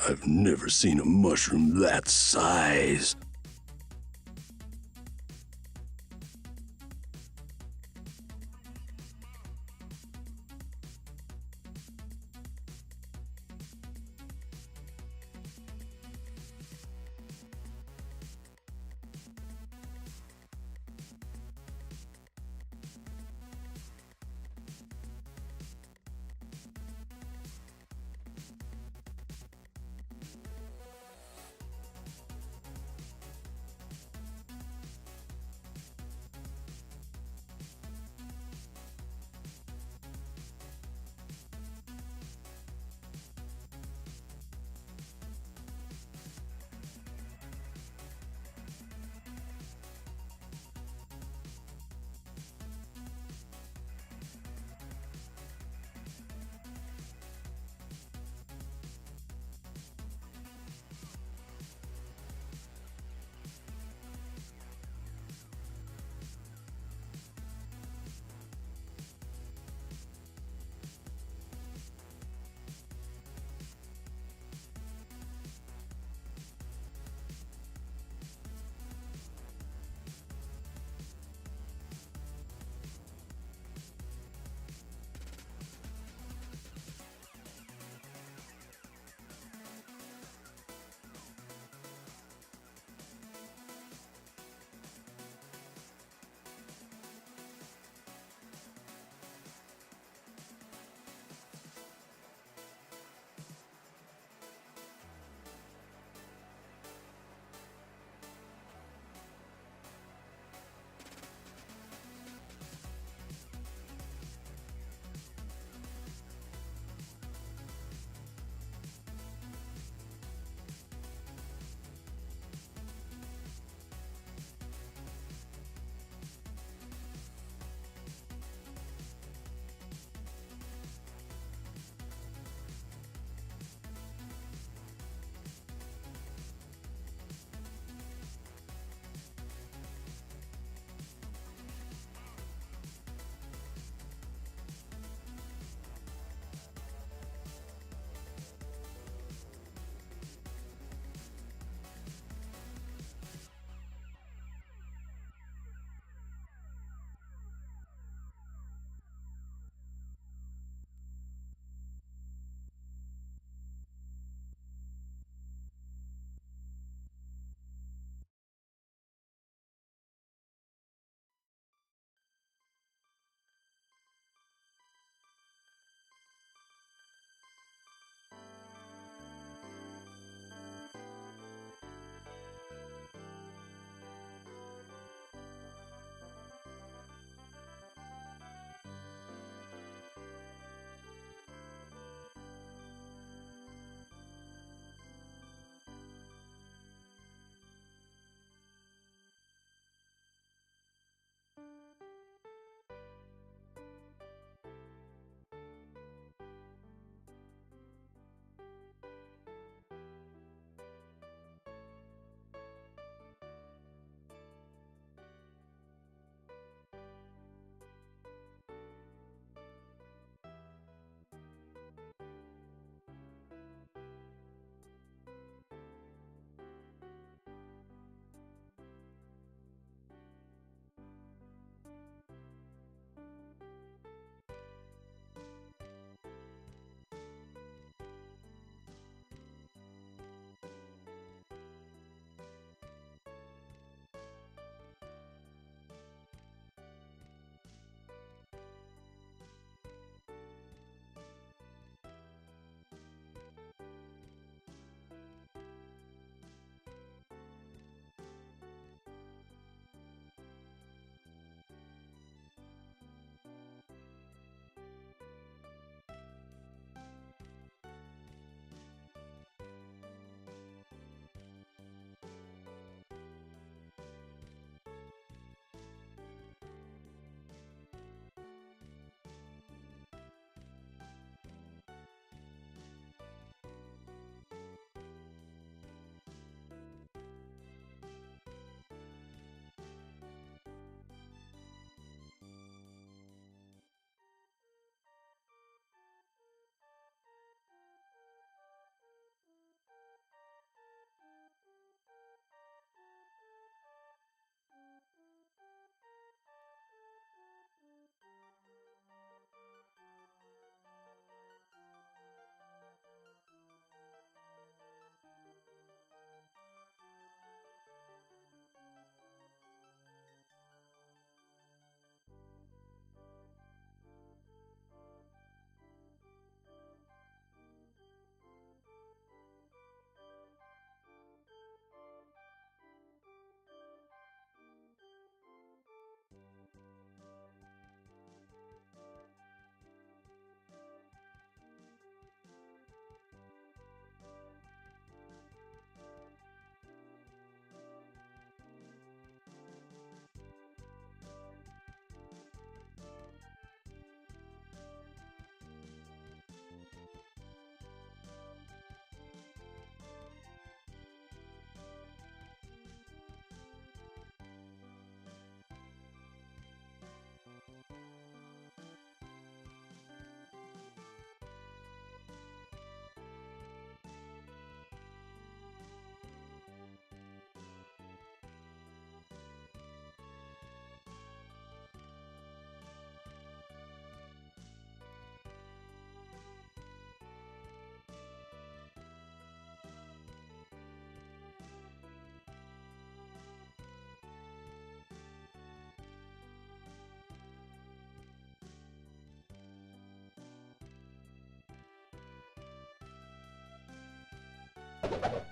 I've never seen a mushroom that size.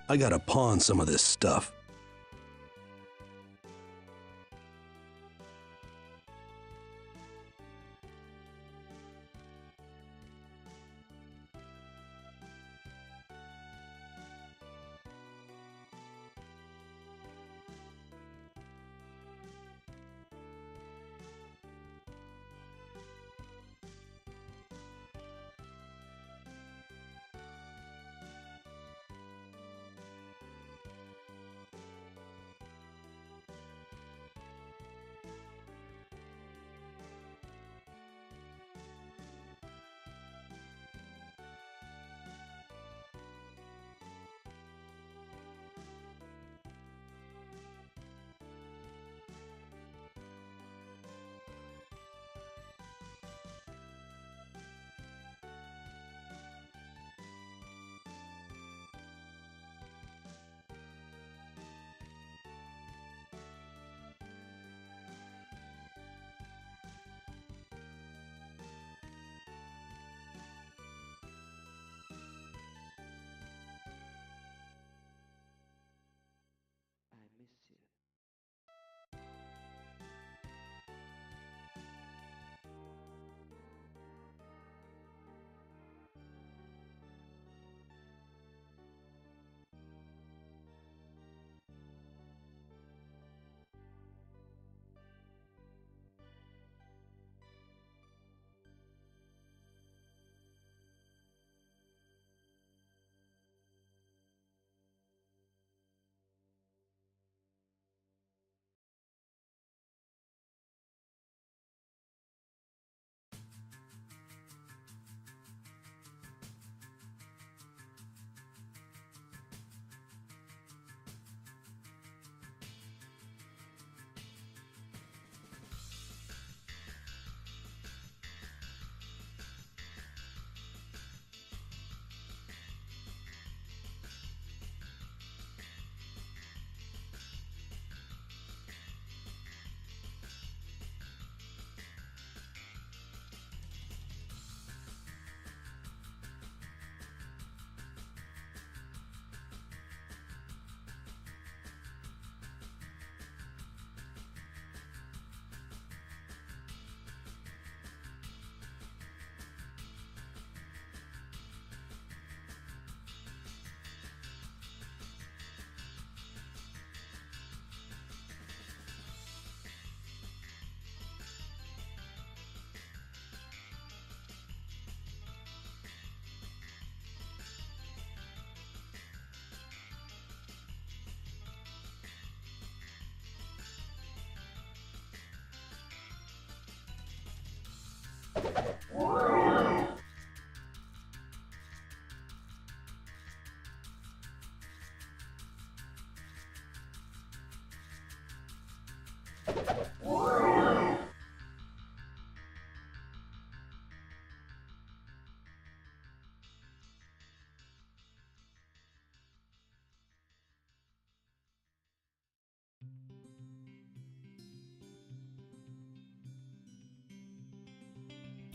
I gotta pawn some of this stuff.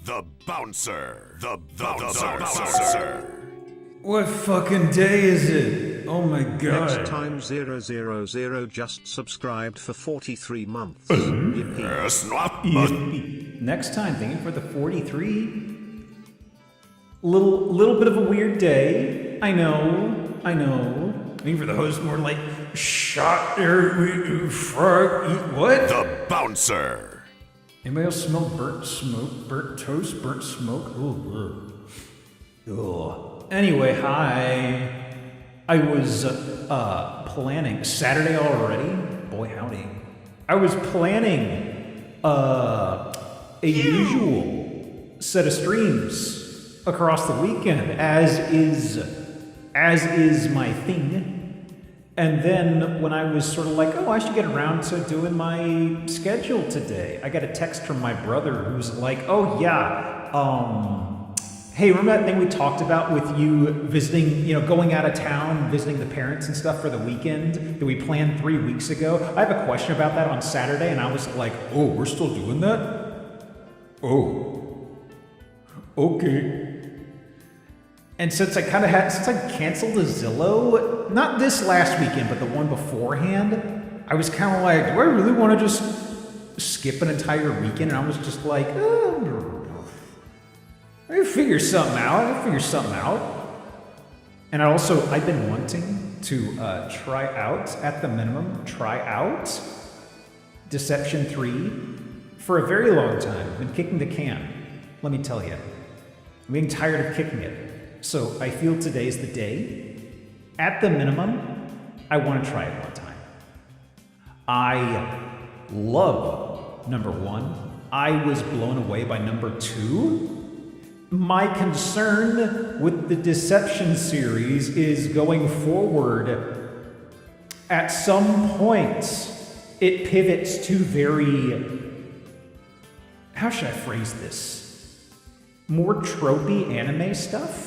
The Bouncer. The Bouncer. What fucking day is it? Oh my god. Next time 000 just subscribed for 43 months. Yippee. Next time, thank you for the 43. Little bit of a weird day. I know. Thank you for the host more like shot there frog eat what? The Bouncer. Anybody else smell burnt smoke, burnt toast, burnt smoke? Ooh. Anyway, hi. I was planning Saturday already. Boy, howdy. I was planning a usual set of streams across the weekend, as is my thing. And then when I was sort of like, oh, I should get around to doing my schedule today, I got a text from my brother who's like, oh yeah, hey, remember that thing we talked about with you visiting, going out of town, visiting the parents and stuff for the weekend that we planned 3 weeks ago? I have a question about that on Saturday, and I was like, oh, we're still doing that? Oh, okay. And since I canceled the Zillow, not this last weekend, but the one beforehand, I was kind of like, do I really want to just skip an entire weekend? And I was just like, I'll figure something out. And I've been wanting to try out Deception 3 for a very long time. I've been kicking the can, let me tell you. I'm getting tired of kicking it. So I feel today's the day. At the minimum, I want to try it one time. I love number 1. I was blown away by number 2. My concern with the Deception series is going forward, at some point, it pivots to very, how should I phrase this? More tropey anime stuff?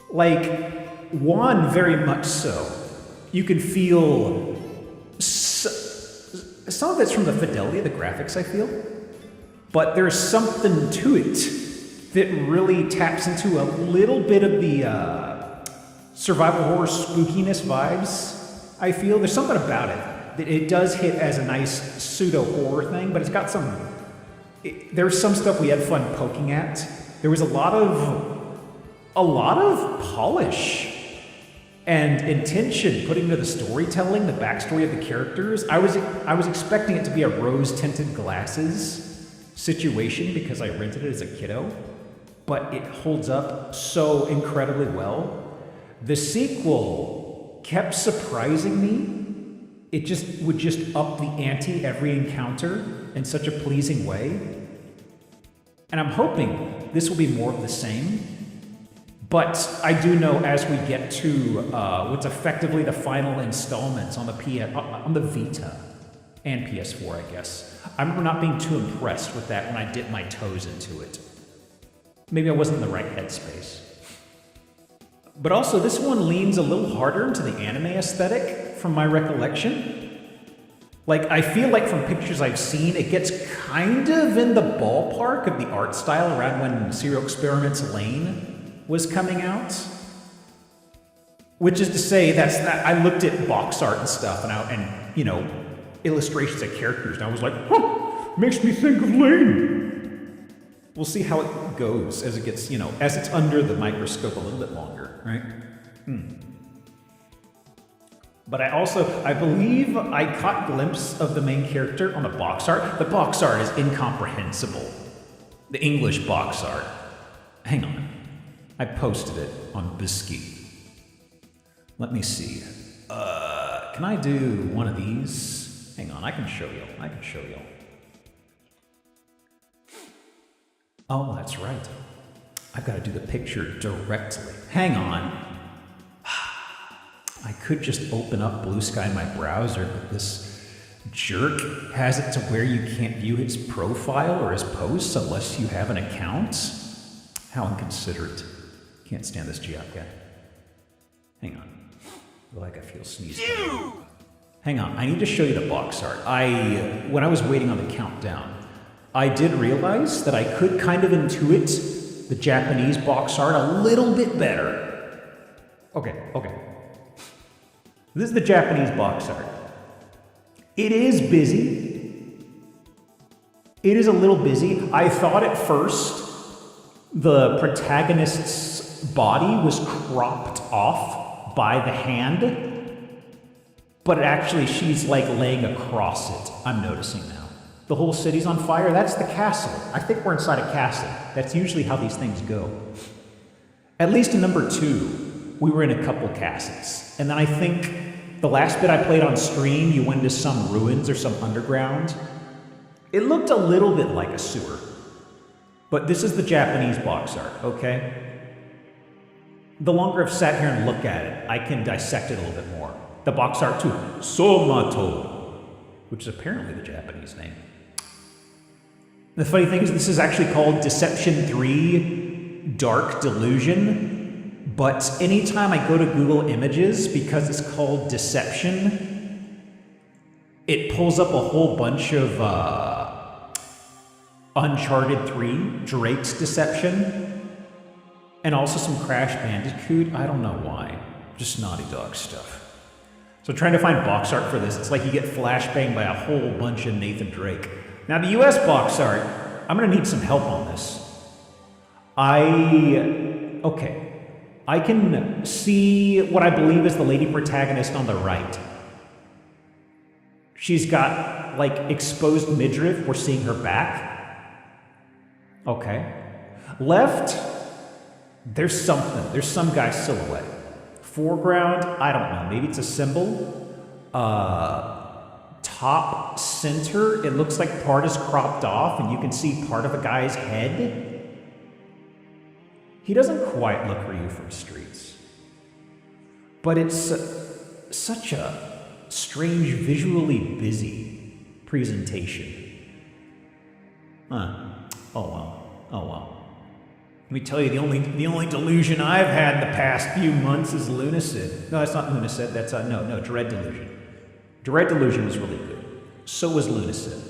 Like, 1, very much so. You can feel some of it's from the fidelity of the graphics, I feel. But there's something to it that really taps into a little bit of the survival horror spookiness vibes, I feel. There's something about it that it does hit as a nice pseudo-horror thing, but it's got some... There's some stuff we had fun poking at. There was a lot of polish and intention put into the storytelling, the backstory of the characters. I was expecting it to be a rose-tinted glasses situation because I rented it as a kiddo, but it holds up so incredibly well. The sequel kept surprising me. It would just up the ante every encounter in such a pleasing way. And I'm hoping this will be more of the same. But I do know as we get to what's effectively the final installments on the Vita and PS4, I guess, I remember not being too impressed with that when I dipped my toes into it. Maybe I wasn't in the right headspace. But also, this one leans a little harder into the anime aesthetic from my recollection. Like, I feel like from pictures I've seen, it gets kind of in the ballpark of the art style around when Serial Experiments Lane was coming out. Which is to say, I looked at box art and stuff and illustrations of characters, and I was like, makes me think of Lane. We'll see how it goes as it gets, as it's under the microscope a little bit longer, right? But I believe I caught a glimpse of the main character on the box art. The box art is incomprehensible. The English box art. Hang on. I posted it on Biscuit. Let me see. Can I do one of these? Hang on, I can show you. Oh, that's right. I've got to do the picture directly. Hang on. I could just open up Blue Sky in my browser, but this jerk has it to where you can't view his profile or his posts unless you have an account. How inconsiderate. Can't stand this Geoff guy. Hang on. I feel like I feel sneezed. Hang on, I need to show you the box art. When I was waiting on the countdown, I did realize that I could kind of intuit the Japanese box art a little bit better. Okay. This is the Japanese box art. It is busy. It is a little busy. I thought at first the protagonist's body was cropped off by the hand, but actually she's like laying across it, I'm noticing now. The whole city's on fire, that's the castle. I think we're inside a castle. That's usually how these things go. At least in number 2, we were in a couple castles. And then I think the last bit I played on stream, you went into some ruins or some underground. It looked a little bit like a sewer. But this is the Japanese box art, okay? The longer I've sat here and looked at it, I can dissect it a little bit more. The box art too, Somato, which is apparently the Japanese name. The funny thing is this is actually called Deception 3 Dark Delusion, but anytime I go to Google Images, because it's called Deception, it pulls up a whole bunch of Uncharted 3, Drake's Deception, And also some Crash Bandicoot. I don't know why. Just Naughty Dog stuff. So trying to find box art for this. It's like you get flashbanged by a whole bunch of Nathan Drake. Now the US box art, I'm gonna need some help on this. Okay. I can see what I believe is the lady protagonist on the right. She's got, like, exposed midriff. We're seeing her back. Okay. Left, there's something. There's some guy's silhouette. Foreground, I don't know. Maybe it's a symbol. Top center, it looks like part is cropped off, and you can see part of a guy's head. He doesn't quite look Ryu from Streets. But it's such a strange, visually busy presentation. Oh well. Let me tell you, the only delusion I've had in the past few months is Lunacid. No, that's not Lunacid. That's Dread Delusion. Dread Delusion was really good. So was Lunacid.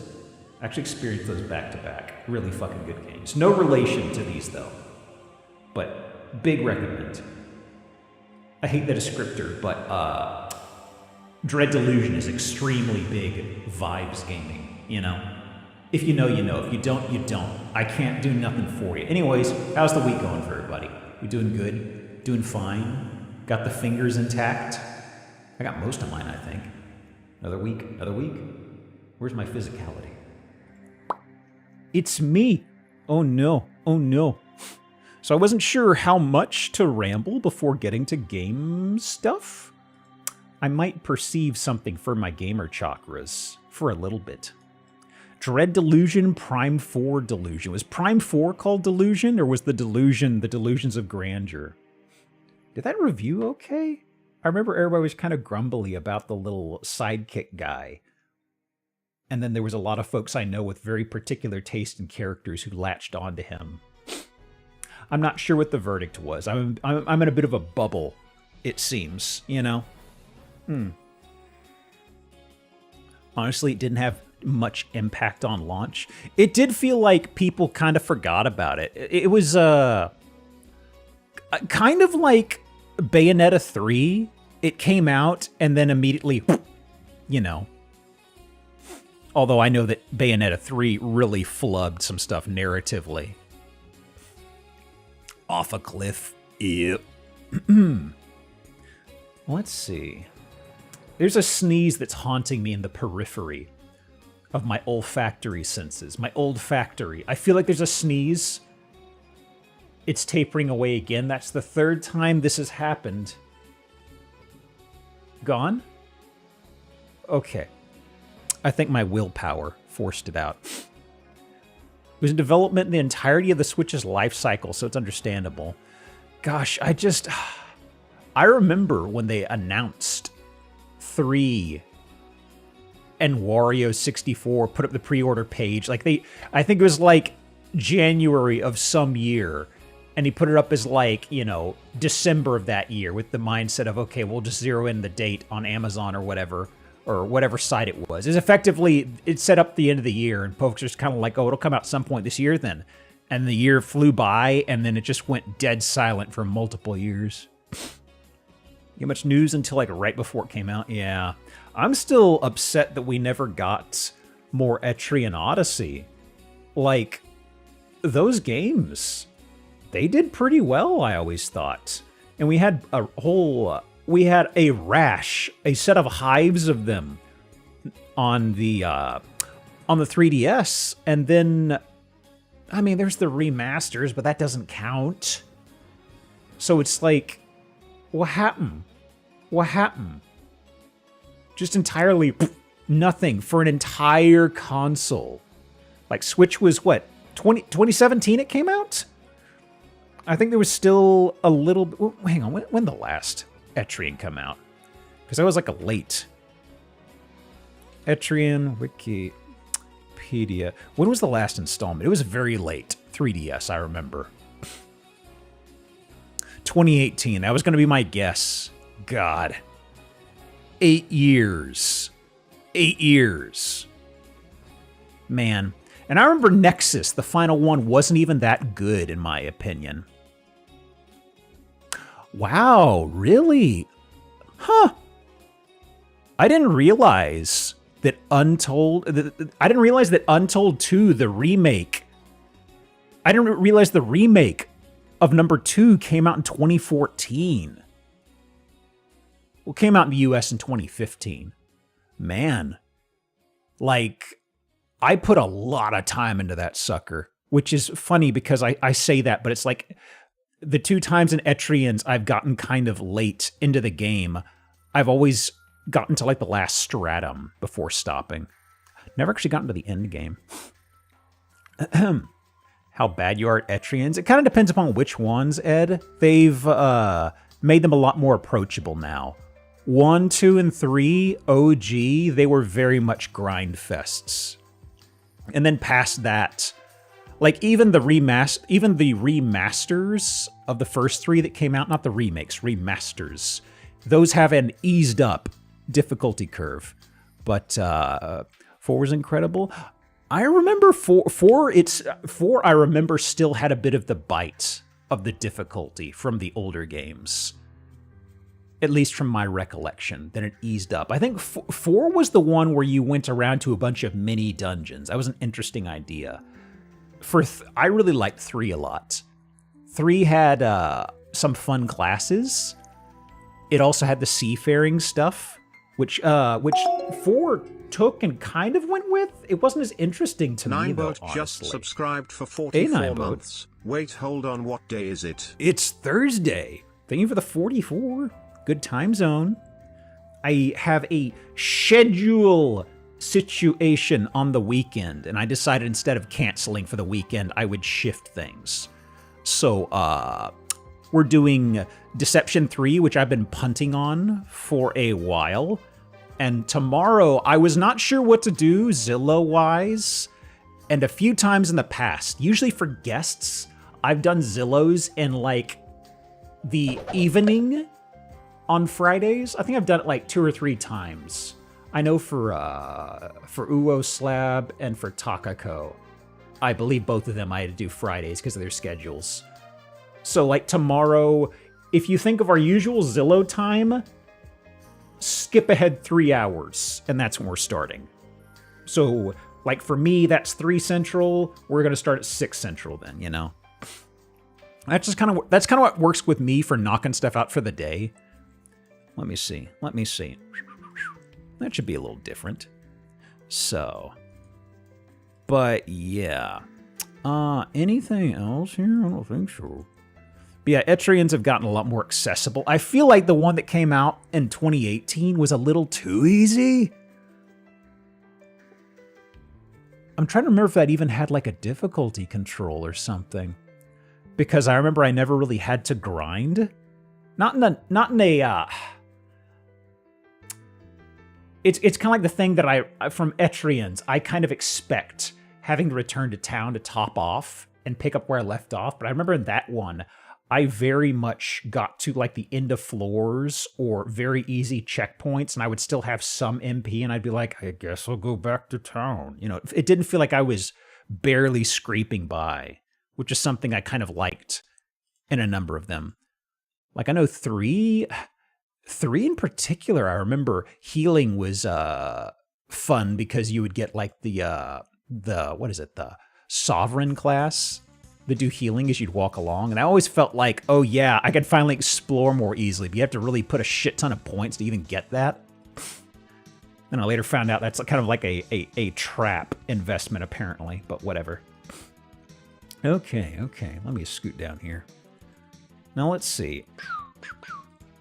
I actually experienced those back to back. Really fucking good games. No relation to these though. But big recommend. I hate the descriptor, but Dread Delusion is extremely big vibes gaming, you know? If you know, you know. If you don't, you don't. I can't do nothing for you. Anyways, how's the week going for everybody? You doing good? Doing fine? Got the fingers intact? I got most of mine, I think. Another week? Where's my physicality? It's me. Oh no. So I wasn't sure how much to ramble before getting to game stuff. I might perceive something for my gamer chakras for a little bit. Dread Delusion, Prime 4 Delusion. Was Prime 4 called Delusion, or was the Delusion the Delusions of Grandeur? Did that review okay? I remember everybody was kind of grumbly about the little sidekick guy. And then there was a lot of folks I know with very particular taste in characters who latched onto him. I'm not sure what the verdict was. I'm in a bit of a bubble, it seems, you know? Honestly, it didn't have much impact on launch. It did feel like people kind of forgot about it. It was kind of like Bayonetta 3. It came out and then immediately, you know. Although I know that Bayonetta 3 really flubbed some stuff narratively. Off a cliff. Yep. Let's see. There's a sneeze that's haunting me in the periphery of my olfactory senses. My olfactory. I feel like there's a sneeze. It's tapering away again. That's the third time this has happened. Gone? Okay. I think my willpower forced it out. It was in development in the entirety of the Switch's life cycle, so it's understandable. Gosh, I remember when they announced 3 and Wario 64 put up the pre-order page. Like I think it was like January of some year, and he put it up as like, you know, December of that year with the mindset of, okay, we'll just zero in the date on Amazon or whatever site it was. It's effectively, it set up the end of the year, and folks are just kind of like, oh, it'll come out some point this year then. And the year flew by, and then it just went dead silent for multiple years. Get much news until like right before it came out. Yeah. I'm still upset that we never got more Etrian Odyssey. Like, those games, they did pretty well, I always thought. And we had a whole... we had a set of hives of them on the 3DS, and then, I mean, there's the remasters, but that doesn't count. So it's like, what happened? What happened? Just entirely nothing for an entire console. Like, Switch was, what, 2017 it came out? I think there was still a little... hang on, when the last Etrian come out? Because that was like a late. Etrian Wikipedia. When was the last installment? It was very late. 3DS, I remember. 2018. That was going to be my guess. God. 8 years. 8 years. Man. And I remember Nexus, the final one, wasn't even that good, in my opinion. Wow, really? Huh. I didn't realize that Untold 2, the remake. I didn't realize the remake of number 2 came out in 2014. Well, it came out in the US in 2015. Man. Like, I put a lot of time into that sucker, which is funny because I say that, but it's like the 2 times in Etrians I've gotten kind of late into the game, I've always gotten to like the last stratum before stopping. Never actually gotten to the end game. How bad you are at Etrians? It kind of depends upon which ones, Ed. They've made them a lot more approachable now. 1, 2, and 3, OG, they were very much grind fests. And then past that, like even the remasters of the first 3 that came out, not the remakes, remasters, those have an eased up difficulty curve. But 4 was incredible. I remember 4 I remember still had a bit of the bite of the difficulty from the older games. At least from my recollection, then it eased up. I think 4 was the one where you went around to a bunch of mini dungeons. That was an interesting idea. I really liked 3 a lot. 3 had some fun classes. It also had the seafaring stuff, which 4 took and kind of went with. It wasn't as interesting to me, though, Ninebot honestly. just subscribed for 44 months. Wait, hold on, what day is it? It's Thursday. Thank you for the 44. Good time zone. I have a schedule situation on the weekend, and I decided instead of canceling for the weekend, I would shift things. So, we're doing Deception 3, which I've been punting on for a while. And tomorrow, I was not sure what to do Zillow-wise. And a few times in the past, usually for guests, I've done Zillows in, like, the evening on Fridays. I think I've done it, like, 2 or 3 times. I know for Uo Slab and for Takako, I believe both of them I had to do Fridays because of their schedules. So, like, tomorrow, if you think of our usual Zillow time, skip ahead 3 hours, and that's when we're starting. So, like, for me, that's 3 Central. We're going to start at 6 Central then, you know? That's kind of what works with me for knocking stuff out for the day. Let me see. That should be a little different. So, but yeah. Anything else here? I don't think so. But yeah, Etrians have gotten a lot more accessible. I feel like the one that came out in 2018 was a little too easy. I'm trying to remember if that even had like a difficulty control or something. Because I remember I never really had to grind. Not in a It's kind of like the thing that from Etrians, I kind of expect having to return to town to top off and pick up where I left off. But I remember in that one, I very much got to like the end of floors or very easy checkpoints, and I would still have some MP, and I'd be like, I guess I'll go back to town. You know, it didn't feel like I was barely scraping by, which is something I kind of liked in a number of them. Like I know 3 in particular, I remember healing was fun because you would get like the Sovereign class that do healing as you'd walk along. And I always felt like, oh yeah, I could finally explore more easily, but you have to really put a shit ton of points to even get that. And I later found out that's kind of like a trap investment apparently, but whatever. Okay, let me scoot down here. Now let's see.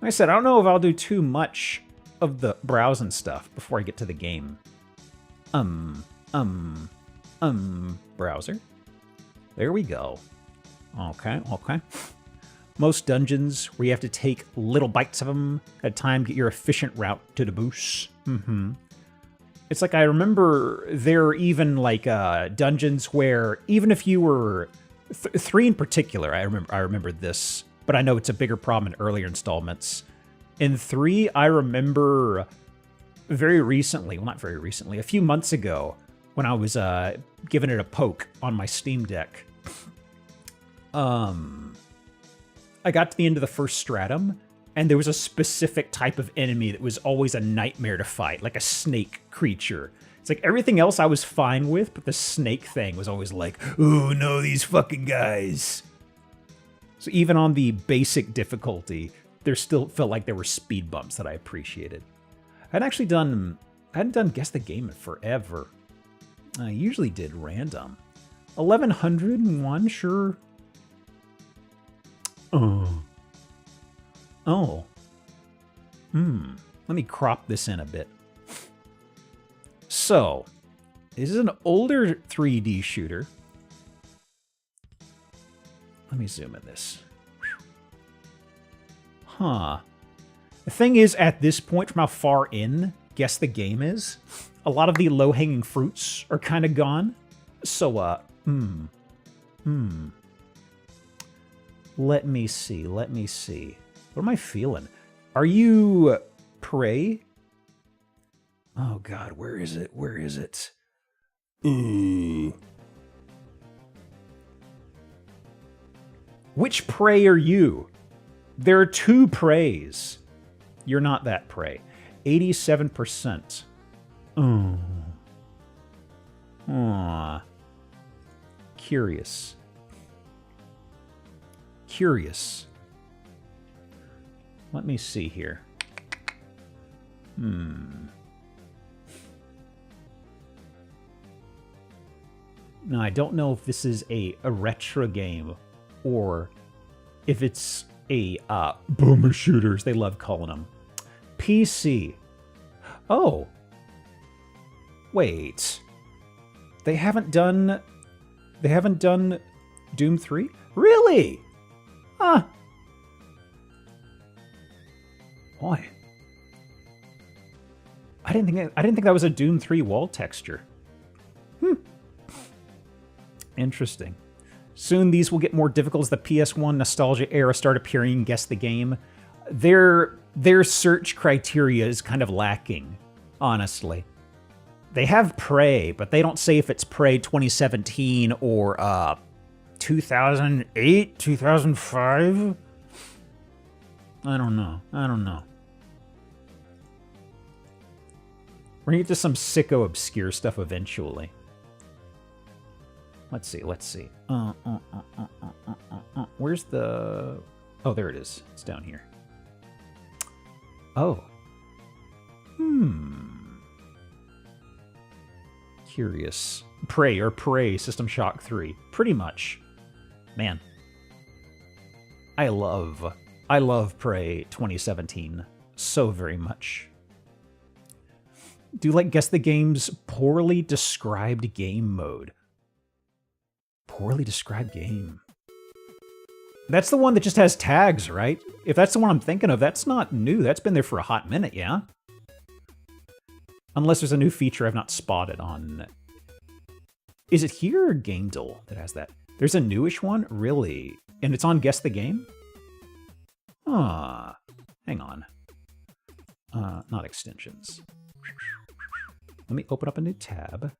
Like I said, I don't know if I'll do too much of the browsing stuff before I get to the game. Browser. There we go. Okay. Most dungeons where you have to take little bites of them at a time, get your efficient route to the boss. It's like I remember there are even like dungeons where even if you were 3 in particular, I remember this, but I know it's a bigger problem in earlier installments. In 3, I remember very recently, well, not very recently, a few months ago, when I was giving it a poke on my Steam Deck. I got to the end of the first stratum, and there was a specific type of enemy that was always a nightmare to fight, like a snake creature. It's like everything else I was fine with, but the snake thing was always like, oh no, these fucking guys. So even on the basic difficulty, there still felt like there were speed bumps that I appreciated. I hadn't done Guess the Game in forever. I usually did random. 1101, sure. Oh. Let me crop this in a bit. So, this is an older 3D shooter. Let me zoom in this. Huh. The thing is, at this point, from how far in Guess the Game is, a lot of the low-hanging fruits are kind of gone. So, Let me see. What am I feeling? Are you Prey? Oh god, where is it? Which Prey are you? There are two Preys. You're not that Prey. 87%. Oh. Aww. Curious. Let me see here. Now, I don't know if this is a retro game or if it's a boomer shooters, they love calling them. PC. Oh. Wait. They haven't done Doom 3? Really? Huh. Why? I didn't think that was a Doom 3 wall texture. Interesting. Soon these will get more difficult as the PS1 nostalgia era start appearing in Guess the Game. Their search criteria is kind of lacking, honestly. They have Prey, but they don't say if it's Prey 2017 or 2008, 2005. I don't know. We're gonna get to some sicko obscure stuff eventually. Let's see. Where's the... Oh, there it is. It's down here. Oh. Curious. Prey, System Shock 3. Pretty much. Man. I love Prey 2017 so very much. Do you like Guess the Game's poorly described game mode? Poorly described game. That's the one that just has tags, right? If that's the one I'm thinking of, that's not new. That's been there for a hot minute, yeah? Unless there's a new feature I've not spotted on... Is it here or GameDuel that has that? There's a newish one? Really? And it's on Guess the Game? Hang on. Not extensions. Let me open up a new tab.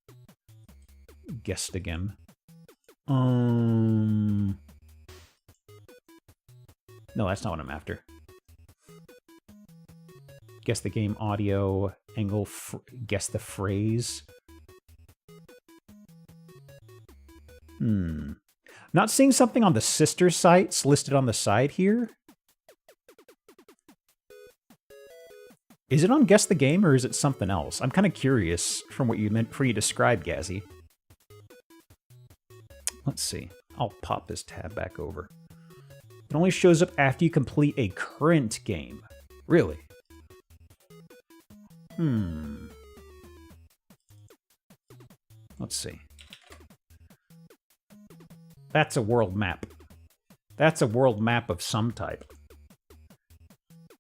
Guess the Game. No, that's not what I'm after. Guess the Game audio, angle, guess the phrase. Not seeing something on the sister sites listed on the side here. Is it on Guess the Game or is it something else? I'm kind of curious from what you meant for you described, Gazzy. Let's see. I'll pop this tab back over. It only shows up after you complete a current game. Really? Let's see. That's a world map. That's a world map of some type.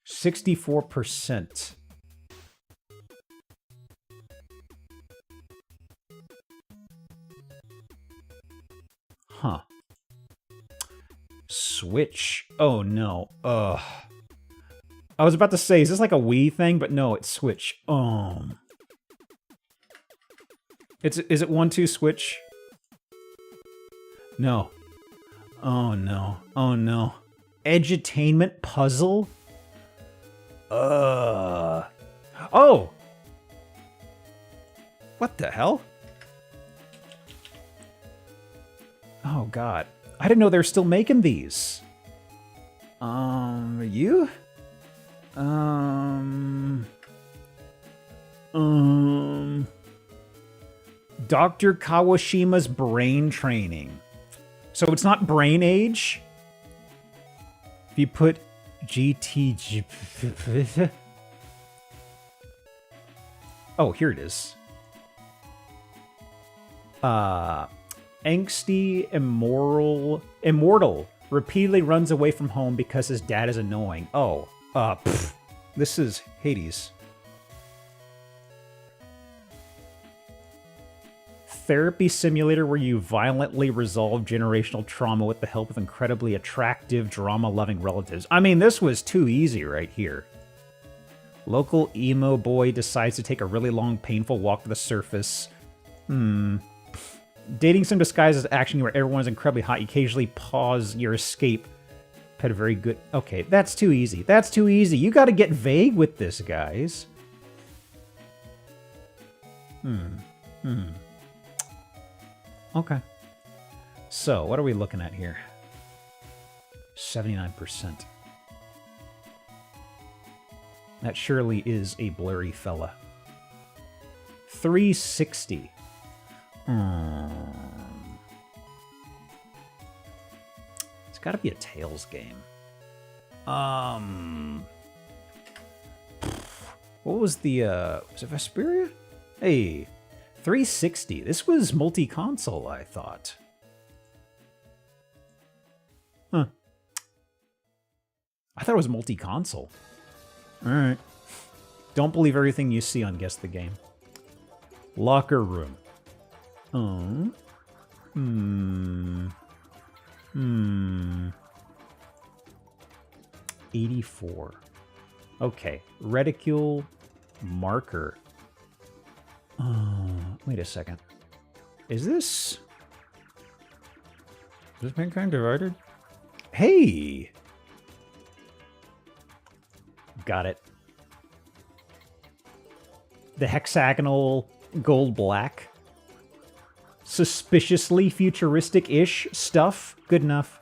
64%. Huh. Switch. Oh no. Ugh. I was about to say, is this like a Wii thing? But no, it's Switch. Is it 1-2 Switch? No. Oh no. Oh no. Edutainment puzzle? Oh! What the hell? Oh, God. I didn't know they were still making these. You? Dr. Kawashima's brain training. So it's not brain age? If you put GTG... Oh, here it is. Angsty immortal repeatedly runs away from home because his dad is annoying. Oh, this is Hades. Therapy simulator where you violently resolve generational trauma with the help of incredibly attractive, drama-loving relatives. I mean, this was too easy right here. Local emo boy decides to take a really long, painful walk to the surface. Dating sim disguised as action where everyone's incredibly hot. You occasionally pause your escape. Had a very good... Okay, that's too easy. That's too easy. You gotta get vague with this, guys. Okay. So, what are we looking at here? 79%. That surely is a blurry fella. 360. It's gotta be a Tails game. What was the, was it Vesperia? Hey, 360. This was multi-console, I thought. Huh. I thought it was multi-console. Alright. Don't believe everything you see on Guess the Game. Locker room. 84. Okay. Reticule marker. Wait a second. Is this mankind divided? Hey! Got it. The hexagonal gold black. Suspiciously futuristic-ish stuff. Good enough.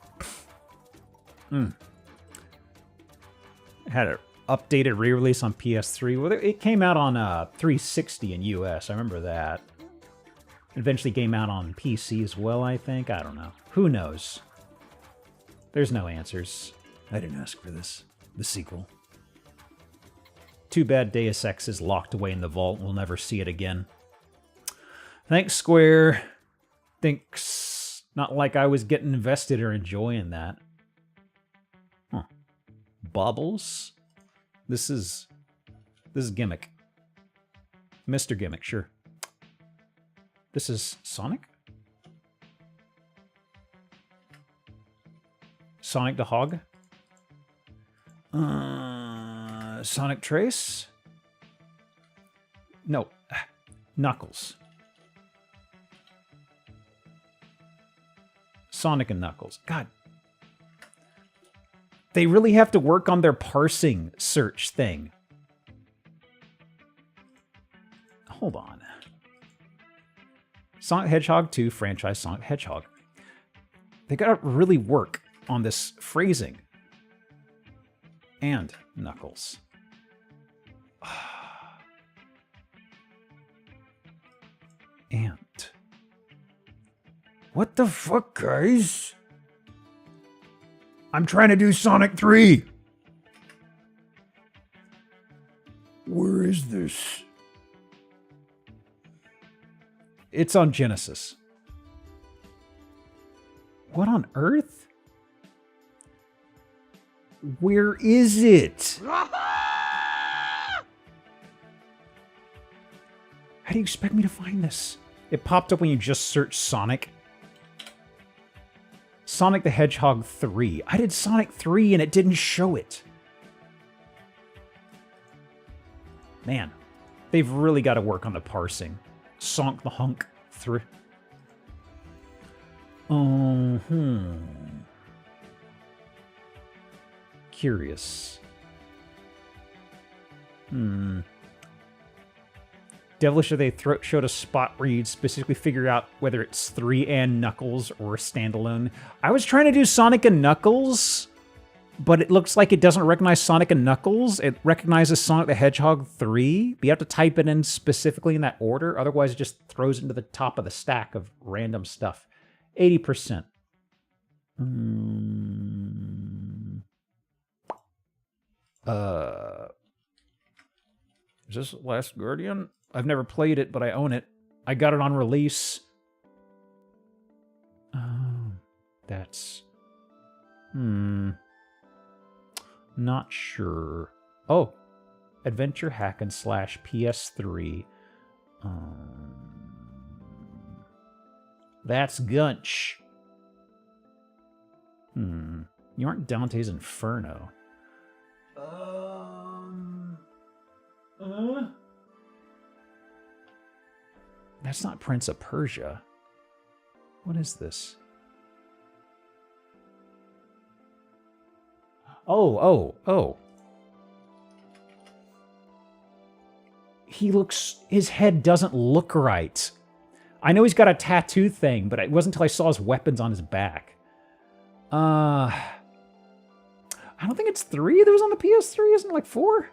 Had an updated re-release on PS3. Well, it came out on 360 in US. I remember that. Eventually came out on PC as well, I think. I don't know. Who knows? There's no answers. I didn't ask for this. The sequel. Too bad Deus Ex is locked away in the vault. We'll never see it again. Thanks, Square. Thinks not like I was getting invested or enjoying that. Huh. Bubbles? This is Gimmick. Mr. Gimmick, sure. This is Sonic? Sonic the Hog? Sonic Trace? No. Knuckles. Sonic and Knuckles. God. They really have to work on their parsing search thing. Hold on. Sonic Hedgehog 2 franchise Sonic Hedgehog. They gotta really work on this phrasing. And Knuckles. And. What the fuck, guys? I'm trying to do Sonic 3. Where is this? It's on Genesis. What on earth? Where is it? How do you expect me to find this? It popped up when you just searched Sonic. Sonic the Hedgehog 3. I did Sonic 3 and it didn't show it. Man, they've really got to work on the parsing. Sonic the Hunk 3. curious. Devilish they showed a spot where you'd specifically figure out whether it's 3 and Knuckles or a standalone. I was trying to do Sonic and Knuckles, but it looks like it doesn't recognize Sonic and Knuckles. It recognizes Sonic the Hedgehog 3. But you have to type it in specifically in that order. Otherwise, it just throws it into the top of the stack of random stuff. 80%. Is this Last Guardian? I've never played it, but I own it. I got it on release. Oh, that's... Not sure. Oh, Adventure Hack and Slash PS3. That's Gunch. You aren't Dante's Inferno. That's not Prince of Persia. What is this? Oh. His head doesn't look right. I know he's got a tattoo thing, but it wasn't until I saw his weapons on his back. I don't think it's 3 that was on the PS3. Isn't it like 4?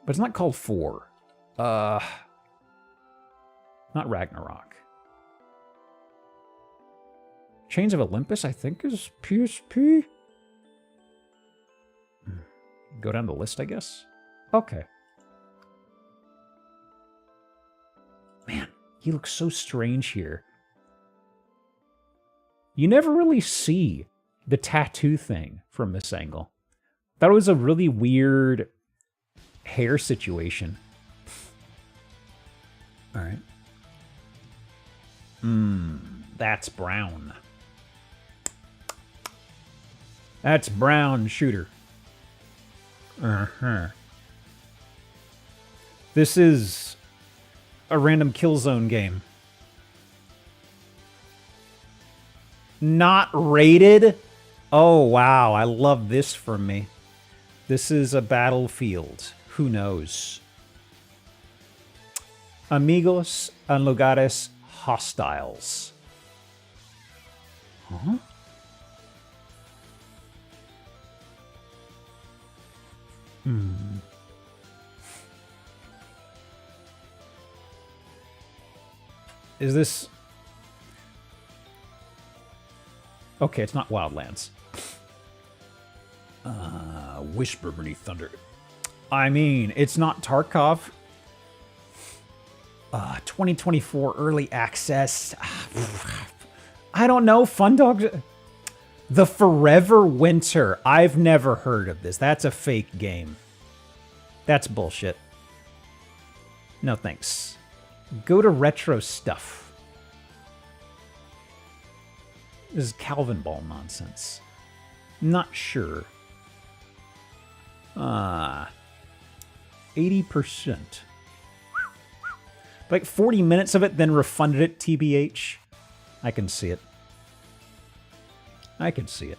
But it's not called 4. Not Ragnarok. Chains of Olympus, I think, is PSP. Go down the list, I guess. Okay. Man, he looks so strange here. You never really see the tattoo thing from this angle. That was a really weird hair situation. All right. That's brown. That's brown shooter. This is a random Killzone game. Not rated? Oh, wow. I love this from me. This is a Battlefield. Who knows? Amigos en lugares hostiles. Huh? Is this... Okay, it's not Wildlands. Whisper Beneath Thunder. I mean, it's not Tarkov. 2024 early access. I don't know. Fun Dogs. The Forever Winter. I've never heard of this. That's a fake game. That's bullshit. No thanks. Go to retro stuff. This is Calvin Ball nonsense. Not sure. 80%. Like 40 minutes of it, then refunded it, TBH. I can see it. I can see it.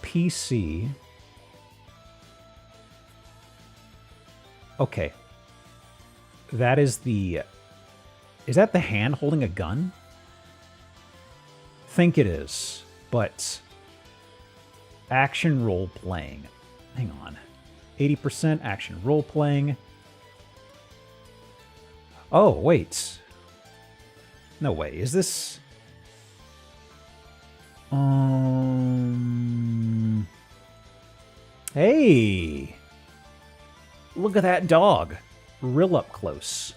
PC. Okay. That is the... Is that the hand holding a gun? Think it is, but... Action role-playing. Hang on. 80% action role-playing. Oh, wait. No way. Is this... Hey! Look at that dog. Real up close.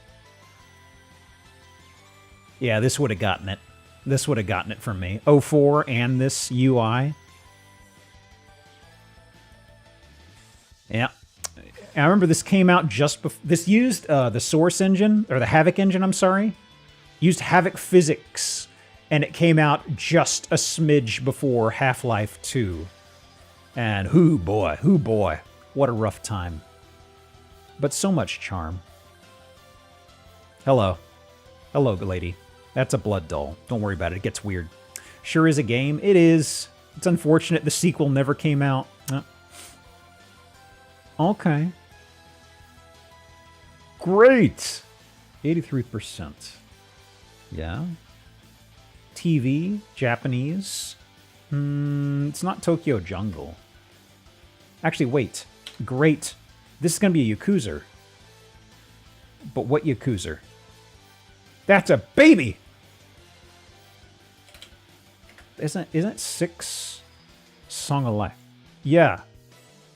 Yeah, this would have gotten it. This would have gotten it from me. 04 and this UI. Yeah. I remember this came out just before... This used the Source engine, or the Havoc engine, I'm sorry. Used Havoc physics, and it came out just a smidge before Half-Life 2. And hoo boy, what a rough time. But so much charm. Hello. Hello, lady. That's a blood doll. Don't worry about it. It gets weird. Sure is a game. It is. It's unfortunate the sequel never came out. Okay. Great. 83%. Yeah. TV. Japanese. It's not Tokyo Jungle. Actually, wait. Great. This is going to be a Yakuza. But what Yakuza? That's a baby! Isn't it 6 Song of Life? Yeah.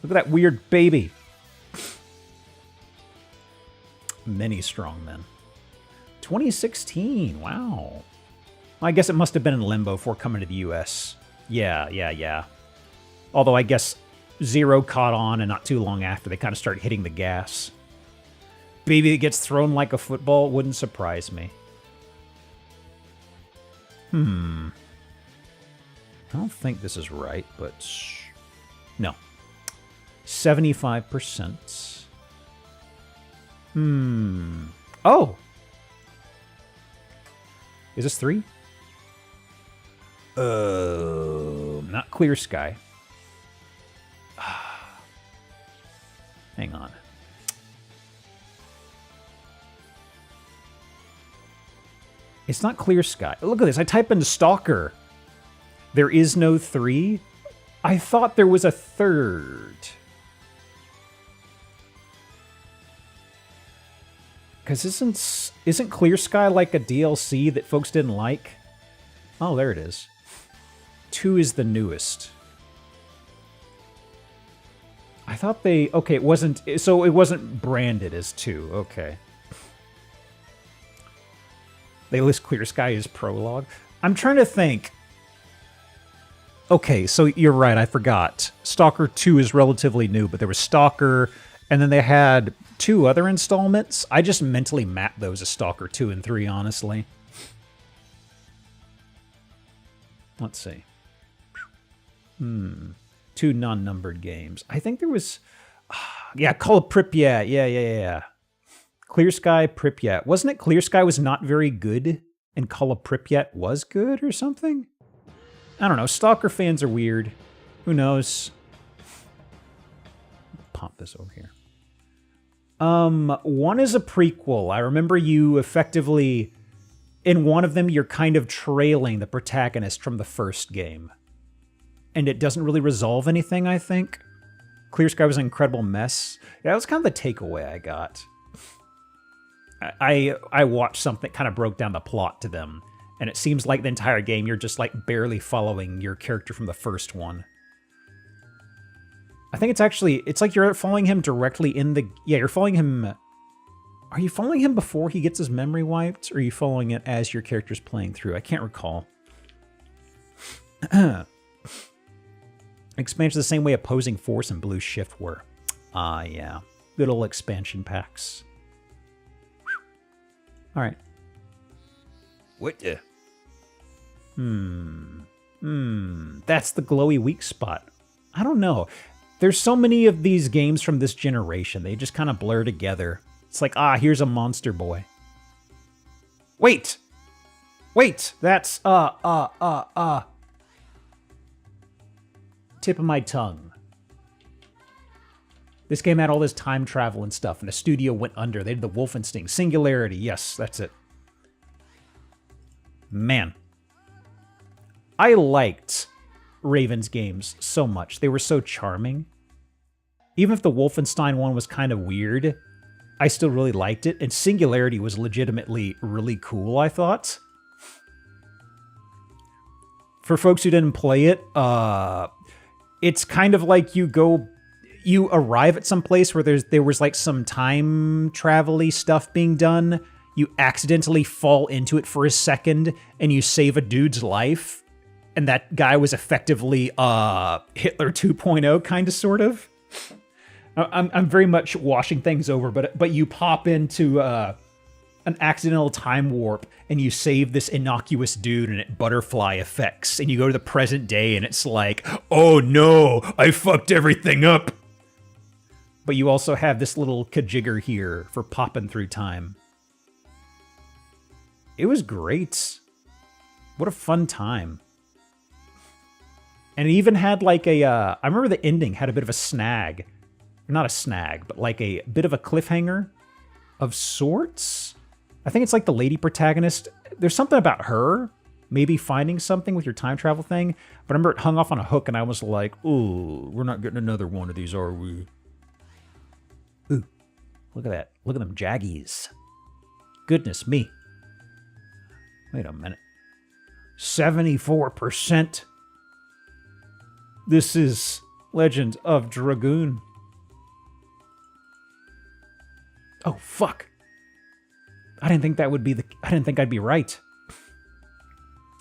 Look at that weird baby. Many strong men. 2016. Wow. I guess it must have been in limbo before coming to the US. Yeah. Although I guess Zero caught on, and not too long after, they kind of started hitting the gas. Baby that gets thrown like a football wouldn't surprise me. I don't think this is right, but... No. 75%. Oh! Is this 3? Not Clear Sky. Hang on. It's not Clear Sky. Look at this. I type in Stalker. There is no 3. I thought there was a 3rd. Because isn't Clear Sky like a DLC that folks didn't like? Oh, there it is. 2 is the newest. I thought they... Okay, it wasn't... So it wasn't branded as 2. Okay. They list Clear Sky as prologue. I'm trying to think. Okay, so you're right, I forgot. Stalker 2 is relatively new, but there was Stalker, and then they had 2 other installments. I just mentally mapped those as Stalker 2 and 3, honestly. Let's see. 2 non-numbered games. I think there was... Yeah, Call of Pripyat. Yeah. Clear Sky, Pripyat. Wasn't it Clear Sky was not very good, and Call of Pripyat was good or something? I don't know. Stalker fans are weird. Who knows? Pop this over here. 1 is a prequel. I remember you effectively... In one of them, you're kind of trailing the protagonist from the first game. And it doesn't really resolve anything, I think. Clear Sky was an incredible mess. Yeah, that was kind of the takeaway I got. I watched something that kind of broke down the plot to them, and it seems like the entire game you're just like barely following your character from the first one. I think it's like you're following him directly in the... Yeah, you're following him... Are you following him before he gets his memory wiped, or are you following it as your character's playing through? I can't recall. Expansion the same way Opposing Force and Blue Shift were. Yeah. Good old expansion packs. All right. What the? That's the glowy weak spot. I don't know. There's so many of these games from this generation. They just kind of blur together. It's like, here's a Monster Boy. Wait! That's, tip of my tongue. This game had all this time travel and stuff, and the studio went under. They did the Wolfenstein. Singularity, yes, that's it. Man. I liked Raven's games so much. They were so charming. Even if the Wolfenstein one was kind of weird, I still really liked it. And Singularity was legitimately really cool, I thought. For folks who didn't play it, it's kind of like you arrive at some place where there was like some time travel-y stuff being done. You accidentally fall into it for a second, and you save a dude's life. And that guy was effectively Hitler 2.0, kind of, sort of. I'm very much washing things over, but you pop into an accidental time warp, and you save this innocuous dude, and it butterfly effects, and you go to the present day, and it's like, oh no, I fucked everything up. But you also have this little kajigger here for popping through time. It was great. What a fun time. And it even had like a, I remember the ending had a bit of a snag. Not a snag, but like a bit of a cliffhanger of sorts. I think it's like the lady protagonist. There's something about her maybe finding something with your time travel thing. But I remember it hung off on a hook and I was like, ooh, we're not getting another one of these, are we? Ooh, look at that. Look at them jaggies. Goodness me. Wait a minute. 74%. This is Legend of Dragoon. Oh, fuck. I didn't think that would be I didn't think I'd be right.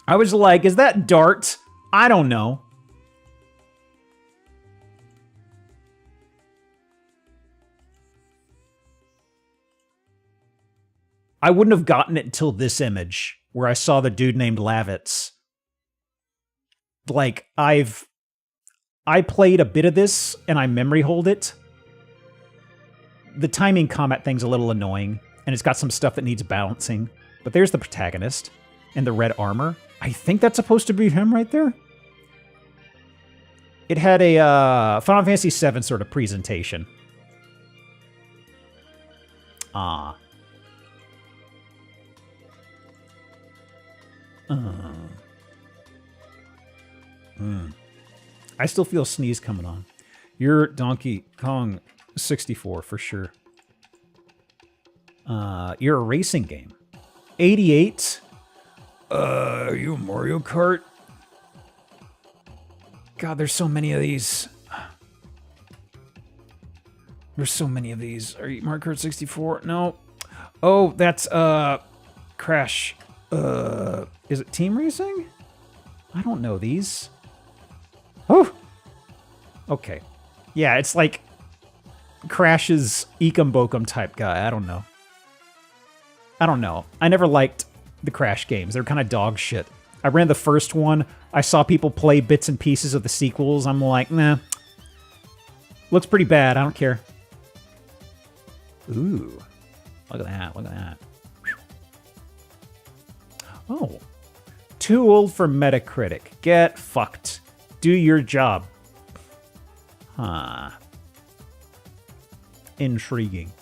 I was like, is that Dart? I don't know. I wouldn't have gotten it until this image, where I saw the dude named Lavitz. Like, I played a bit of this, and I memory hold it. The timing combat thing's a little annoying, and it's got some stuff that needs balancing. But there's the protagonist, in the red armor. I think that's supposed to be him right there. It had a Final Fantasy VII sort of presentation. Ah. I still feel sneeze coming on. You're Donkey Kong 64 for sure. You're a racing game. 88. Are you Mario Kart? God, there's so many of these. There's so many of these. Are you Mario Kart 64? No. Oh, that's Crash. Is it Team Racing? I don't know these. Oh. Okay. Yeah, it's like Crash's Ekum Bokum type guy. I don't know. I never liked the Crash games. They're kind of dog shit. I ran the first one. I saw people play bits and pieces of the sequels. I'm like, nah. Looks pretty bad. I don't care. Ooh. Look at that. Look at that. Oh. Too old for Metacritic. Get fucked. Do your job. Huh. Intriguing.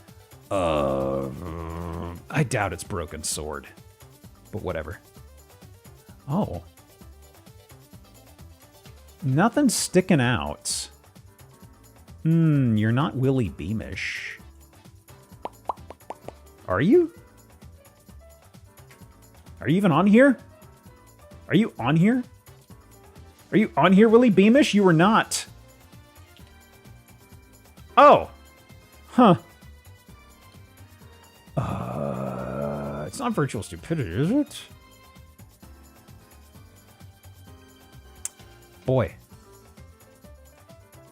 I doubt it's Broken Sword. But whatever. Oh. Nothing's sticking out. You're not Willie Beamish. Are you? Are you even on here? Are you on here? Are you on here, Willie Beamish? You were not. Oh. Huh. It's not virtual stupidity, is it? Boy.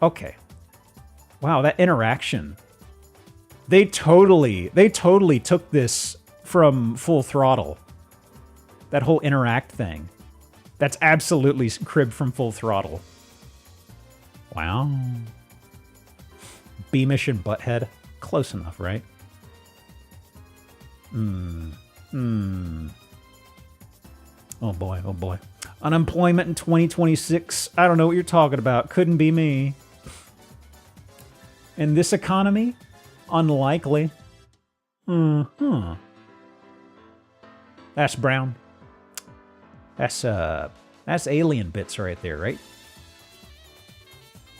Okay. Wow, that interaction. They totally took this from Full Throttle. That whole interact thing. That's absolutely cribbed from Full Throttle. Wow. Beamish and Butthead. Close enough, right? Oh boy, oh boy. Unemployment in 2026. I don't know what you're talking about. Couldn't be me. In this economy? Unlikely. That's brown. That's alien bits right there, right?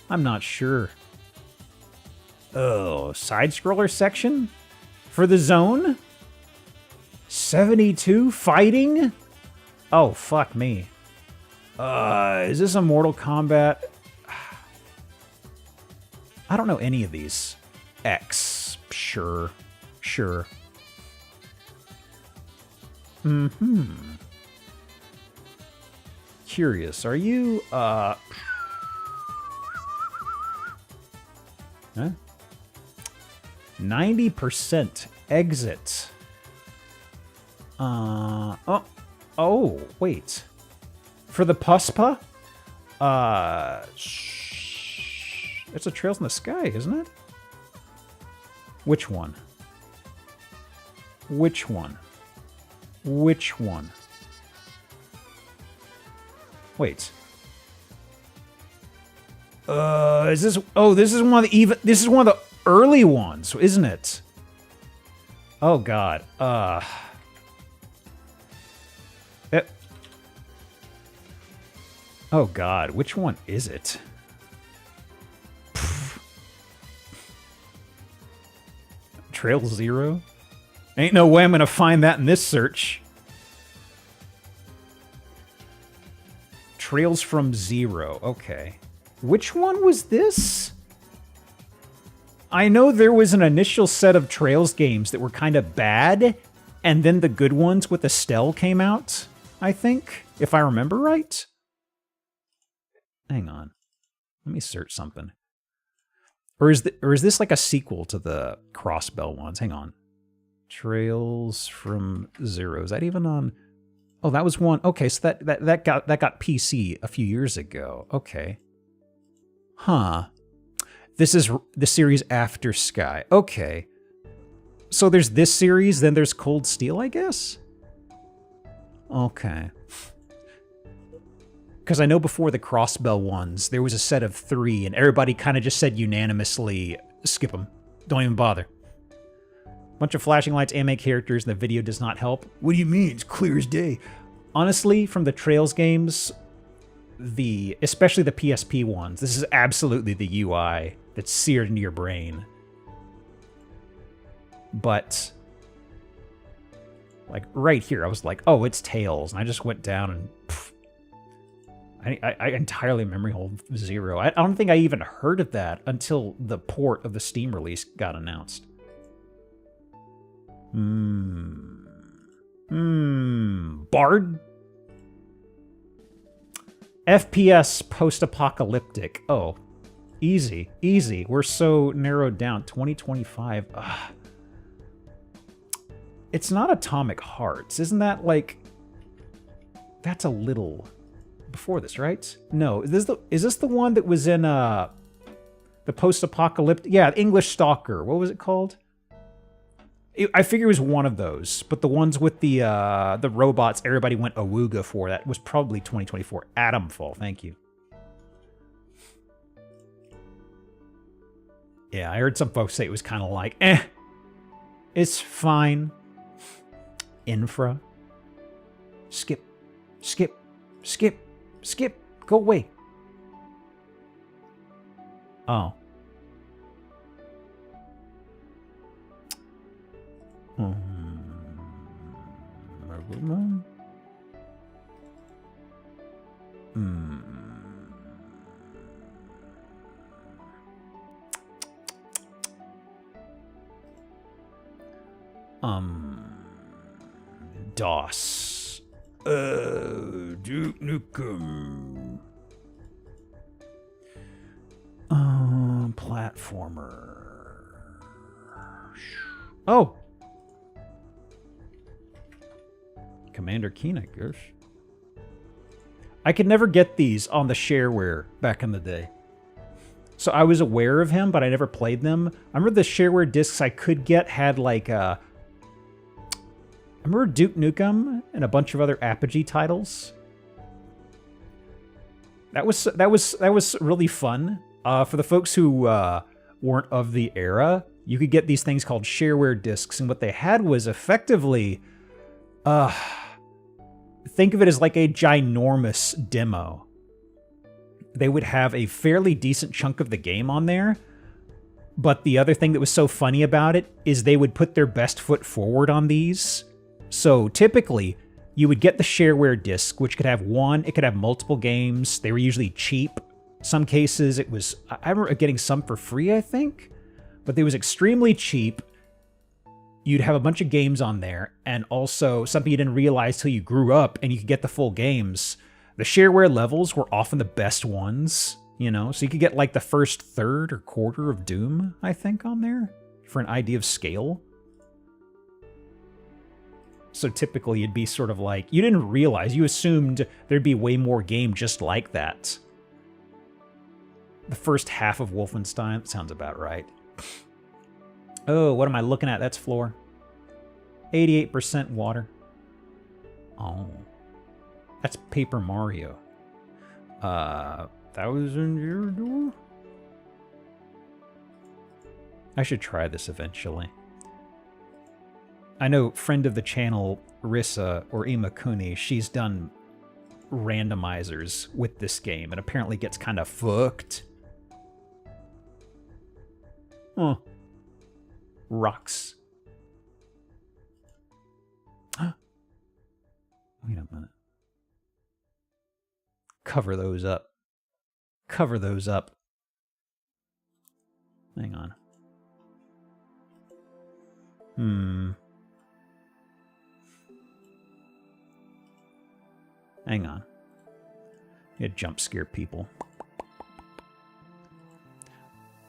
I'm not sure. Oh, side-scroller section? For the zone? 72 fighting? Oh, fuck me. Is this a Mortal Kombat? I don't know any of these. X. Sure. Sure. Curious. Are you, Huh? 90% exit. Oh, wait. For the Puspa? It's a Trails in the Sky, isn't it? Which one? Which one? Which one? Wait. Is this... Oh, this is one of the This is one of the early ones, isn't it? Oh, God. Oh, God. Which one is it? Trail Zero? Ain't no way I'm gonna find that in this search. Trails from Zero. Okay. Which one was this? I know there was an initial set of Trails games that were kind of bad, and then the good ones with Estelle came out, I think, if I remember right. Hang on. Let me search something. Or is this like a sequel to the Crossbell ones? Hang on. Trails from Zero. Is that even on? Oh, that was one. Okay, so that got PC a few years ago. Okay. Huh. This is the series after Sky. Okay. So there's this series, then there's Cold Steel, I guess? Okay. Because I know before the Crossbell ones, there was a set of 3, and everybody kind of just said unanimously, skip them. Don't even bother. Bunch of flashing lights, anime characters, and the video does not help. What do you mean? It's clear as day. Honestly, from the Trails games, especially the PSP ones, this is absolutely the UI that's seared into your brain. But, like, right here, I was like, oh, it's Tails. And I just went down and... Pff, I entirely memory hold Zero. I don't think I even heard of that until the port of the Steam release got announced. Bard? FPS post-apocalyptic. Oh. Easy. Easy. We're so narrowed down. 2025. Ugh. It's not Atomic Hearts. Isn't that like... That's a little... Before this, right? No. Is this the one that was in the post-apocalyptic... Yeah, English Stalker. What was it called? I figure it was one of those, but the ones with the robots everybody went awooga for, that was probably 2024. Atomfall, thank you. Yeah, I heard some folks say it was kind of like, it's fine. Infra. Skip. Skip. Skip. Skip. Go away. Oh. DOS. Duke Nukem. Platformer. Oh! Commander Keen, I guess. I could never get these on the shareware back in the day. So I was aware of him, but I never played them. I remember the shareware discs I could get had like I remember Duke Nukem and a bunch of other Apogee titles. That was really fun. For the folks who weren't of the era, you could get these things called shareware discs, and what they had was effectively, think of it as like a ginormous demo. They would have a fairly decent chunk of the game on there, but the other thing that was so funny about it is they would put their best foot forward on these. So typically, you would get the shareware disc, which could have one, it could have multiple games. They were usually cheap. Some cases it was, I remember getting some for free, I think, but it was extremely cheap. You'd have a bunch of games on there, and also something you didn't realize till you grew up and you could get the full games. The shareware levels were often the best ones, you know, so you could get like the first third or quarter of Doom, I think, on there for an idea of scale. So typically it'd be sort of like, you didn't realize, you assumed there'd be way more game just like that. The first half of Wolfenstein, that sounds about right. Oh, what am I looking at? That's floor. 88% water. Oh. That's Paper Mario. 1,000-year door? I should try this eventually. I know friend of the channel, Rissa, or Imakuni, she's done randomizers with this game and apparently gets kind of fucked. Oh. Rocks. Wait a minute. Cover those up. Cover those up. Hang on. Hang on. You jump scare people.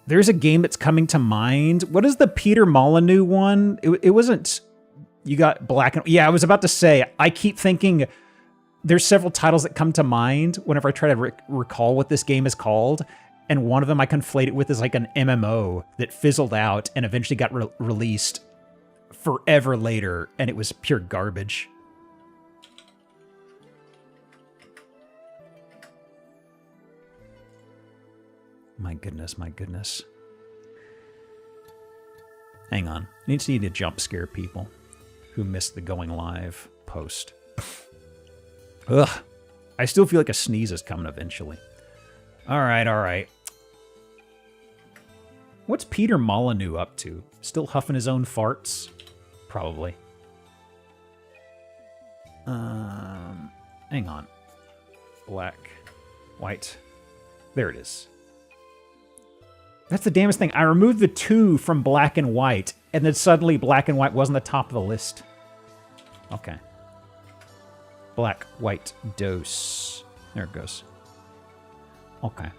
There's a game that's coming to mind. What is the Peter Molyneux one? It wasn't... You got black and... Yeah, I was about to say, I keep thinking there's several titles that come to mind whenever I try to recall what this game is called, and one of them I conflate it with is like an MMO that fizzled out and eventually got released forever later, and it was pure garbage. My goodness, my goodness. Hang on. Need to jump scare people who missed the going live post. Ugh. I still feel like a sneeze is coming eventually. All right, all right. What's Peter Molyneux up to? Still huffing his own farts? Probably. Hang on. Black, white. There it is. That's the damnest thing. I removed the 2 from black and white, and then suddenly black and white wasn't the top of the list. Okay. Black, white, dose. There it goes. Okay.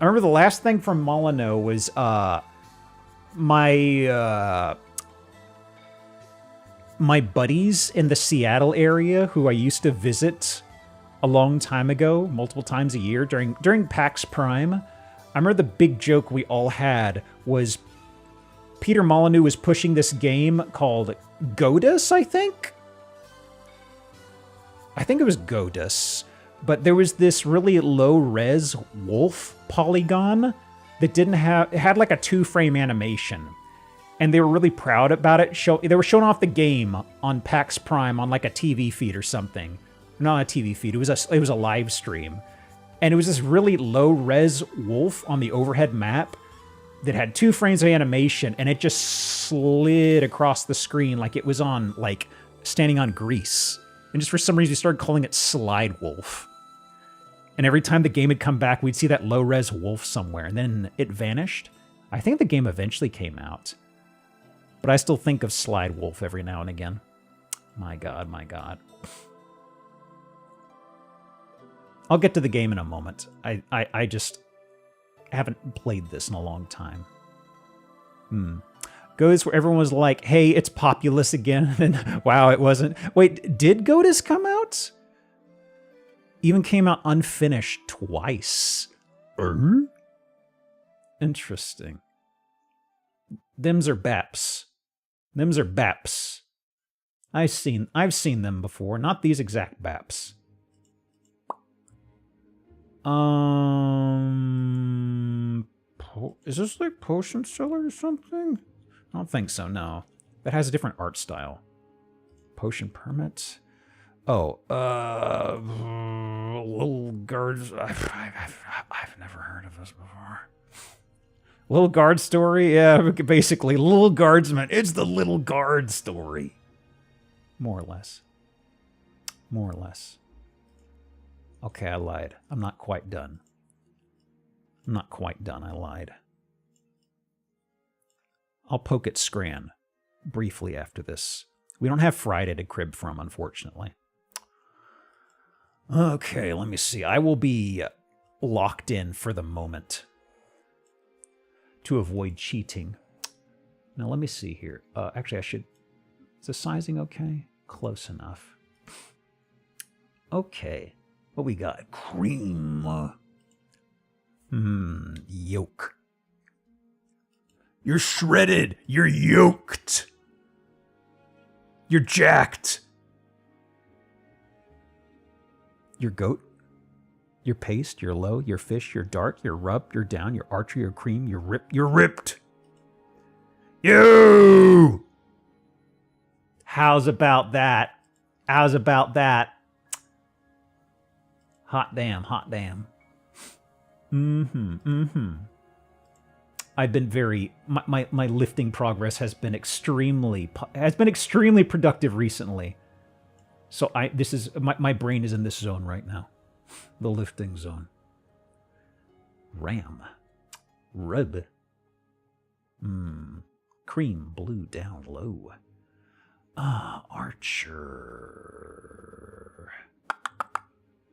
I remember the last thing from Molyneux was my buddies in the Seattle area who I used to visit a long time ago, multiple times a year during PAX Prime. I remember the big joke we all had was Peter Molyneux was pushing this game called Godus, I think? I think it was Godus. But there was this really low-res wolf polygon that didn't have... It had like a 2-frame animation. And they were really proud about it. They were showing off the game on PAX Prime on like a TV feed or something. Not a TV feed. It was a live stream. And it was this really low-res wolf on the overhead map that had 2 frames of animation, and it just slid across the screen like it was on, like, standing on grease. And just for some reason, we started calling it Slide Wolf. And every time the game had come back, we'd see that low-res wolf somewhere, and then it vanished. I think the game eventually came out. But I still think of Slide Wolf every now and again. My God, my God. I'll get to the game in a moment. I just haven't played this in a long time. Godus where everyone was like, hey, it's Populous again. And wow, it wasn't. Wait, did Godus come out? Even came out unfinished twice. Interesting. Them's are Baps. Them's are Baps. I've seen them before. Not these exact Baps. Is this like Potion Seller or something? I don't think so, no. That has a different art style. Potion Permit? Oh, Little Guards. I've never heard of this before. Little Guard story? Yeah, basically, Little Guardsman. It's the Little Guard story. More or less. More or less. Okay, I lied. I'm not quite done. I'm not quite done. I lied. I'll poke at Scran briefly after this. We don't have Friday to crib from, unfortunately. Okay, let me see. I will be locked in for the moment to avoid cheating. Now, let me see here. Actually, I should... Is the sizing okay? Close enough. Okay. What we got? Cream. Yolk. You're shredded. You're yoked. You're jacked. Your goat, your paste, your low, your fish, your dark, your rub, your down, your archer, your cream, your ripped. You! How's about that? How's about that? Hot damn, hot damn. I've been very, my lifting progress has been extremely productive recently. So this is, my brain is in this zone right now. The lifting zone. Ram. Rub. Cream, blue, down, low. Archer.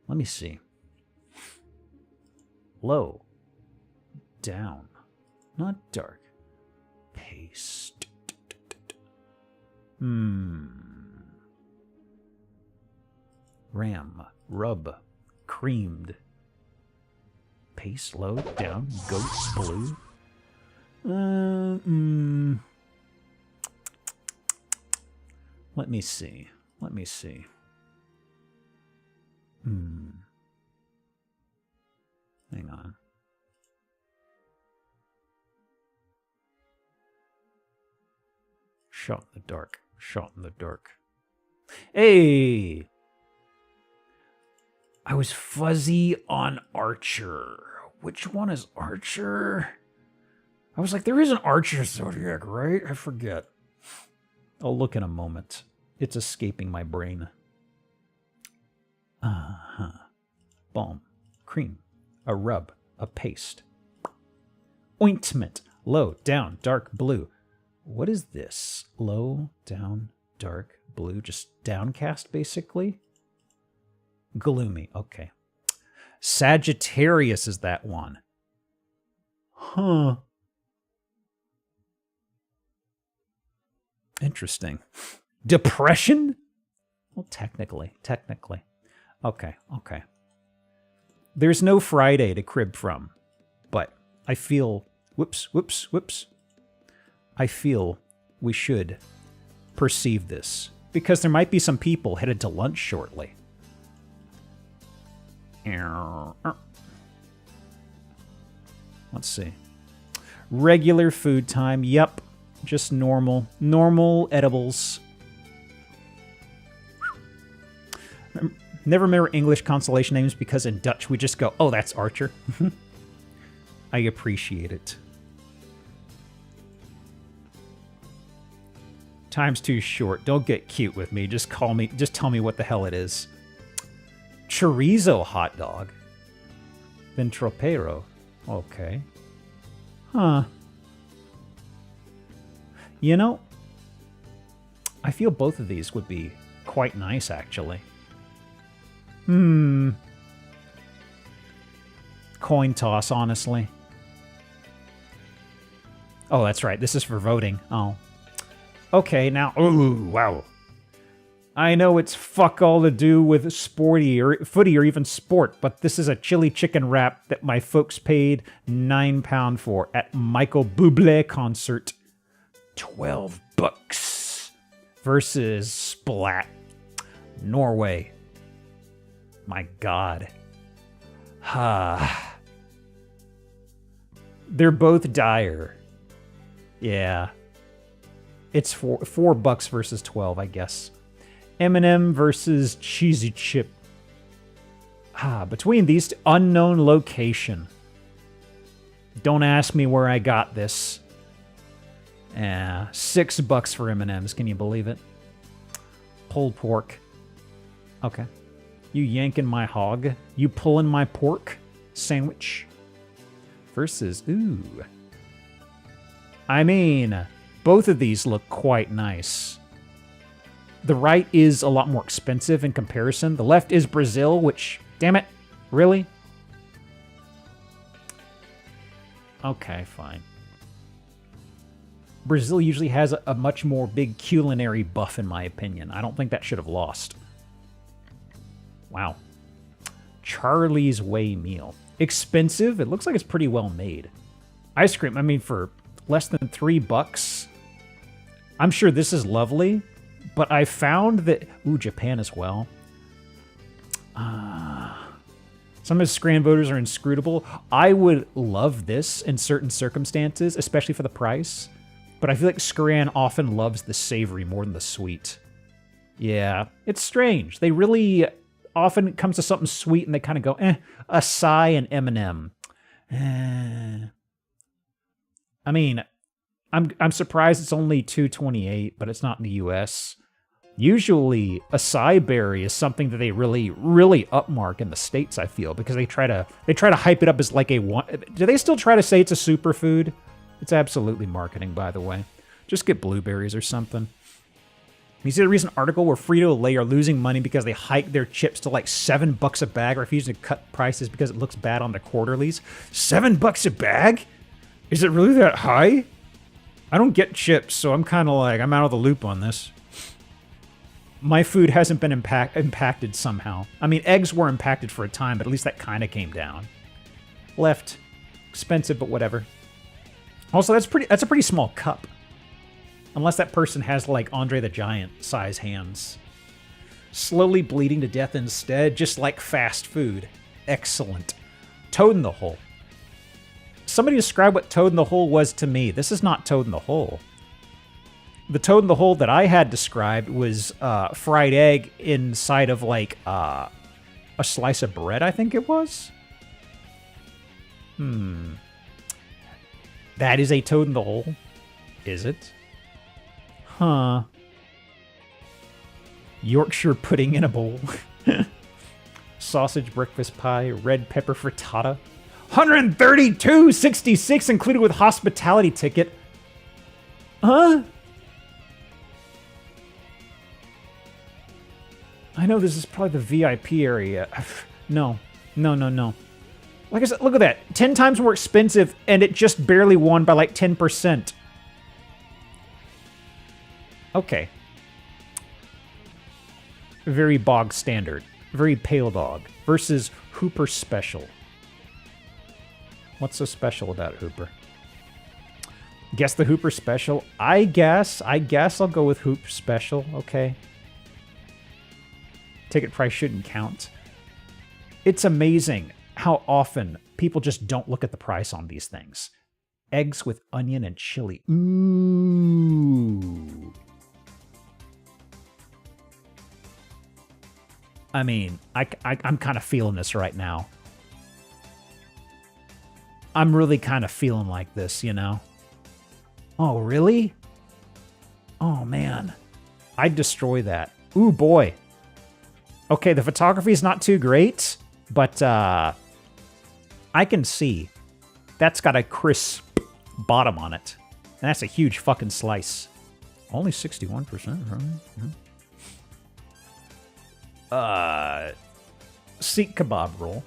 Let me see. Low. Down. Not dark. Paste. Ram. Rub. Creamed. Paste low. Down. Goat. Blue. Let me see. Let me see. Hang on. Shot in the dark. Shot in the dark. Hey! I was fuzzy on Archer. Which one is Archer? I was like, there is an Archer Zodiac, right? I forget. I'll look in a moment. It's escaping my brain. Balm. Cream. A rub. A paste. Ointment. Low, down, dark blue. What is this? Low, down, dark blue. Just downcast, basically? Gloomy. Okay. Sagittarius is that one. Huh. Interesting. Depression? Well, technically. Okay. There's no Friday to crib from, but I feel... Whoops. I feel we should perceive this, because there might be some people headed to lunch shortly. Let's see. Regular food time. Yep. Just normal. Normal edibles. Never remember English constellation names because in Dutch we just go, oh, that's Archer. I appreciate it. Time's too short. Don't get cute with me. Just tell me what the hell it is. Chorizo hot dog. Ventropero. Okay. Huh. You know, I feel both of these would be quite nice, actually. Coin toss, honestly. Oh, that's right. This is for voting. Oh. Okay, now... Ooh, wow. I know it's fuck all to do with sporty or footy or even sport, but this is a chili chicken wrap that my folks paid £9 for at Michael Bublé concert. $12 versus Splat. Norway. My God. They're both dire. Yeah. It's $4 versus 12, I guess. M&M versus Cheesy Chip. Between these two, unknown location. Don't ask me where I got this. $6 for M&Ms. Can you believe it? Pulled pork. Okay. You yanking my hog? You pulling my pork? Sandwich. Versus, ooh. I mean, both of these look quite nice. The right is a lot more expensive in comparison. The left is Brazil, which, damn it, really? Okay, fine. Brazil usually has a much more big culinary buff, in my opinion. I don't think that should have lost. Wow. Charlie's Way meal. Expensive? It looks like it's pretty well made. Ice cream, I mean, for less than $3, I'm sure this is lovely, but I found that... Ooh, Japan as well. Some of his Scran voters are inscrutable. I would love this in certain circumstances, especially for the price. But I feel like Scran often loves the savory more than the sweet. Yeah, it's strange. They really often comes to something sweet and they kind of go, acai and M&M. I mean, I'm surprised it's only $2.28, but it's not in the U.S. Usually, acai berry is something that they really, really upmark in the States, I feel, because they try to hype it up as like a one. Do they still try to say it's a superfood? It's absolutely marketing, by the way. Just get blueberries or something. You see the recent article where Frito-Lay are losing money because they hiked their chips to like $7 a bag, refusing to cut prices because it looks bad on the quarterlies. $7 a bag? Is it really that high? I don't get chips, so I'm kind of like, I'm out of the loop on this. My food hasn't been impacted somehow. I mean, eggs were impacted for a time, but at least that kind of came down. Left. Expensive, but whatever. Also, that's a pretty small cup. Unless that person has, like, Andre the Giant size hands. Slowly bleeding to death instead, just like fast food. Excellent. Toad in the Hole. Somebody describe what Toad in the Hole was to me. This is not Toad in the Hole. The Toad in the Hole that I had described was fried egg inside of, like, a slice of bread, I think it was. That is a Toad in the Hole? Is it? Huh. Yorkshire pudding in a bowl. Sausage breakfast pie, red pepper frittata. $132.66 included with hospitality ticket. Huh? I know this is probably the VIP area. No. Like I said, look at that. 10 times more expensive, and it just barely won by like 10%. Okay. Very bog standard. Very pale dog. Versus Hooper Special. What's so special about Hooper? Guess the Hooper Special? I guess I'll go with Hooper Special. Okay. Ticket price shouldn't count. It's amazing how often people just don't look at the price on these things. Eggs with onion and chili. Ooh. I mean, I'm kind of feeling this right now. I'm really kind of feeling like this, you know? Oh, really? Oh, man. I'd destroy that. Ooh, boy. Okay, the photography is not too great, but I can see. That's got a crisp bottom on it. And that's a huge fucking slice. Only 61%, right? Sikh kebab roll.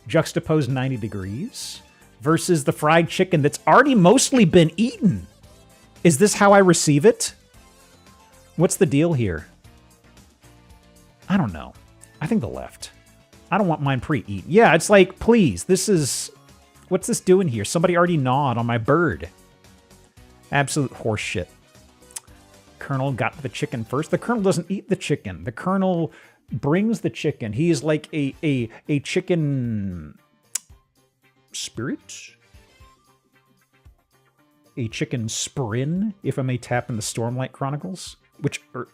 Juxtaposed 90 degrees. Versus the fried chicken that's already mostly been eaten. Is this how I receive it? What's the deal here? I don't know. I think the left. I don't want mine pre-eaten. Yeah, it's like, please, this is... What's this doing here? Somebody already gnawed on my bird. Absolute horse shit. Colonel got the chicken first. The Colonel doesn't eat the chicken. The Colonel brings the chicken. He is like a chicken... spirit? A chicken sprin, if I may tap in the Stormlight Chronicles.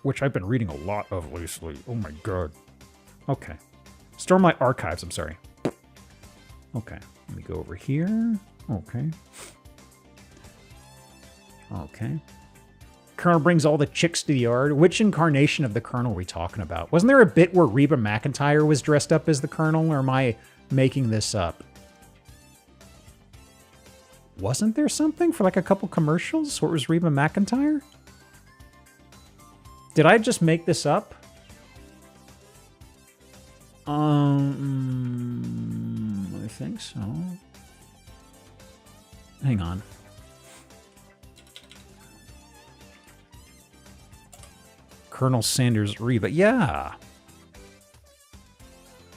Which I've been reading a lot of lately. Oh my god. Okay. Stormlight Archives, I'm sorry. Okay. Let me go over here. Okay. Okay. Colonel brings all the chicks to the yard. Which incarnation of the Colonel are we talking about? Wasn't there a bit where Reba McEntire was dressed up as the Colonel, or am I making this up? Wasn't there something for like a couple commercials where it was Reba McEntire? Did I just make this up? I think so. Hang on. Colonel Sanders Reba. Yeah.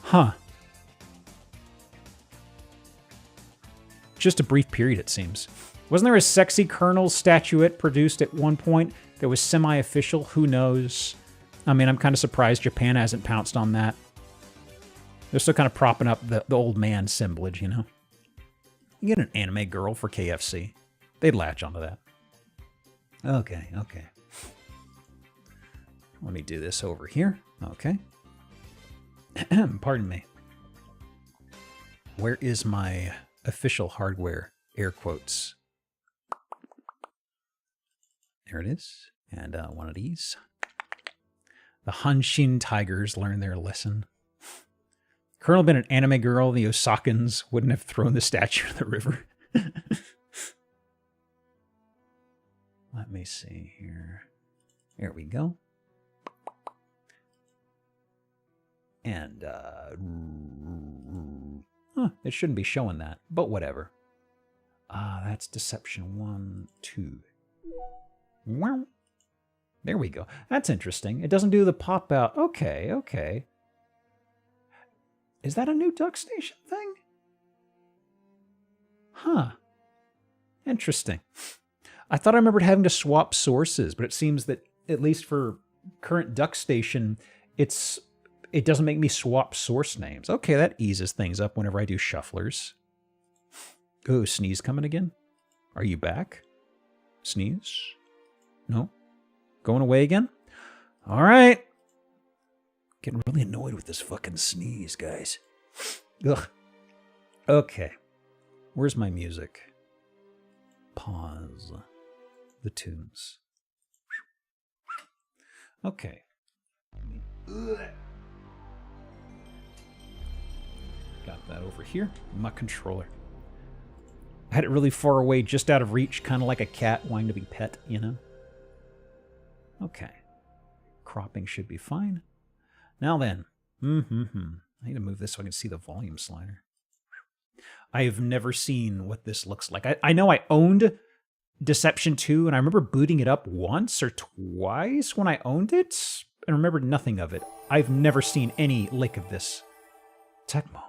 Huh. Just a brief period, it seems. Wasn't there a sexy Colonel statuette produced at one point that was semi-official? Who knows? I mean, I'm kind of surprised Japan hasn't pounced on that. They're still kind of propping up the old man assemblage, you know? You get an anime girl for KFC. They'd latch onto that. Okay, okay. Let me do this over here. Okay. Pardon me. Where is my official hardware? Air quotes. There it is. And one of these. The Hanshin Tigers learned their lesson. Colonel been an anime girl, the Osakans wouldn't have thrown the statue in the river. Let me see here. There we go. And, it shouldn't be showing that, but whatever. That's Deception 1, 2. Wow. There we go. That's interesting. It doesn't do the pop-out. Okay, okay. Is that a new Duck Station thing? Huh. Interesting. I thought I remembered having to swap sources, but it seems that, at least for current Duck Station, it doesn't make me swap source names. Okay, that eases things up whenever I do shufflers. Oh, Sneeze coming again? Are you back? Sneeze? No? Going away again? All right. Getting really annoyed with this fucking Sneeze, guys. Ugh. Okay. Where's my music? Pause. The tunes. Okay. Got that over here. My controller. I had it really far away, just out of reach, kind of like a cat wanting to be pet, you know? Okay. Cropping should be fine. Now then. I need to move this so I can see the volume slider. I have never seen what this looks like. I know I owned Deception 2, and I remember booting it up once or twice when I owned it, and remembered nothing of it. I've never seen any lick of this. Tecmo.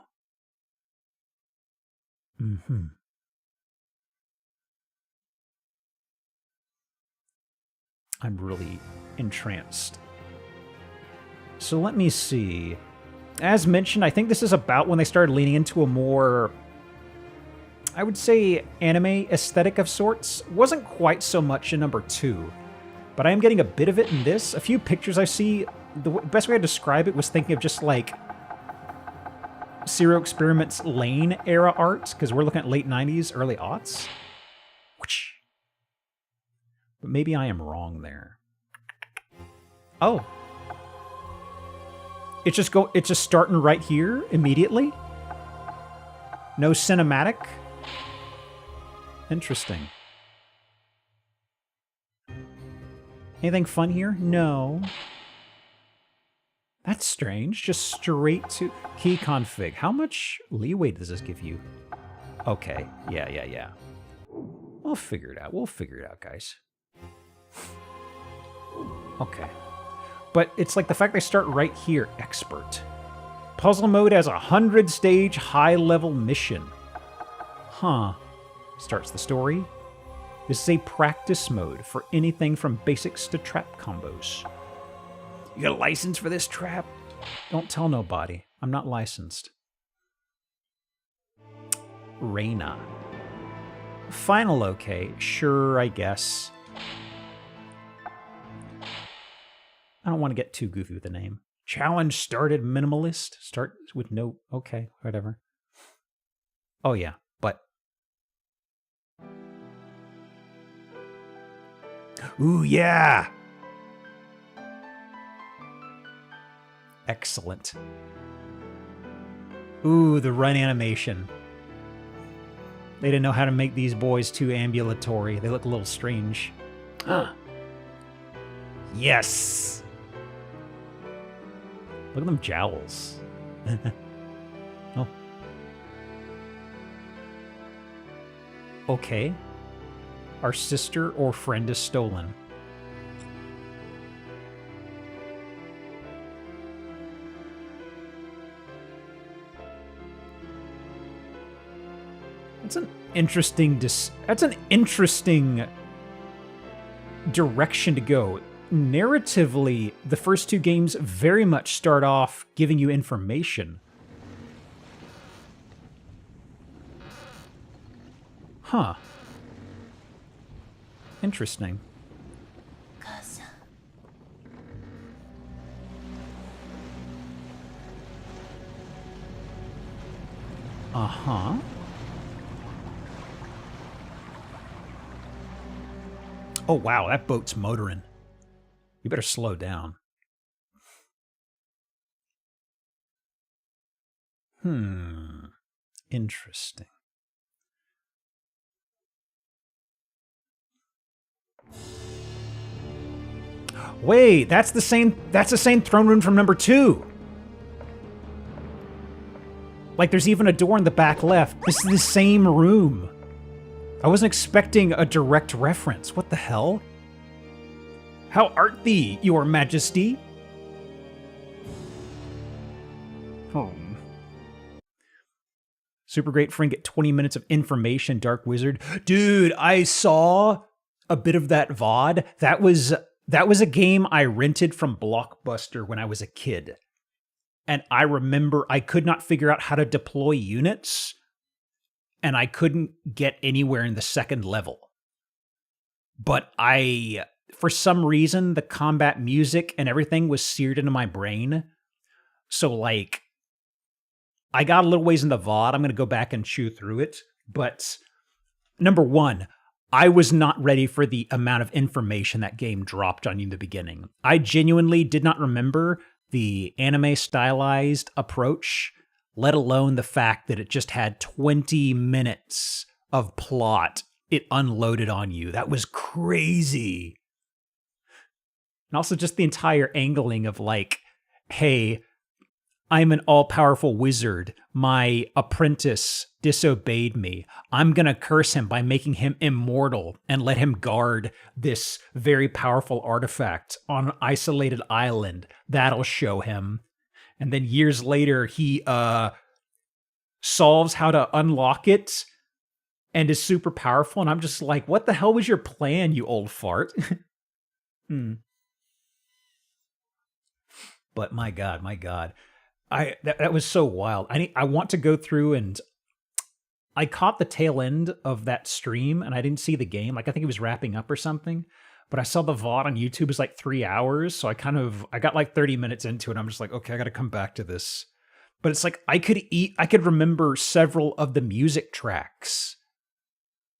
I'm really entranced. So let me see. As mentioned, I think this is about when they started leaning into a more, I would say, anime aesthetic of sorts. Wasn't quite so much in number 2, but I am getting a bit of it in this. A few pictures I see, the best way to describe it was thinking of just like Serial Experiments Lane era art, because we're looking at late 90s, early aughts. But maybe I am wrong there. Oh. It's just starting right here immediately. No cinematic. Interesting. Anything fun here? No. That's strange. Just straight to key config. How much leeway does this give you? Okay. Yeah. We'll figure it out. We'll figure it out, guys. Okay. But it's like the fact they start right here. Expert. Puzzle mode has a 100-stage high-level mission. Huh. Starts the story. This is a practice mode for anything from basics to trap combos. You got a license for this trap? Don't tell nobody. I'm not licensed. Reina. Final okay. Sure, I guess. I don't want to get too goofy with the name. Challenge started minimalist. Start with no... Okay, whatever. Oh, yeah, but... Ooh, yeah! Excellent. Ooh, the run animation. They didn't know how to make these boys too ambulatory. They look a little strange. Yes! Look at them jowls. Oh. Okay. Our sister or friend is stolen. That's an interesting direction to go. Narratively, the first two games very much start off giving you information. Huh. Interesting. Uh-huh. Oh, wow, that boat's motoring. You better slow down. Interesting. Wait, that's the same throne room from number 2. Like, there's even a door in the back left. This is the same room. I wasn't expecting a direct reference. What the hell? How art thee, your majesty? Oh. Super great friend, get 20 minutes of information, Dark Wizard. Dude, I saw a bit of that VOD. That was a game I rented from Blockbuster when I was a kid. And I remember I could not figure out how to deploy units, and I couldn't get anywhere in the second level. But for some reason, the combat music and everything was seared into my brain. So, like, I got a little ways in the VOD. I'm going to go back and chew through it. But, number 1, I was not ready for the amount of information that game dropped on you in the beginning. I genuinely did not remember the anime stylized approach, let alone the fact that it just had 20 minutes of plot it unloaded on you. That was crazy. And also just the entire angling of like, hey, I'm an all-powerful wizard. My apprentice disobeyed me. I'm going to curse him by making him immortal and let him guard this very powerful artifact on an isolated island. That'll show him. And then years later, he solves how to unlock it and is super powerful. And I'm just like, what the hell was your plan, you old fart? But my God. That was so wild. I want to go through, and I caught the tail end of that stream and I didn't see the game. Like, I think it was wrapping up or something, but I saw the VOD on YouTube is like 3 hours. So I got like 30 minutes into it. I'm just like, okay, I got to come back to this. But it's like, I could remember several of the music tracks,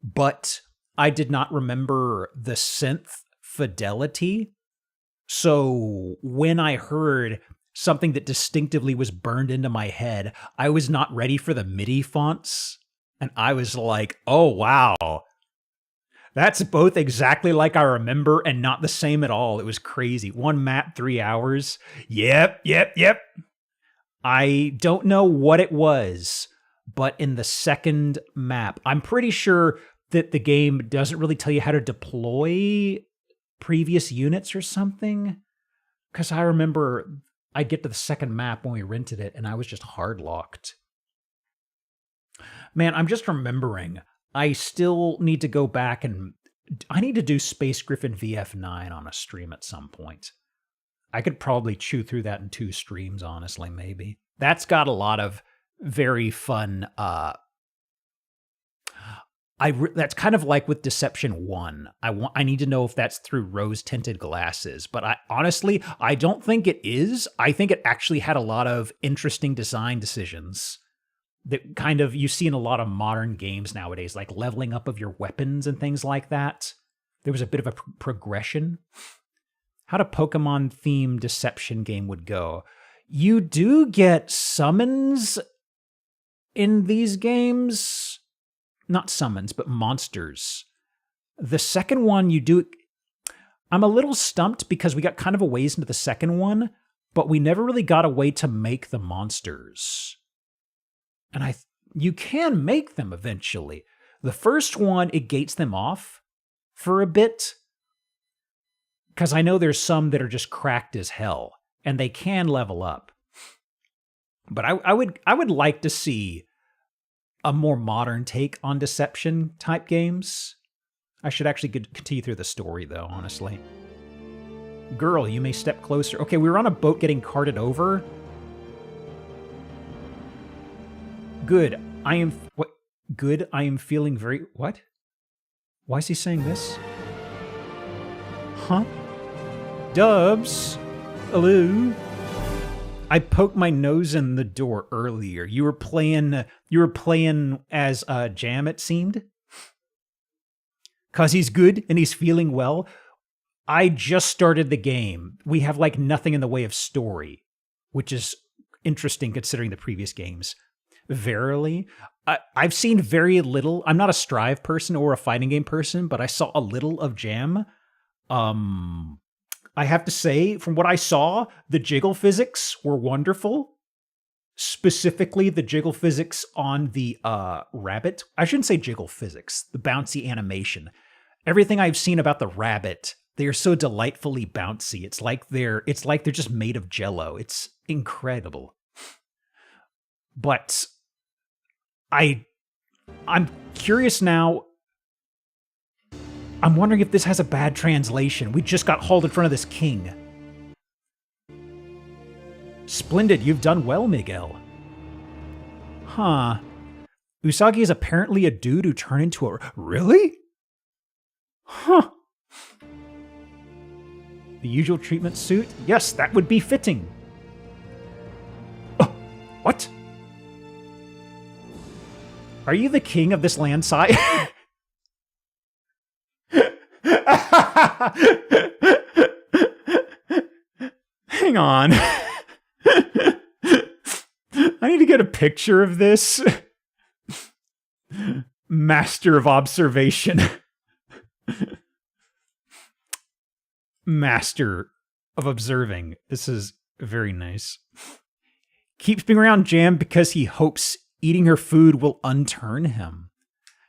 but I did not remember the synth fidelity. So when I heard something that distinctively was burned into my head, I was not ready for the MIDI fonts. And I was like, oh, wow. That's both exactly like I remember and not the same at all. It was crazy. One map, 3 hours. Yep. I don't know what it was, but in the second map, I'm pretty sure that the game doesn't really tell you how to deploy previous units or something. Because I remember I'd get to the second map when we rented it, and I was just hard-locked. Man, I'm just remembering, I still need to go back and I need to do Space Griffin VF9 on a stream at some point. I could probably chew through that in 2 streams, honestly, maybe. That's got a lot of very fun, that's kind of like with Deception 1. I need to know if that's through rose-tinted glasses, but honestly, I don't think it is. I think it actually had a lot of interesting design decisions that kind of you see in a lot of modern games nowadays, like leveling up of your weapons and things like that. There was a bit of a progression. How a Pokemon-themed Deception game would go. You do get summons in these games. Not summons, but monsters. The second one you do... I'm a little stumped because we got kind of a ways into the second one, but we never really got a way to make the monsters. And you can make them eventually. The first one, it gates them off for a bit. Because I know there's some that are just cracked as hell, and they can level up. But I would like to see a more modern take on Deception type games. I should actually continue through the story, though, honestly. Girl, you may step closer. Okay, we were on a boat getting carted over. Good. What? Good, I am feeling very... What? Why is he saying this? Huh? Dubs? Hello? I poked my nose in the door earlier. You were playing as Jam, it seemed? 'Cause he's good and he's feeling well. I just started the game. We have like nothing in the way of story, which is interesting considering the previous games. Verily, I've seen very little. I'm not a Strive person or a fighting game person, but I saw a little of Jam. I have to say, from what I saw, the jiggle physics were wonderful. Specifically, the jiggle physics on the rabbit. I shouldn't say jiggle physics, the bouncy animation. Everything I've seen about the rabbit, they are so delightfully bouncy. It's like they're just made of jello. It's incredible. But I'm curious now. I'm wondering if this has a bad translation. We just got hauled in front of this king. Splendid, you've done well, Miguel. Huh. Usagi is apparently a dude who turned into a... Really? Huh. The usual treatment suit? Yes, that would be fitting. Oh, what? Are you the king of this land side? Hang on. I need to get a picture of this. Master of observation. Master of observing. This is very nice. Keeps being around Jam because he hopes eating her food will unturn him.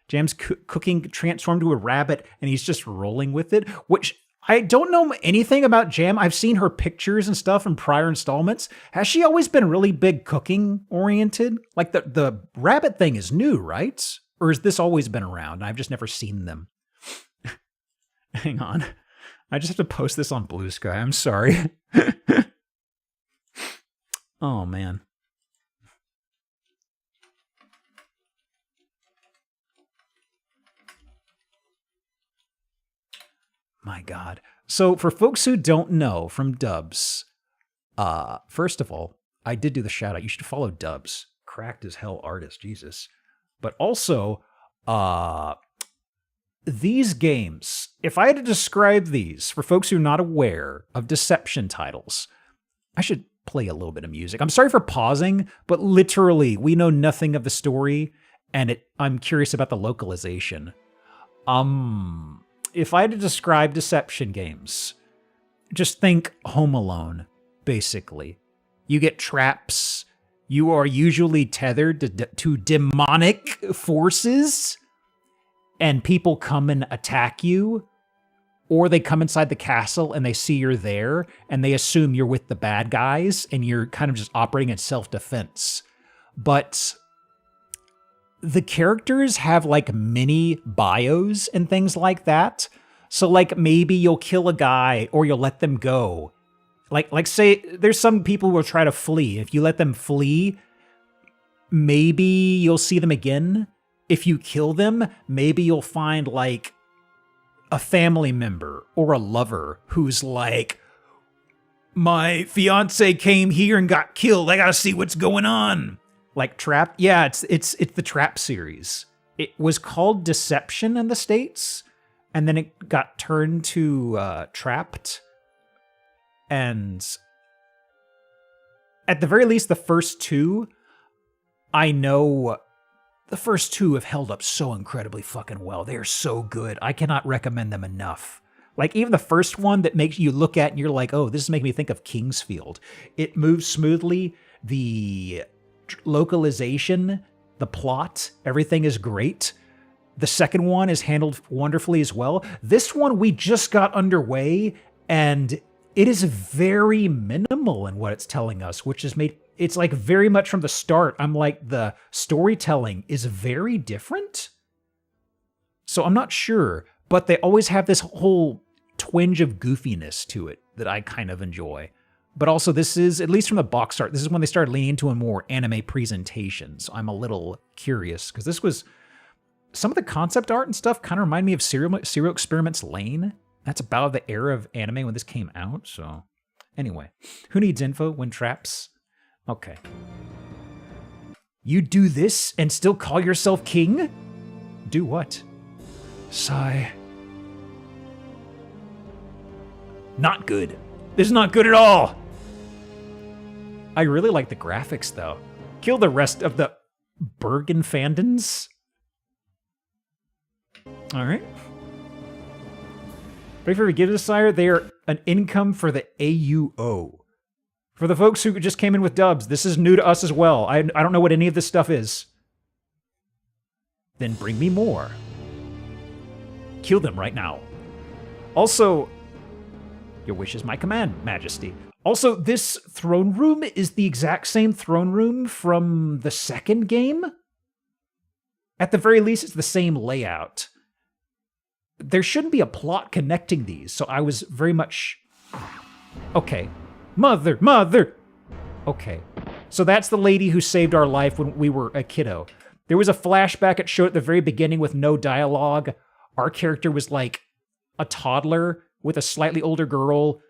Jam's cooking transformed to a rabbit, and he's just rolling with it, which I don't know anything about Jam. I've seen her pictures and stuff in prior installments. Has she always been really big cooking-oriented? Like, the rabbit thing is new, right? Or has this always been around, and I've just never seen them? Hang on. I just have to post this on Blue Sky. I'm sorry. Oh, man. My God. So for folks who don't know from Dubs, first of all, I did do the shout out. You should follow Dubs. Cracked as hell artist, Jesus. But also, these games, if I had to describe these for folks who are not aware of Deception titles, I should play a little bit of music. I'm sorry for pausing, but literally, we know nothing of the story, and I'm curious about the localization. If I had to describe Deception games, just think Home Alone, basically. You get traps. You are usually tethered to demonic forces, and people come and attack you, or they come inside the castle and they see you're there, and they assume you're with the bad guys, and you're kind of just operating in self-defense. But the characters have like mini bios and things like that. So like maybe you'll kill a guy or you'll let them go. Like say there's some people who will try to flee. If you let them flee, maybe you'll see them again. If you kill them, maybe you'll find like a family member or a lover who's like, my fiance came here and got killed. I gotta see what's going on. Like Trap? Yeah, it's the Trap series. It was called Deception in the States, and then it got turned to Trapped. And at the very least, the first two, I know the first two have held up so incredibly fucking well. They are so good. I cannot recommend them enough. Like even the first one that makes you look at and you're like, oh, this is making me think of Kingsfield. It moves smoothly. The localization, the plot, everything is great. The second one is handled wonderfully as well. This one we just got underway, and it is very minimal in what it's telling us, which is it's like very much from the start. I'm like, the storytelling is very different. So I'm not sure, but they always have this whole twinge of goofiness to it that I kind of enjoy. But also this is, at least from the box art, this is when they started leaning into a more anime presentation. So I'm a little curious, because this was some of the concept art and stuff kind of remind me of Serial Experiments Lane. That's about the era of anime when this came out, so... Anyway, who needs info when traps? Okay. You do this and still call yourself king? Do what? Sigh. Not good. This is not good at all. I really like the graphics, though. Kill the rest of the Bergenfandens. All right. Ready for Forgiveness, Sire? They are an income for the AUO. For the folks who just came in with dubs, this is new to us as well. I don't know what any of this stuff is. Then bring me more. Kill them right now. Also, your wish is my command, Majesty. Also, this throne room is the exact same throne room from the second game. At the very least, it's the same layout. There shouldn't be a plot connecting these, so I was very much... Okay. Mother! Okay. So that's the lady who saved our life when we were a kiddo. There was a flashback it showed at the very beginning with no dialogue. Our character was like a toddler with a slightly older girl.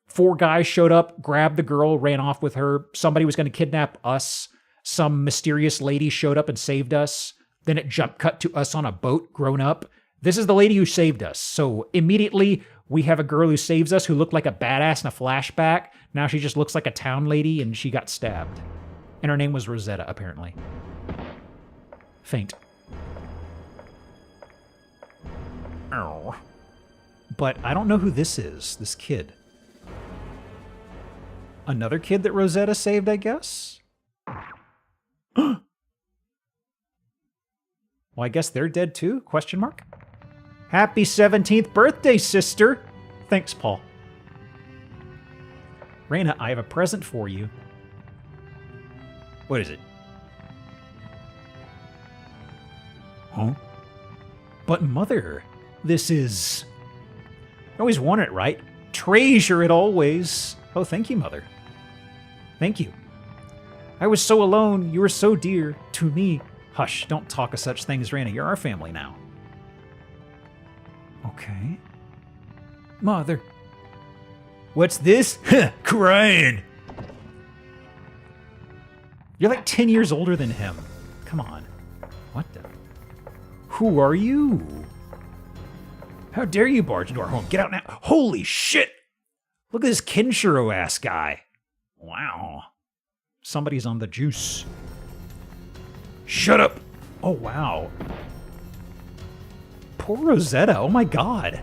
4 guys showed up, grabbed the girl, ran off with her. Somebody was going to kidnap us. Some mysterious lady showed up and saved us. Then it jump cut to us on a boat, grown up. This is the lady who saved us. So immediately we have a girl who saves us who looked like a badass in a flashback. Now she just looks like a town lady and she got stabbed. And her name was Rosetta, apparently. Faint. Oh. But I don't know who this is, this kid. Another kid that Rosetta saved, I guess? Well, I guess they're dead too? Question mark? Happy 17th birthday, sister! Thanks, Paul. Reyna, I have a present for you. What is it? Huh? But mother, this is... I always wanted it, right? Treasure it always. Oh, thank you, mother. Thank you. I was so alone. You were so dear to me. Hush, don't talk of such things, Reyna. You're our family now. Okay. Mother. What's this? Crying. You're like 10 years older than him. Come on. What the? Who are you? How dare you barge into our home? Get out now. Holy shit. Look at this Kinshiro-ass guy. Wow. Somebody's on the juice. Shut up. Oh, wow. Poor Rosetta. Oh, my God.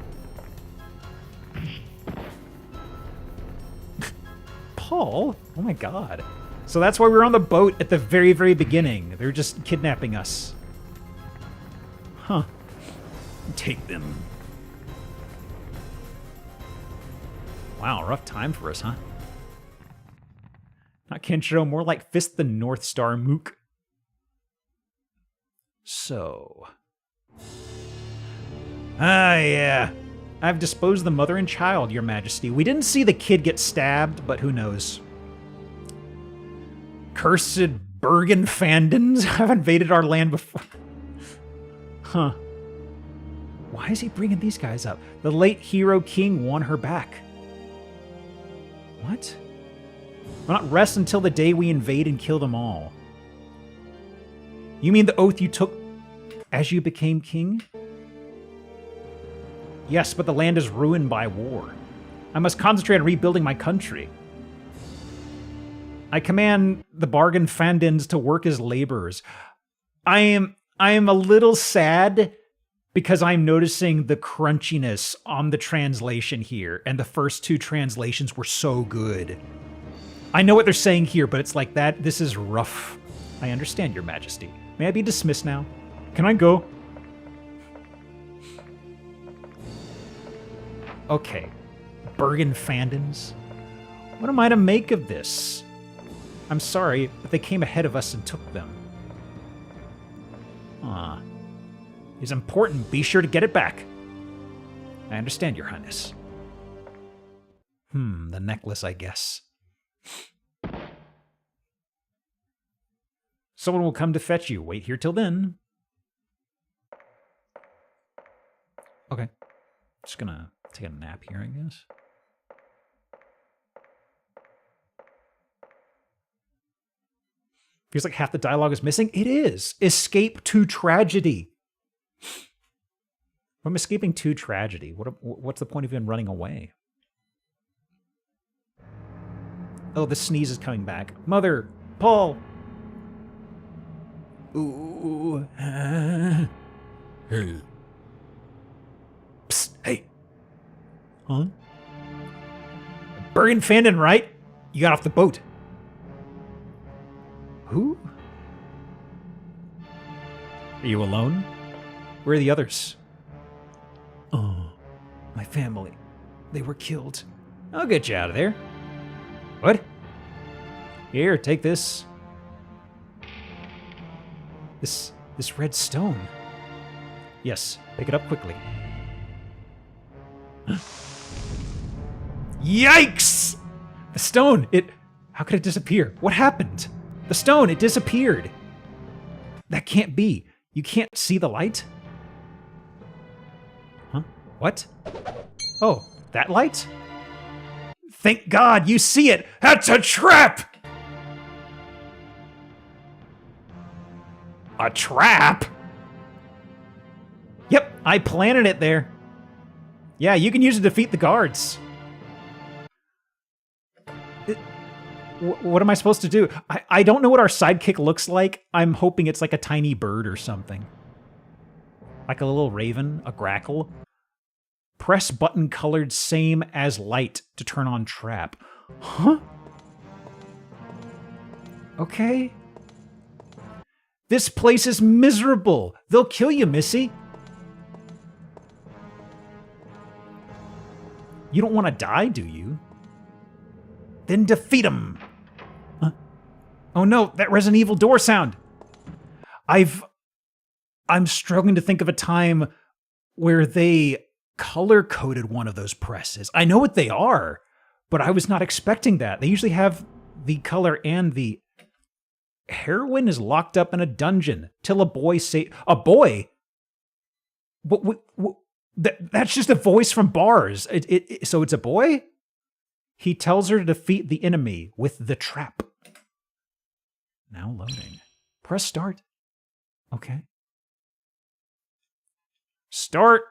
Paul? Oh, my God. So that's why we were on the boat at the very, very beginning. They were just kidnapping us. Huh. Take them. Wow, rough time for us, huh? Not Kenshiro, more like Fist the North Star Mook. So... yeah. I've disposed the mother and child, Your Majesty. We didn't see the kid get stabbed, but who knows. Cursed Bergenfandens have invaded our land before. Huh. Why is he bringing these guys up? The late hero king won her back. What? Will not rest until the day we invade and kill them all. You mean the oath you took as you became king? Yes, but the land is ruined by war. I must concentrate on rebuilding my country. I command the Bergenfandens to work as laborers. I am a little sad because I'm noticing the crunchiness on the translation here, and the first 2 translations were so good. I know what they're saying here, but it's like that. This is rough. I understand, Your Majesty. May I be dismissed now? Can I go? Okay. Bergenfandens. What am I to make of this? I'm sorry, but they came ahead of us and took them. It's important. Be sure to get it back. I understand, Your Highness. The necklace, I guess. Someone will come to fetch you. Wait here till then. Okay. Just gonna take a nap here, I guess. Feels like half the dialogue is missing. It is. Escape to tragedy. If I'm escaping to tragedy, what's the point of even running away? Oh, the sneeze is coming back. Mother, Paul. Ooh. Hey. Psst, hey. Huh? Bergen Fandon, right? You got off the boat. Who? Are you alone? Where are the others? Oh, my family. They were killed. I'll get you out of there. What? Here, take this. This red stone. Yes, pick it up quickly. Yikes! The stone, how could it disappear? What happened? The stone, it disappeared. That can't be. You can't see the light? Huh? What? Oh, that light? Thank God you see it! That's a trap! A trap? Yep, I planted it there. Yeah, you can use it to defeat the guards. What am I supposed to do? I don't know what our sidekick looks like. I'm hoping it's like a tiny bird or something. Like a little raven, a grackle. Press button colored same as light to turn on trap. Huh? Okay. This place is miserable. They'll kill you, Missy. You don't want to die, do you? Then defeat him. Huh? Oh no, that Resident Evil door sound. I'm struggling to think of a time where they color-coded one of those presses. I know what they are, but I was not expecting that. They usually have the color and the... Heroine is locked up in a dungeon till a boy say... A boy? That's just a voice from bars. So it's a boy? He tells her to defeat the enemy with the trap. Now loading. Press start. Okay. Start.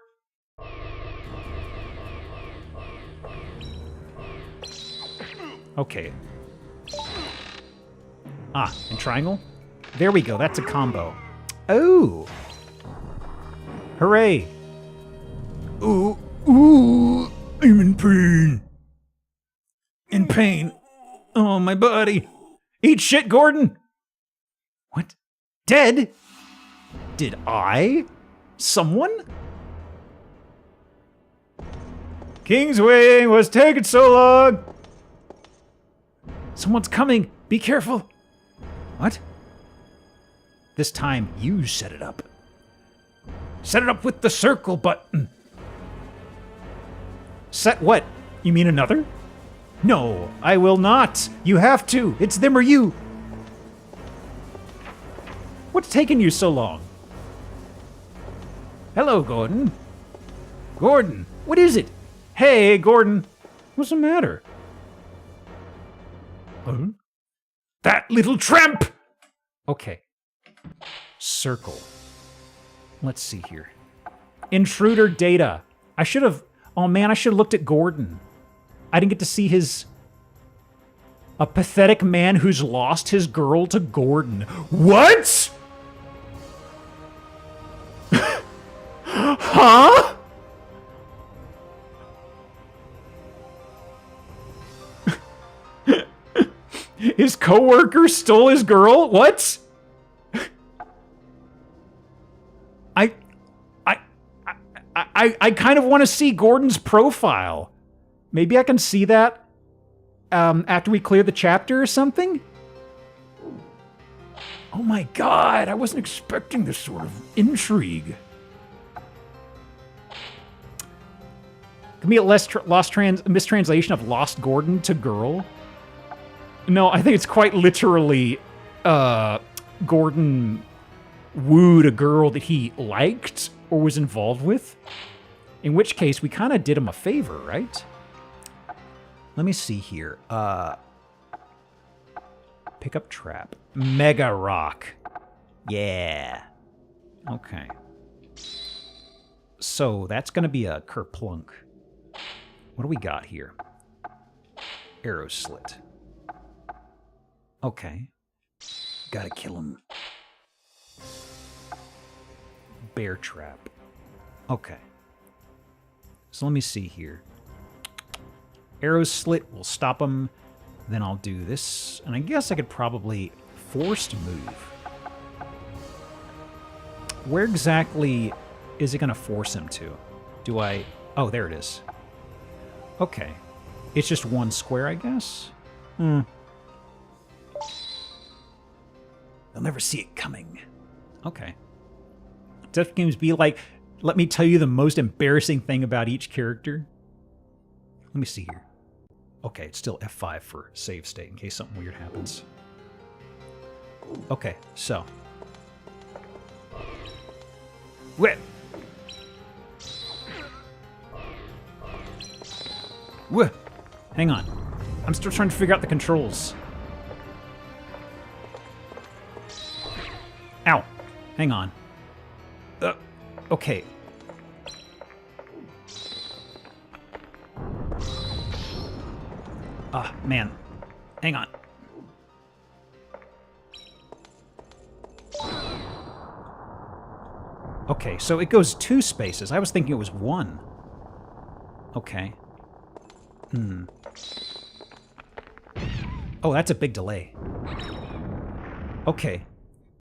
Okay. Ah, and triangle? There we go, that's a combo. Oh! Hooray! Ooh, ooh, I'm in pain. In pain. Oh, my body. Eat shit, Gordon! What? Dead? Did I? Someone? Kingsway was taking so long! Someone's coming! Be careful! What? This time you set it up. Set it up with the circle button. Set what? You mean another? No, I will not. You have to. It's them or you. What's taking you so long? Hello, Gordon. Gordon, what is it? Hey, Gordon. What's the matter? Huh? That little tramp! Okay. Circle. Let's see here. Intruder data. I should have... Oh man, I should have looked at Gordon. I didn't get to see his... A pathetic man who's lost his girl to Gordon. What?! Huh?! His coworker stole his girl? What? I kind of want to see Gordon's profile. Maybe I can see that after we clear the chapter or something? Oh my god, I wasn't expecting this sort of intrigue. Can be a mistranslation of Lost Gordon to girl? No, I think it's quite literally Gordon wooed a girl that he liked or was involved with. In which case, we kind of did him a favor, right? Let me see here. Pick up trap. Mega rock. Yeah. Okay. So that's going to be a kerplunk. What do we got here? Arrow slit. Okay. Gotta kill him. Bear trap. Okay. So let me see here. Arrow slit will stop him. Then I'll do this. And I guess I could probably force to move. Where exactly is it going to force him to? Do I... Oh, there it is. Okay. It's just one square, I guess? Hmm. They'll never see it coming. Okay. Death games be like, let me tell you the most embarrassing thing about each character. Let me see here. Okay, it's still F5 for save state in case something weird happens. Okay, so. Whip! Whip! Hang on. I'm still trying to figure out the controls. Ow! Hang on. Okay. Ah, man. Hang on. Okay, so it goes 2 spaces. I was thinking it was 1. Okay. Oh, that's a big delay. Okay.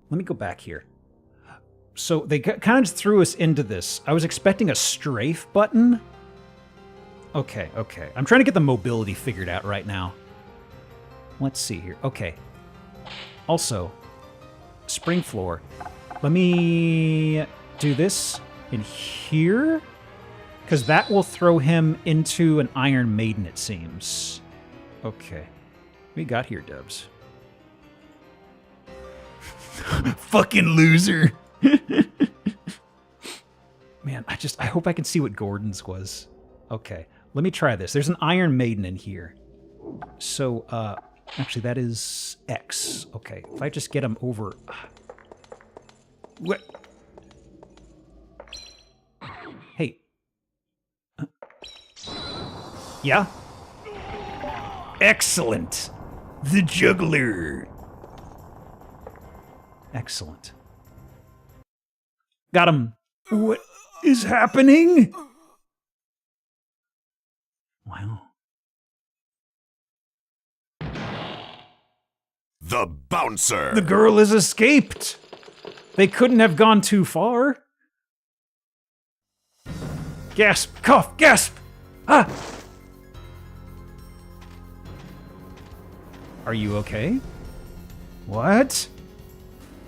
Let me go back here. So they kind of just threw us into this. I was expecting a strafe button. Okay, okay. I'm trying to get the mobility figured out right now. Let's see here. Okay. Also, spring floor. Let me do this in here, because that will throw him into an Iron Maiden, it seems. Okay. What we got here, Dubs? Fucking loser. Man, I hope I can see what Gordon's was. Okay, let me try this. There's an Iron Maiden in here. So, actually that is X. Okay, if I just get him over... What? Hey. Yeah? Excellent! The juggler! Excellent. Got him. What is happening? Wow. The bouncer. The girl has escaped. They couldn't have gone too far. Gasp, cough, gasp. Ah. Are you okay? What?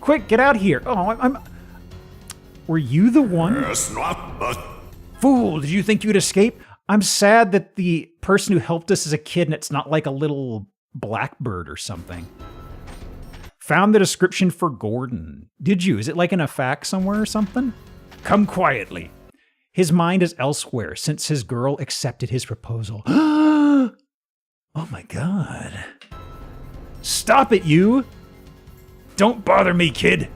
Quick, get out here. Oh, I'm... Were you the one? Yes, not the... Fool, did you think you'd escape? I'm sad that the person who helped us as a kid and it's not like a little blackbird or something. Found the description for Gordon. Did you? Is it like in a fax somewhere or something? Come quietly. His mind is elsewhere since his girl accepted his proposal. Oh my god. Stop it, you! Don't bother me, kid!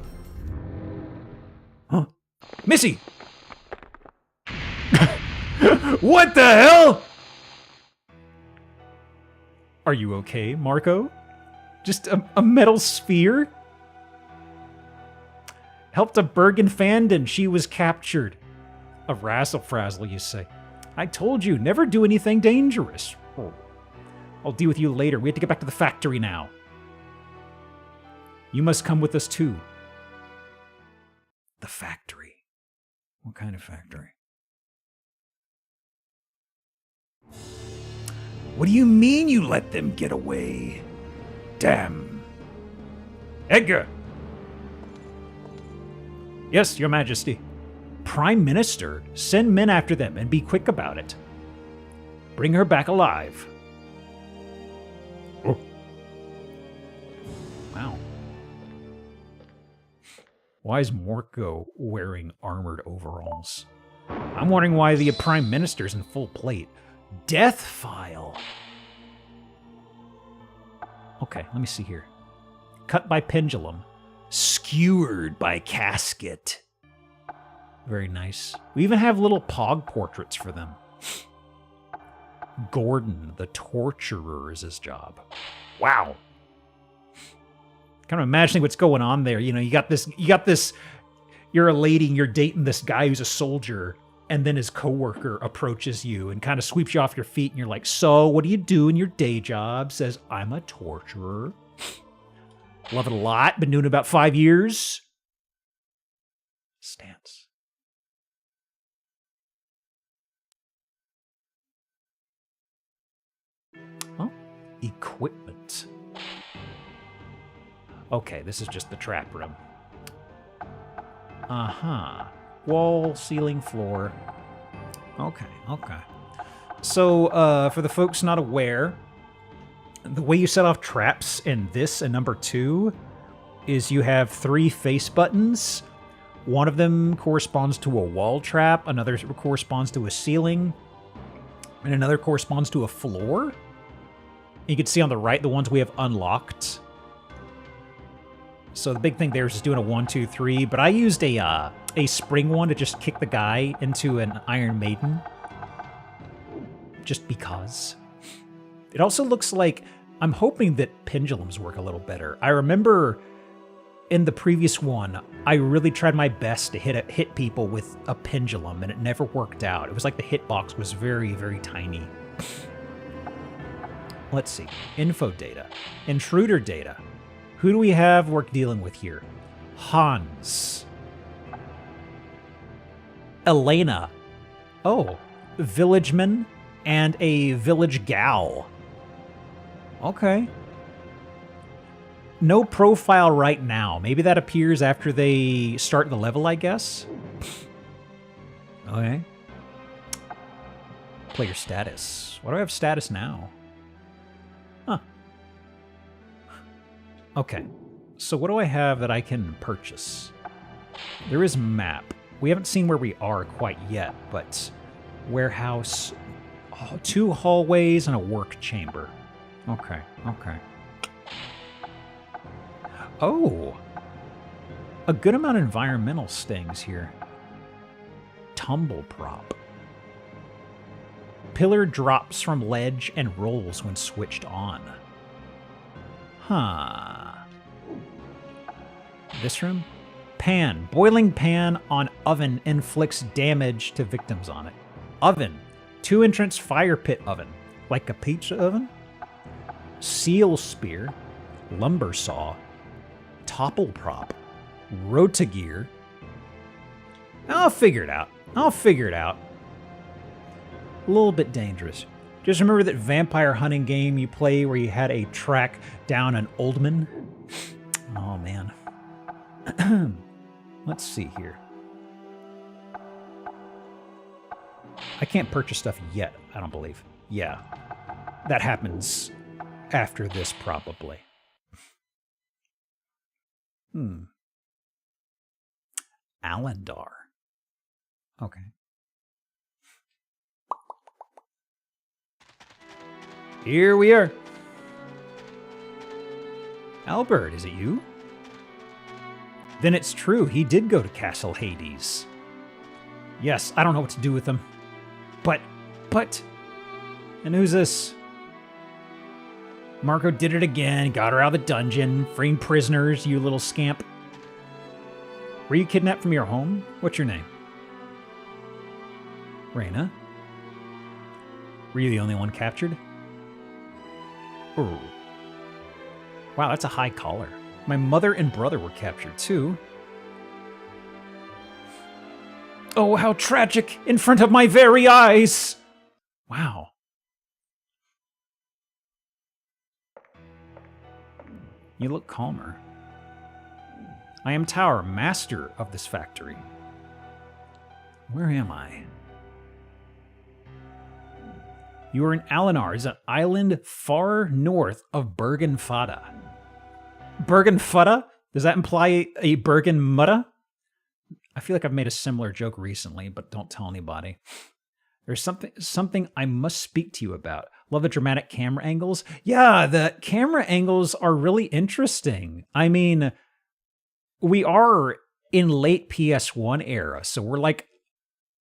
Huh? Missy! What the hell? Are you okay, Marco? Just a metal sphere? Helped a Bergen fan and she was captured. A razzle-frazzle, you say. I told you, never do anything dangerous. Oh. I'll deal with you later. We have to get back to the factory now. You must come with us too. The factory. What kind of factory? What do you mean you let them get away? Damn. Edgar! Yes, Your Majesty. Prime Minister, send men after them and be quick about it. Bring her back alive. Oh. Wow. Why is Morco wearing armored overalls? I'm wondering why the Prime Minister's in full plate. Death file. Okay, let me see here. Cut by pendulum. Skewered by casket. Very nice. We even have little pog portraits for them. Gordon, the torturer, is his job. Wow. Kind of imagining what's going on there. You know, you got this, you're a lady and you're dating this guy who's a soldier, and then his coworker approaches you and kind of sweeps you off your feet, and you're like, so what do you do in your day job? Says, I'm a torturer. Love it a lot. Been doing it about 5 years. Stance. Oh, equipment. Okay, this is just the trap room. Uh-huh. Wall, ceiling, floor. Okay, okay. So, for the folks not aware, the way you set off traps in this and number 2 is you have 3 face buttons. One of them corresponds to a wall trap, another corresponds to a ceiling, and another corresponds to a floor. You can see on the right the ones we have unlocked. So the big thing there is just doing a 1, 2, 3, but I used a spring one to just kick the guy into an Iron Maiden. Just because. It also looks like, I'm hoping that pendulums work a little better. I remember in the previous one, I really tried my best to hit people with a pendulum, and it never worked out. It was like the hitbox was very, very tiny. Let's see. Info data. Intruder data. Who do we have we're dealing with here? Hans. Elena. Oh, villageman and a village gal. Okay. No profile right now. Maybe that appears after they start the level, I guess. Okay. Player status. What do I have status now? Huh. Okay. So what do I have that I can purchase? There is map. We haven't seen where we are quite yet, but warehouse, 2 hallways and a work chamber. Okay, okay. Oh, a good amount of environmental stings here. Tumble prop. Pillar drops from ledge and rolls when switched on. Huh. This room? Pan. Boiling pan on oven inflicts damage to victims on it. Oven. 2-entrance fire pit oven. Like a pizza oven? Seal spear. Lumber saw. Topple prop. Rotagear. I'll figure it out. I'll figure it out. A little bit dangerous. Just remember that vampire hunting game you play where you had a track down an Oldman? Oh, man. Let's see here. I can't purchase stuff yet, I don't believe. Yeah. That happens after this, probably. Alendar. Okay. Here we are. Albert, is it you? Then it's true, he did go to Castle Hades. Yes, I don't know what to do with him. But... And who's this? Marco did it again, got her out of the dungeon, freeing prisoners, you little scamp. Were you kidnapped from your home? What's your name? Reyna? Were you the only one captured? Ooh. Wow, that's a high collar. My mother and brother were captured too. Oh, how tragic! In front of my very eyes! Wow. You look calmer. I am Tower, master of this factory. Where am I? You are in Alinar, an island far north of Bergenfada. Bergenfada? Does that imply a Bergenmutta? I feel like I've made a similar joke recently, but don't tell anybody. There's something I must speak to you about. Love the dramatic camera angles. Yeah, the camera angles are really interesting. I mean, we are in late PS1 era, so we're like,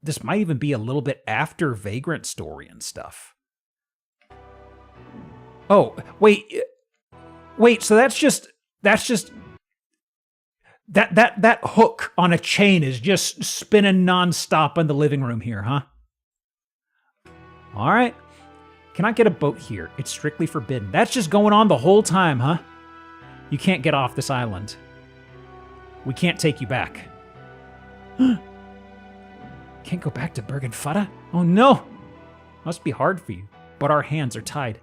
this might even be a little bit after Vagrant Story and stuff. Oh, wait, so that's just that hook on a chain is just spinning nonstop in the living room here, huh? All right. Cannot get a boat here. It's strictly forbidden. That's just going on the whole time, huh? You can't get off this island. We can't take you back. Can't go back to Bergenfutta? Oh no! Must be hard for you, but our hands are tied.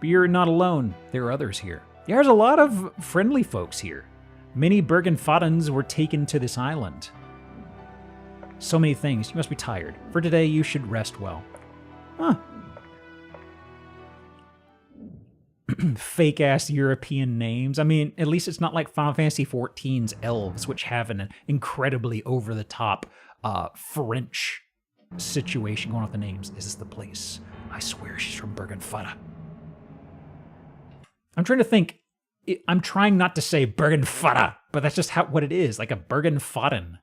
But you're not alone. There are others here. There's a lot of friendly folks here. Many Bergenfuttans were taken to this island. So many things. You must be tired. For today, you should rest well. Huh. Fake-ass European names. I mean, at least it's not like Final Fantasy XIV's elves, which have an incredibly over-the-top French situation going on with the names. Is this the place? I swear she's from Bergenfutta. I'm trying to think. I'm trying not to say Bergenfutta, but that's just what it is, like a Bergenfuttan.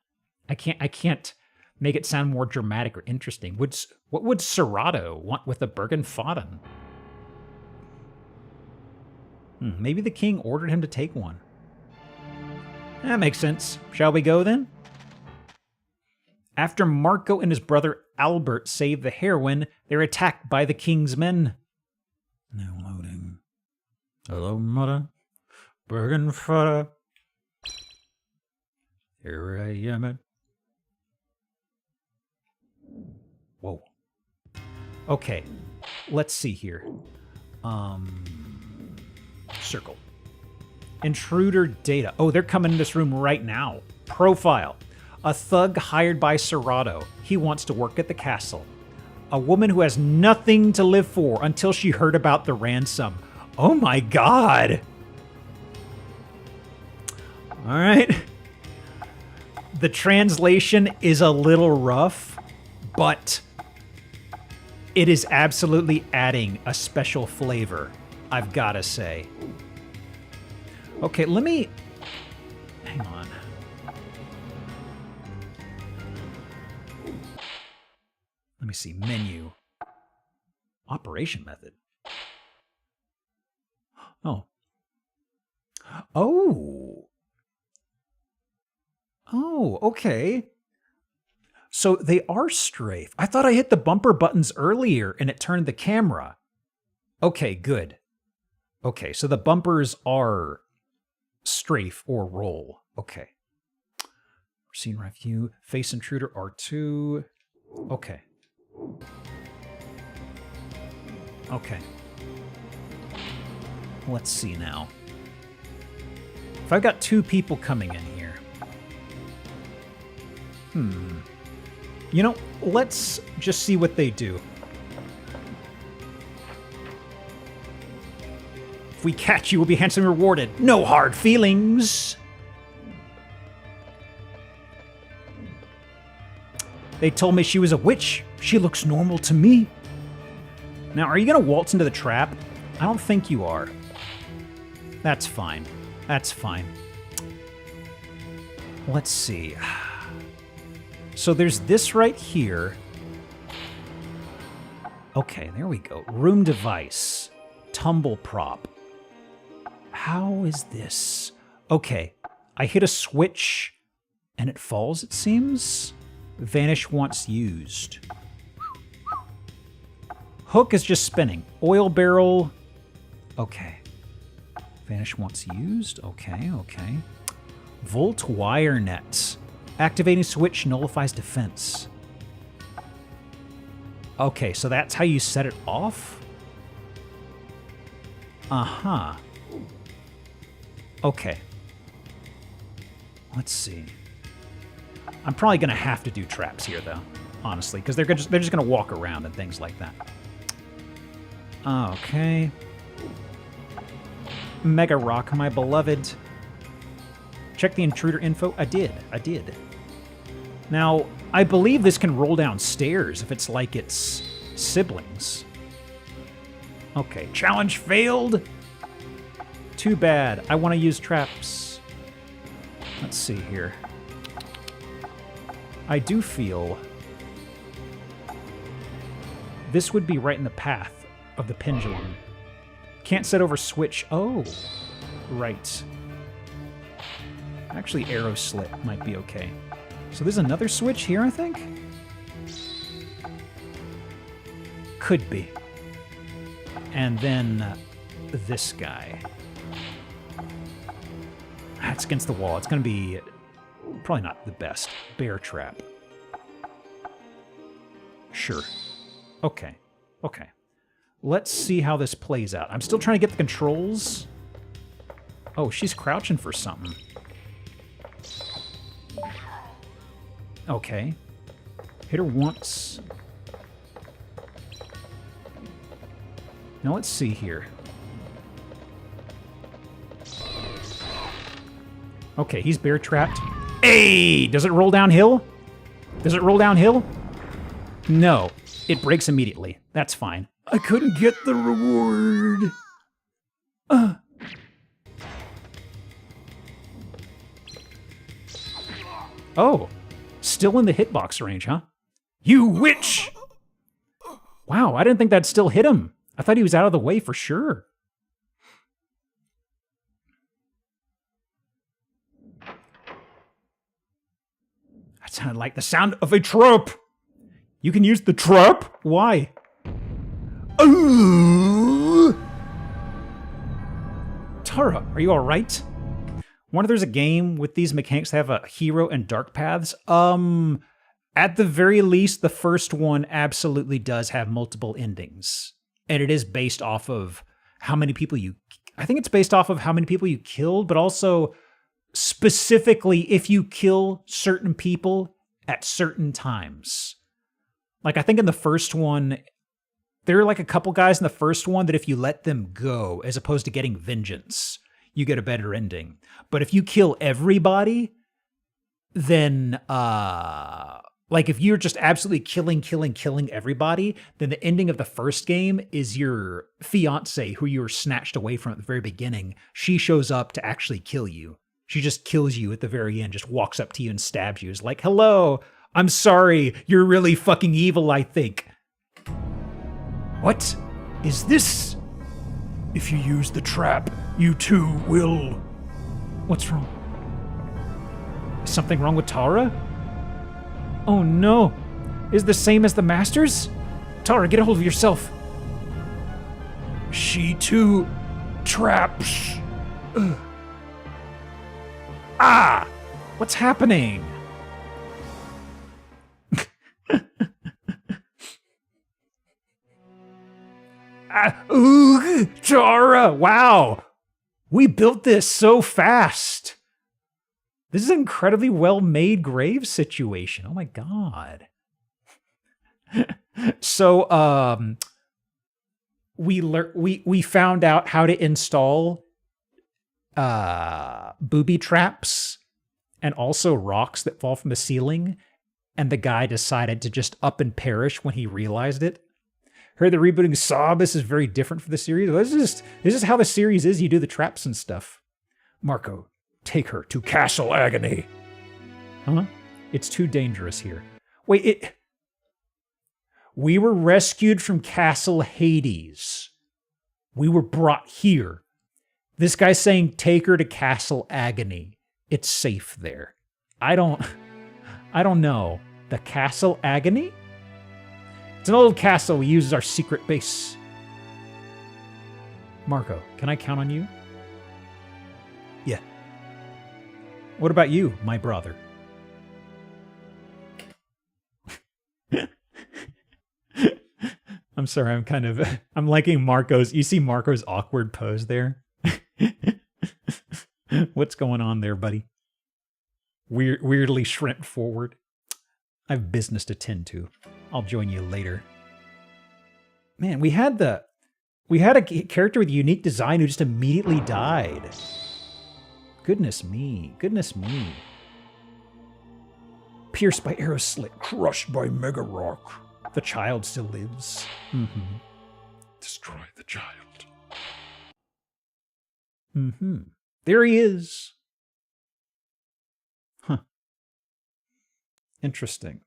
I can't make it sound more dramatic or interesting. What would Serato want with a Bergenfuttan? Maybe the king ordered him to take one. That makes sense. Shall we go then? After Marco and his brother Albert save the heroine, they're attacked by the king's men. Now loading. Hello, mother. Bergenfutta. Here I am. Whoa. Okay. Let's see here. Circle. Intruder data. Oh, they're coming in this room right now. Profile. A thug hired by Serato. He wants to work at the castle. A woman who has nothing to live for until she heard about the ransom. Oh my god. All right. The translation is a little rough, but it is absolutely adding a special flavor, I've got to say. Okay, let me... Hang on. Let me see. Menu. Operation method. Oh. Oh. Oh, okay. So they are strafe. I thought I hit the bumper buttons earlier and it turned the camera. Okay, good. Okay, so the bumpers are strafe or roll. Okay. Scene review. Face intruder R2. Okay. Okay. Let's see now. If I've got two people coming in here. You know, let's just see what they do. If we catch you, we'll be handsomely rewarded. No hard feelings. They told me she was a witch. She looks normal to me. Now, are you going to waltz into the trap? I don't think you are. That's fine. That's fine. Let's see. So there's this right here. Okay, there we go. Room device. Tumble prop. How is this? Okay, I hit a switch and it falls, it seems. Vanish once used. Hook is just spinning. Oil barrel. Okay. Vanish once used. Okay, okay. Volt wire net. Activating switch nullifies defense. Okay, so that's how you set it off? Uh-huh. Okay. Let's see. I'm probably going to have to do traps here, though, honestly, because they're just going to walk around and things like that. Okay. Mega Rock, my beloved. Check the intruder info. I did. Now, I believe this can roll down stairs if it's like its siblings. Okay, challenge failed. Too bad. I want to use traps. Let's see here. I do feel this would be right in the path of the pendulum. Can't set over switch. Oh, right. Actually, arrow slit might be okay. So there's another switch here, I think? Could be. And then this guy. That's against the wall. It's going to be probably not the best. Bear trap. Sure. Okay. Let's see how this plays out. I'm still trying to get the controls. Oh, she's crouching for something. Okay. Hit her once. Now let's see here. Okay, he's bear trapped. Hey! Does it roll downhill? No. It breaks immediately. That's fine. I couldn't get the reward. Oh. Still in the hitbox range, huh? You witch! Wow, I didn't think that'd still hit him. I thought he was out of the way for sure. That sounded like the sound of a trap. You can use the trap? Why? Tara, are you alright? Wonder if there's a game with these mechanics that have a hero and dark paths. At the very least, the first one absolutely does have multiple endings. And it is based off of how many people you... I think it's based off of how many people you killed, but also specifically if you kill certain people at certain times. Like, I think in the first one, there are like a couple guys in the first one that if you let them go, as opposed to getting vengeance, you get a better ending. But if you kill everybody, then, like if you're just absolutely killing everybody, then the ending of the first game is your fiance, who you were snatched away from at the very beginning. She shows up to actually kill you. She just kills you at the very end, just walks up to you and stabs you. It's like, hello, I'm sorry, you're really fucking evil, I think. What is this? If you use the trap, you too will... What's wrong? Is something wrong with Tara? Oh no! Is the same as the Masters? Tara, get a hold of yourself. She too traps. Ugh. Ah! What's happening? Ooh, Tara! Wow! We built this so fast! This is an incredibly well-made grave situation. Oh my god. So, we found out how to install booby traps and also rocks that fall from the ceiling, and the guy decided to just up and perish when he realized it. Heard the rebooting Saw. This is very different for the series. This is how the series is. You do the traps and stuff. Marco, take her to Castle Agony. Huh? It's too dangerous here. Wait, we were rescued from Castle Hades. We were brought here. This guy's saying take her to Castle Agony. It's safe there. I don't know. The Castle Agony? It's an old castle we use as our secret base. Marco, can I count on you? Yeah. What about you, my brother? I'm sorry, I'm liking Marco's, you see Marco's awkward pose there? What's going on there, buddy? Weirdly shrimp forward. I have business to tend to. I'll join you later. Man, we had a character with a unique design who just immediately died. Goodness me. Goodness me. Pierced by arrow slit. Crushed by mega rock. The child still lives. Mm-hmm. Destroy the child. Mm-hmm. There he is. Huh. Interesting.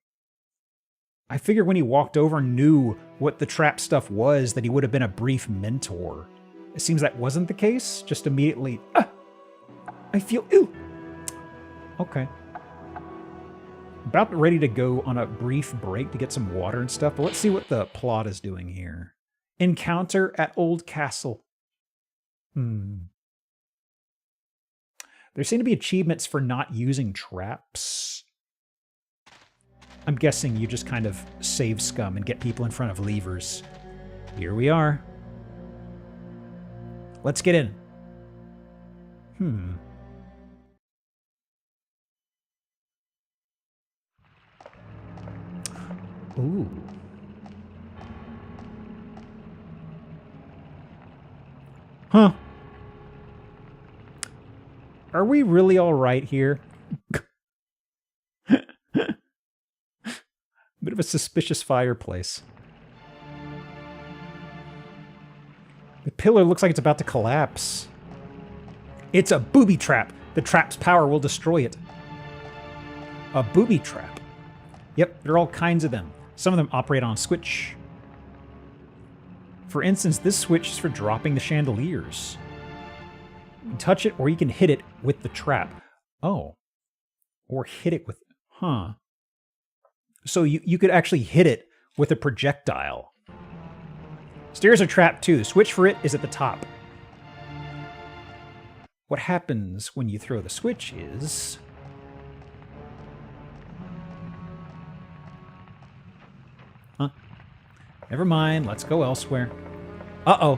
I figured when he walked over and knew what the trap stuff was, that he would have been a brief mentor. It seems that wasn't the case. Just immediately, I feel ill. Okay. About ready to go on a brief break to get some water and stuff, but let's see what the plot is doing here. Encounter at Old Castle. There seem to be achievements for not using traps. I'm guessing you just kind of save scum and get people in front of levers. Here we are. Let's get in. Ooh. Huh. Are we really all right here? Bit of a suspicious fireplace. The pillar looks like it's about to collapse. It's a booby trap. The trap's power will destroy it. A booby trap. Yep, there are all kinds of them. Some of them operate on a switch. For instance, this switch is for dropping the chandeliers. You can touch it, or you can hit it with the trap. Oh. Or hit it with... Huh. So you could actually hit it with a projectile. Stairs are trapped too. The switch for it is at the top. What happens when you throw the switch is... Huh. Never mind, let's go elsewhere. Uh-oh.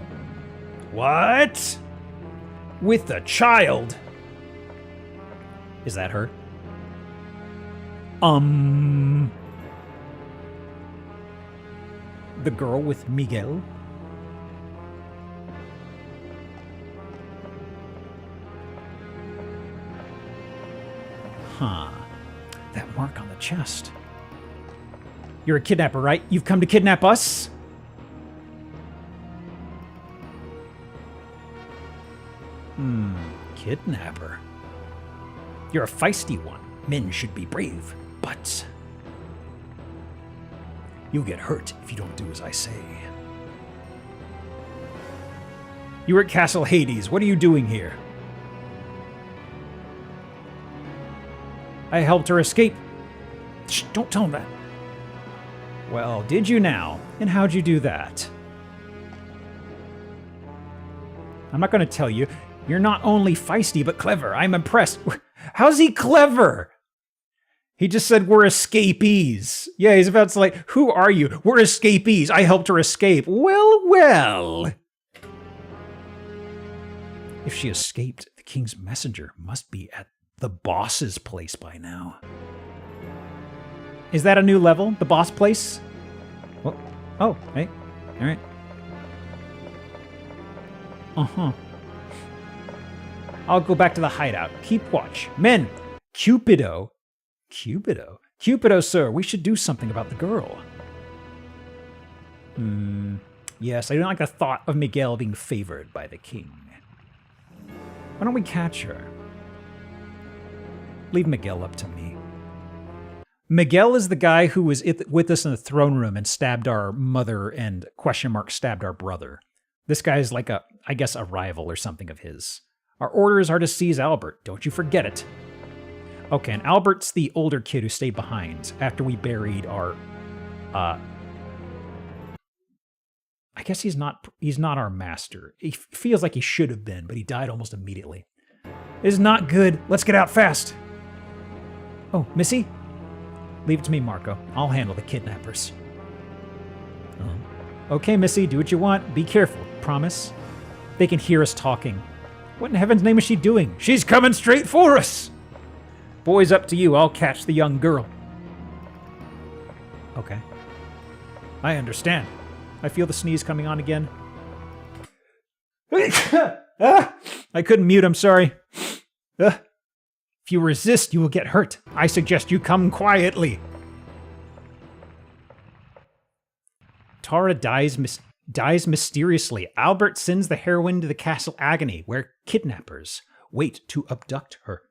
What? With the child? Is that her? The girl with Miguel? Huh. That mark on the chest. You're a kidnapper, right? You've come to kidnap us? Kidnapper. You're a feisty one. Men should be brave, but... you'll get hurt if you don't do as I say. You were at Castle Hades. What are you doing here? I helped her escape. Shh, don't tell him that. Well, did you now? And how'd you do that? I'm not going to tell you. You're not only feisty, but clever. I'm impressed. How's he clever? He just said, we're escapees. Yeah, he's about to like, who are you? We're escapees. I helped her escape. Well, well. If she escaped, the king's messenger must be at the boss's place by now. Is that a new level? The boss place? Well, oh, hey. All right. Uh-huh. I'll go back to the hideout. Keep watch. Men! Cupido. Cupido? Cupido, sir, we should do something about the girl. Yes, I don't like the thought of Miguel being favored by the king. Why don't we catch her? Leave Miguel up to me. Miguel is the guy who was with us in the throne room and stabbed our mother and stabbed our brother. This guy is like I guess a rival or something of his. Our orders are to seize Albert. Don't you forget it. Okay, and Albert's the older kid who stayed behind after we buried our... I guess he's not our master. He feels like he should have been, but he died almost immediately. This is not good. Let's get out fast. Oh, Missy? Leave it to me, Marco. I'll handle the kidnappers. Okay, Missy, do what you want. Be careful. Promise? They can hear us talking. What in heaven's name is she doing? She's coming straight for us! Boys, up to you. I'll catch the young girl. Okay. I understand. I feel the sneeze coming on again. I couldn't mute, I'm sorry. Ugh. If you resist, you will get hurt. I suggest you come quietly. Tara dies mysteriously. Albert sends the heroine to the Castle Agony, where kidnappers wait to abduct her.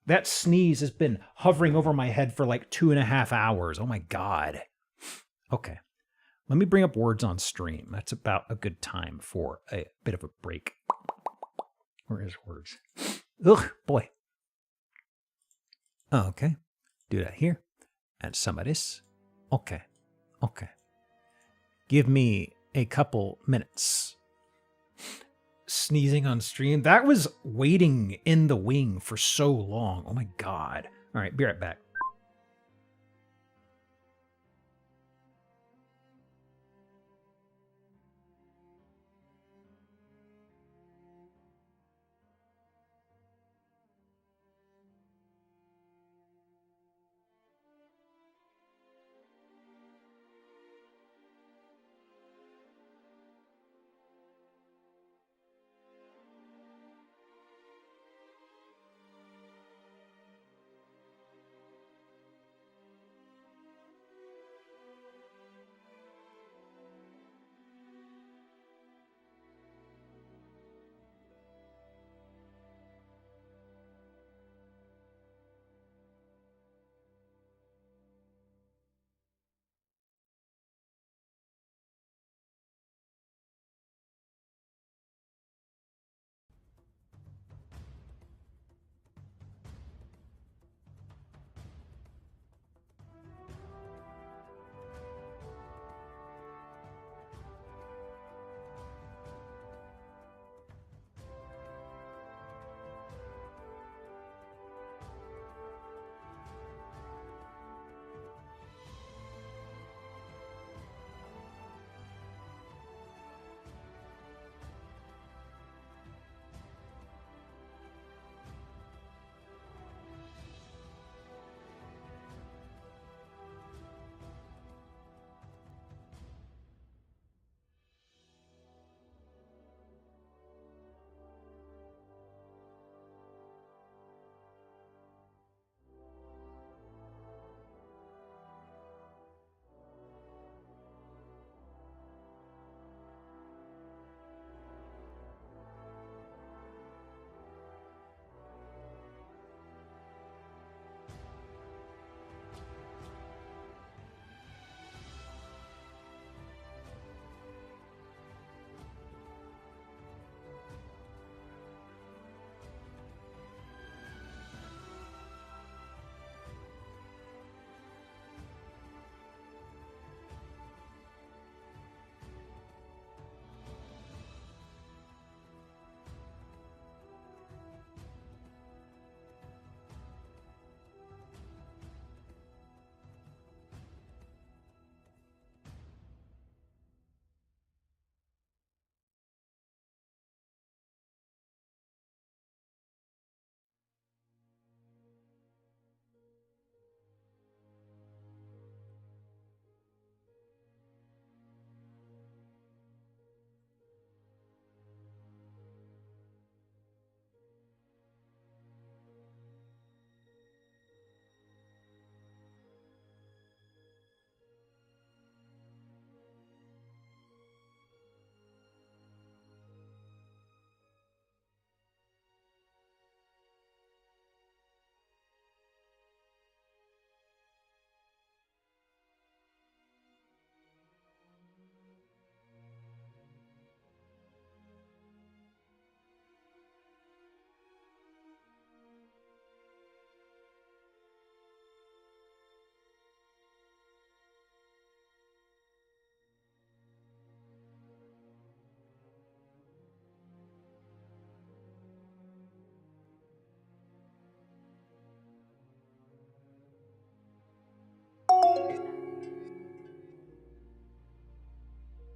That sneeze has been hovering over my head for like 2.5 hours. Oh my God. Okay. Let me bring up words on stream. That's about a good time for a bit of a break. Where is words? Ugh, boy. Oh, okay. Do that here. And some of this. Okay. Okay. Give me a couple minutes. Sneezing on stream. That was waiting in the wing for so long. Oh my God. All right, be right back.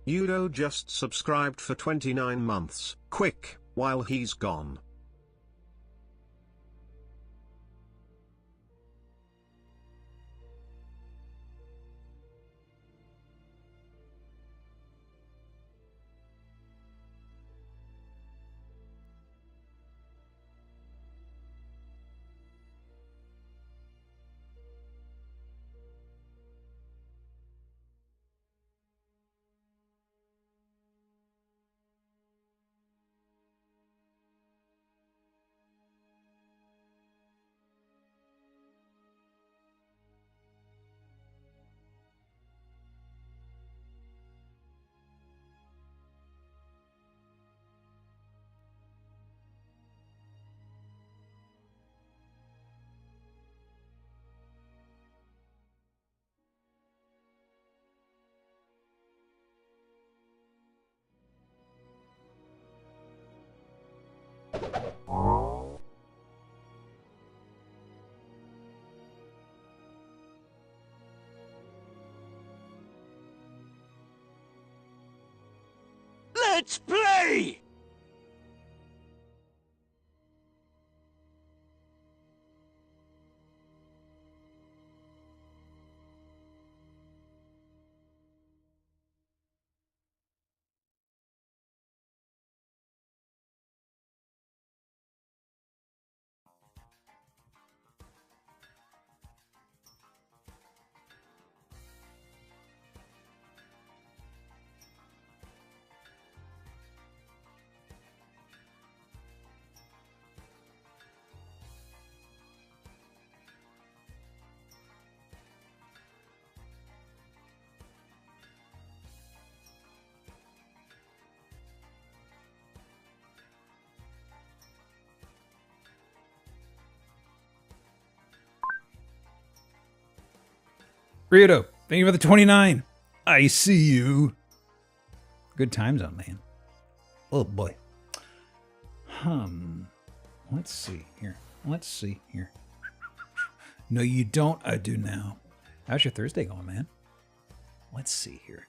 Udo just subscribed for 29 months. Quick, while he's gone. Let's play! Rito, thank you for the 29. I see you. Good time zone, man. Oh boy. Let's see here. Let's see here. No, you don't. I do now. How's your Thursday going, man? Let's see here.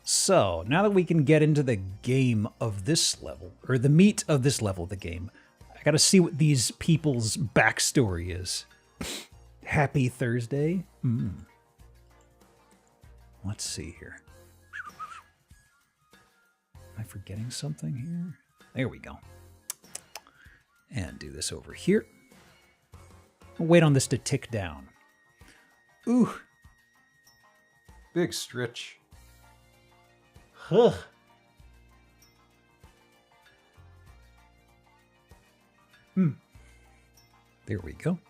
So, now that we can get into the game of this level, or the meat of this level of the game, I gotta see what these people's backstory is. Happy Thursday? Let's see here. Am I forgetting something here? There we go. And do this over here. I'll wait on this to tick down. Ooh. Big stretch. Huh. There we go.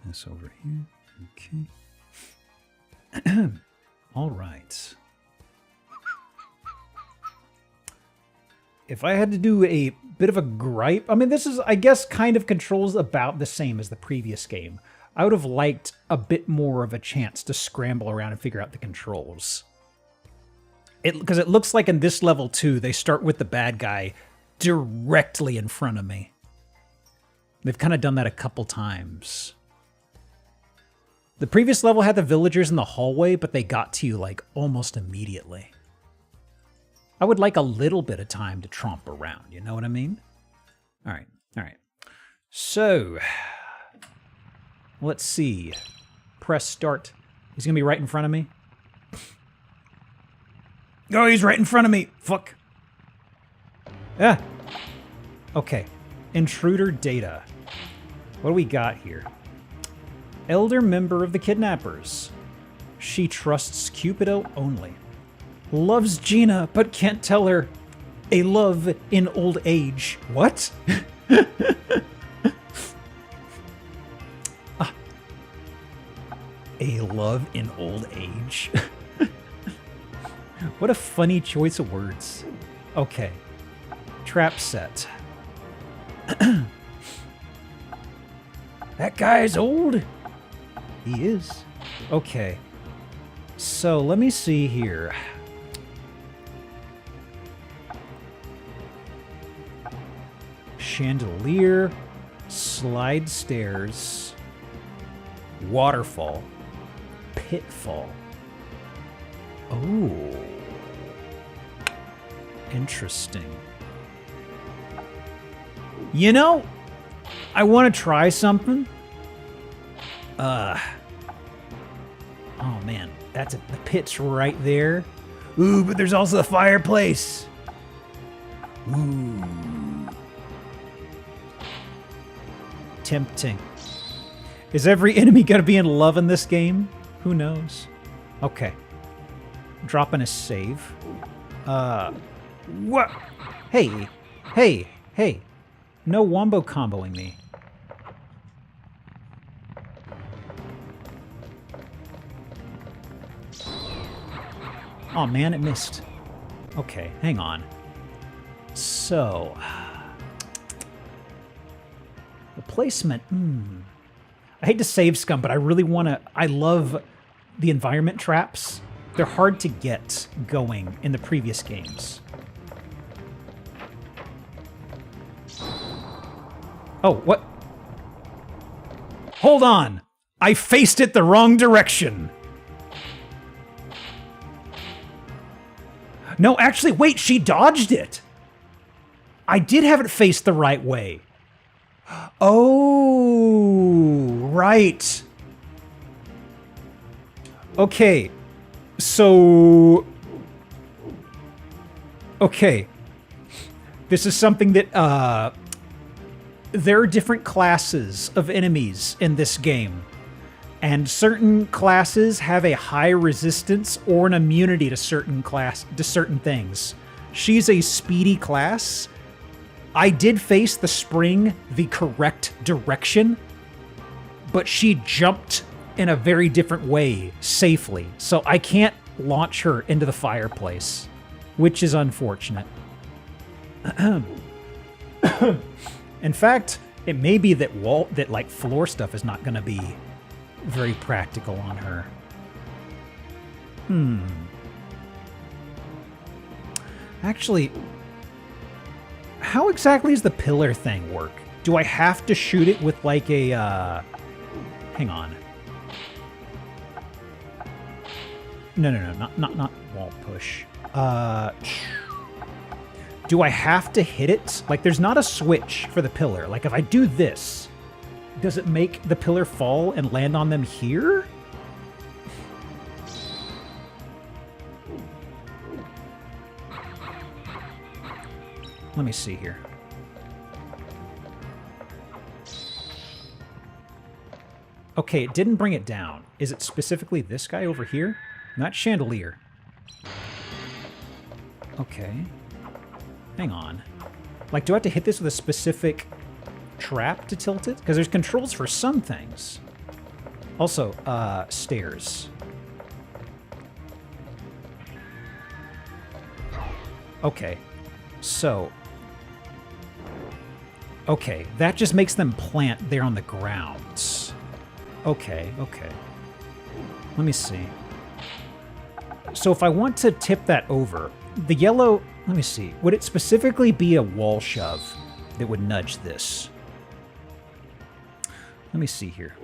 This over here. Okay. All right. If I had to do a bit of a gripe, I mean, this is, I guess, kind of controls about the same as the previous game. I would have liked a bit more of a chance to scramble around and figure out the controls. Because it looks like in this level, too, they start with the bad guy directly in front of me. They've kind of done that a couple times. The previous level had the villagers in the hallway, but they got to you, like, almost immediately. I would like a little bit of time to tromp around, you know what I mean? All right, all right. So, let's see. Press start. He's going to be right in front of me. Oh, he's right in front of me. Fuck. Yeah. Okay. Intruder data. What do we got here? Elder member of the kidnappers. She trusts Cupido only. Loves Gina, but can't tell her. A love in old age. What? A love in old age? What a funny choice of words. Okay. Trap set. That guy's old? He is. Okay. So, let me see here. Chandelier, slide stairs, waterfall, pitfall. Oh. Interesting. You know, I want to try something. Oh man, the pit's right there. Ooh, but there's also the fireplace. Ooh. Tempting. Is every enemy gonna be in love in this game? Who knows? Okay. Dropping a save. What? Hey. Hey. Hey. No wombo comboing me. Oh man, it missed. Okay, hang on. So... the placement, I hate to save scum, but I really want to... I love the environment traps. They're hard to get going in the previous games. Oh, what? Hold on! I faced it the wrong direction! No, actually, wait, she dodged it! I did have it faced the right way. Oh, right. Okay, so... Okay. This is something that, there are different classes of enemies in this game. And certain classes have a high resistance or an immunity to certain things. She's a speedy class. I did face the spring the correct direction, but she jumped in a very different way safely. So I can't launch her into the fireplace, which is unfortunate. In fact, it may be that like floor stuff is not going to be very practical on her. Actually, how exactly does the pillar thing work? Do I have to shoot it with like a, hang on. No, not wall push. Do I have to hit it? Like, there's not a switch for the pillar. Like, if I do this, does it make the pillar fall and land on them here? Let me see here. Okay, it didn't bring it down. Is it specifically this guy over here? Not chandelier. Okay. Hang on. Like, do I have to hit this with a specific trap to tilt it? Because there's controls for some things. Also, stairs. Okay. So. Okay, that just makes them plant there on the grounds. Okay, okay. Let me see. So if I want to tip that over, the yellow... Let me see. Would it specifically be a wall shove that would nudge this? Let me see here.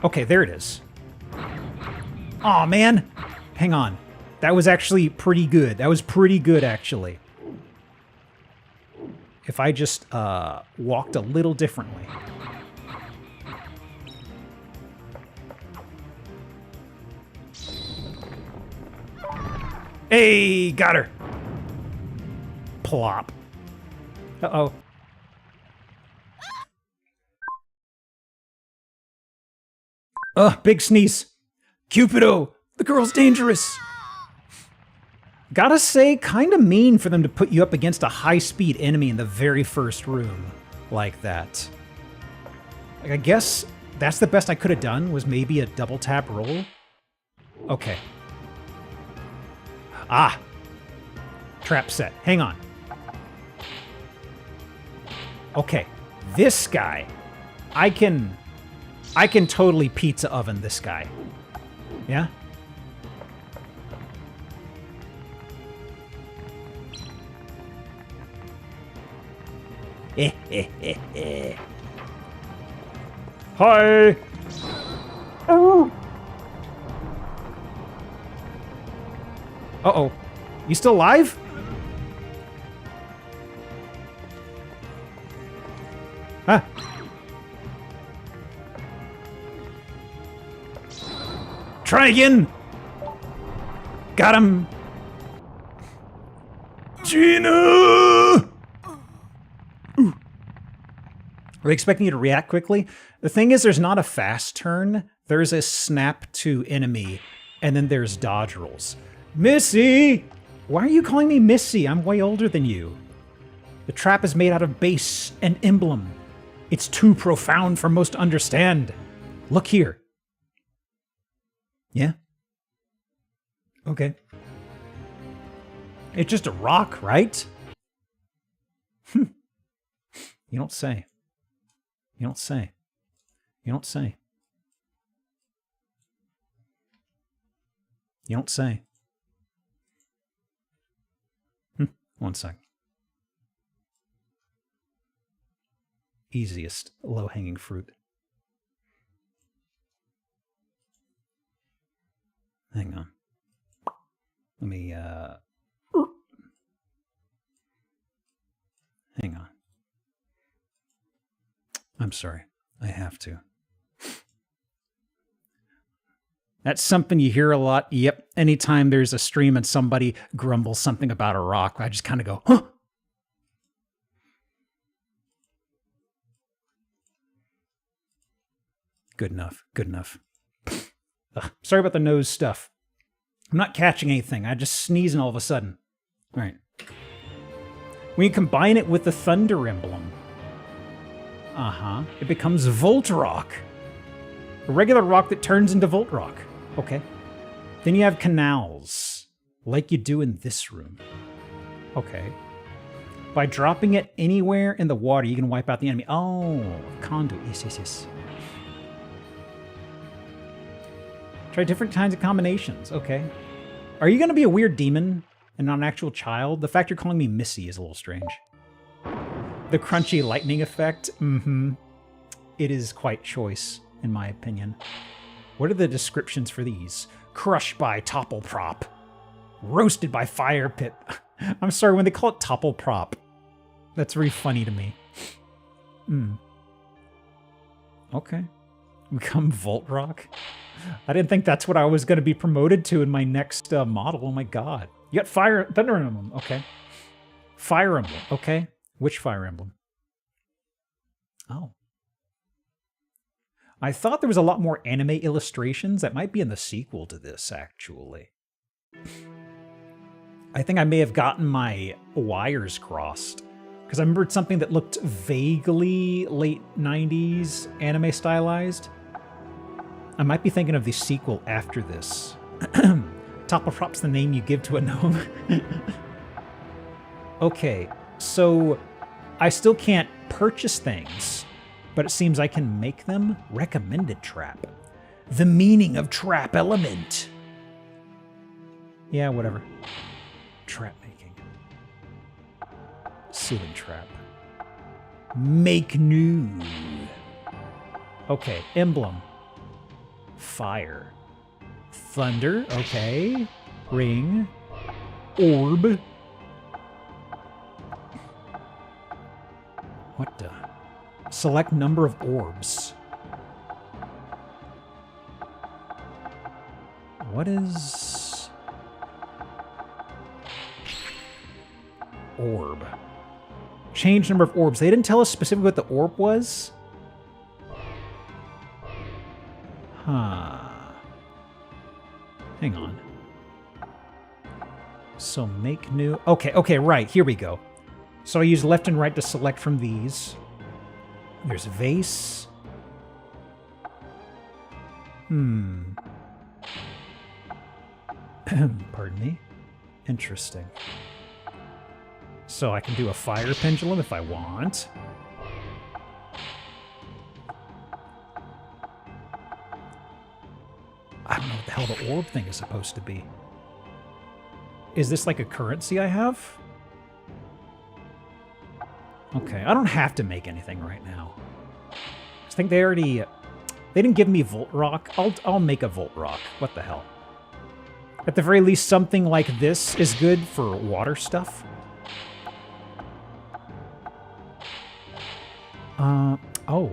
Okay, there it is. Aw, man! Hang on. That was actually pretty good. That was pretty good, actually. If I just walked a little differently. Hey, got her. Plop. Uh-oh. Ugh, big sneeze. Cupido, the girl's dangerous. Gotta say, kinda mean for them to put you up against a high-speed enemy in the very first room like that. Like, I guess that's the best I could have done, was maybe a double tap roll. Okay. Ah! Trap set. Hang on. Okay. This guy. I can totally pizza oven this guy. Yeah? Hi! Oh! Uh-oh. You still alive? Huh? Try again! Got him! Gina! Ooh. Are they expecting you to react quickly? The thing is, there's not a fast turn. There's a snap to enemy, and then there's dodge rolls. Missy! Why are you calling me Missy? I'm way older than you. The trap is made out of base and emblem. It's too profound for most to understand. Look here. Yeah? Okay. It's just a rock, right? You don't say. You don't say. You don't say. You don't say. 1 sec. Easiest low-hanging fruit. Hang on. Let me, hang on. I'm sorry. I have to. That's something you hear a lot. Yep. Anytime there's a stream and somebody grumbles something about a rock, I just kind of go, huh? Good enough. Good enough. Ugh, sorry about the nose stuff. I'm not catching anything. I just sneezing all of a sudden. All right. When you combine it with the Thunder Emblem, it becomes Volt Rock. A regular rock that turns into Volt Rock. Okay. Then you have canals, like you do in this room. Okay. By dropping it anywhere in the water, you can wipe out the enemy. Oh, conduit. Yes. Try different kinds of combinations. Okay. Are you going to be a weird demon and not an actual child? The fact you're calling me Missy is a little strange. The crunchy lightning effect. It is quite choice, in my opinion. What are the descriptions for these? Crushed by topple prop. Roasted by fire pit. I'm sorry, when they call it topple prop, that's very funny to me. Okay. Become Volt Rock? I didn't think that's what I was going to be promoted to in my next model. Oh my god. You got Thunder Emblem. Okay. Fire Emblem. Okay. Which Fire Emblem? Oh. I thought there was a lot more anime illustrations. That might be in the sequel to this, actually. I think I may have gotten my wires crossed. Because I remembered something that looked vaguely late 90s anime stylized. I might be thinking of the sequel after this. Topple Prop's the name you give to a gnome. Okay, so I still can't purchase things, but it seems I can make them. Recommended trap. The meaning of trap element. Yeah, whatever. Trap making. Ceiling trap. Make new. Okay, emblem. Fire. Thunder, okay. Ring. Orb. What the? Select number of orbs. What is... Orb. Change number of orbs. They didn't tell us specifically what the orb was? Huh. Hang on. So make new... Okay, right. Here we go. So I use left and right to select from these. There's vase. Pardon me. Interesting. So I can do a fire pendulum if I want. I don't know what the hell the orb thing is supposed to be. Is this like a currency I have? Okay, I don't have to make anything right now. I think they already... They didn't give me Volt Rock. I'll make a Volt Rock. What the hell? At the very least, something like this is good for water stuff. Oh.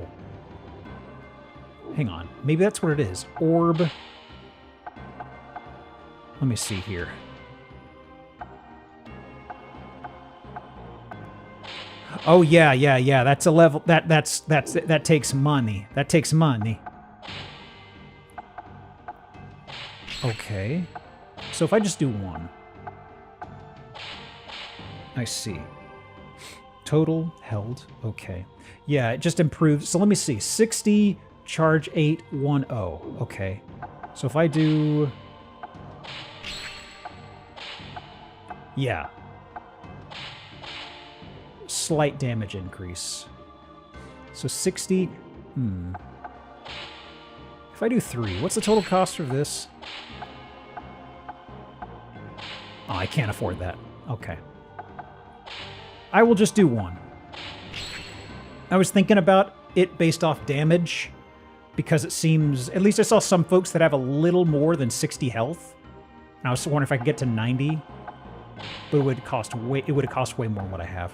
Hang on. Maybe that's what it is. Orb. Let me see here. Oh yeah. That's a level that takes money. That takes money. Okay. So if I just do one. I see. Total held. Okay. Yeah, it just improves. So let me see. 60, charge 8, 1, 0. Okay. So if I do... Yeah. Slight damage increase. So 60. If I do 3, what's the total cost of this? Oh, I can't afford that. Okay. I will just do 1. I was thinking about it based off damage, because it seems, at least I saw some folks that have a little more than 60 health. And I was wondering if I could get to 90, but it would have cost way more than what I have.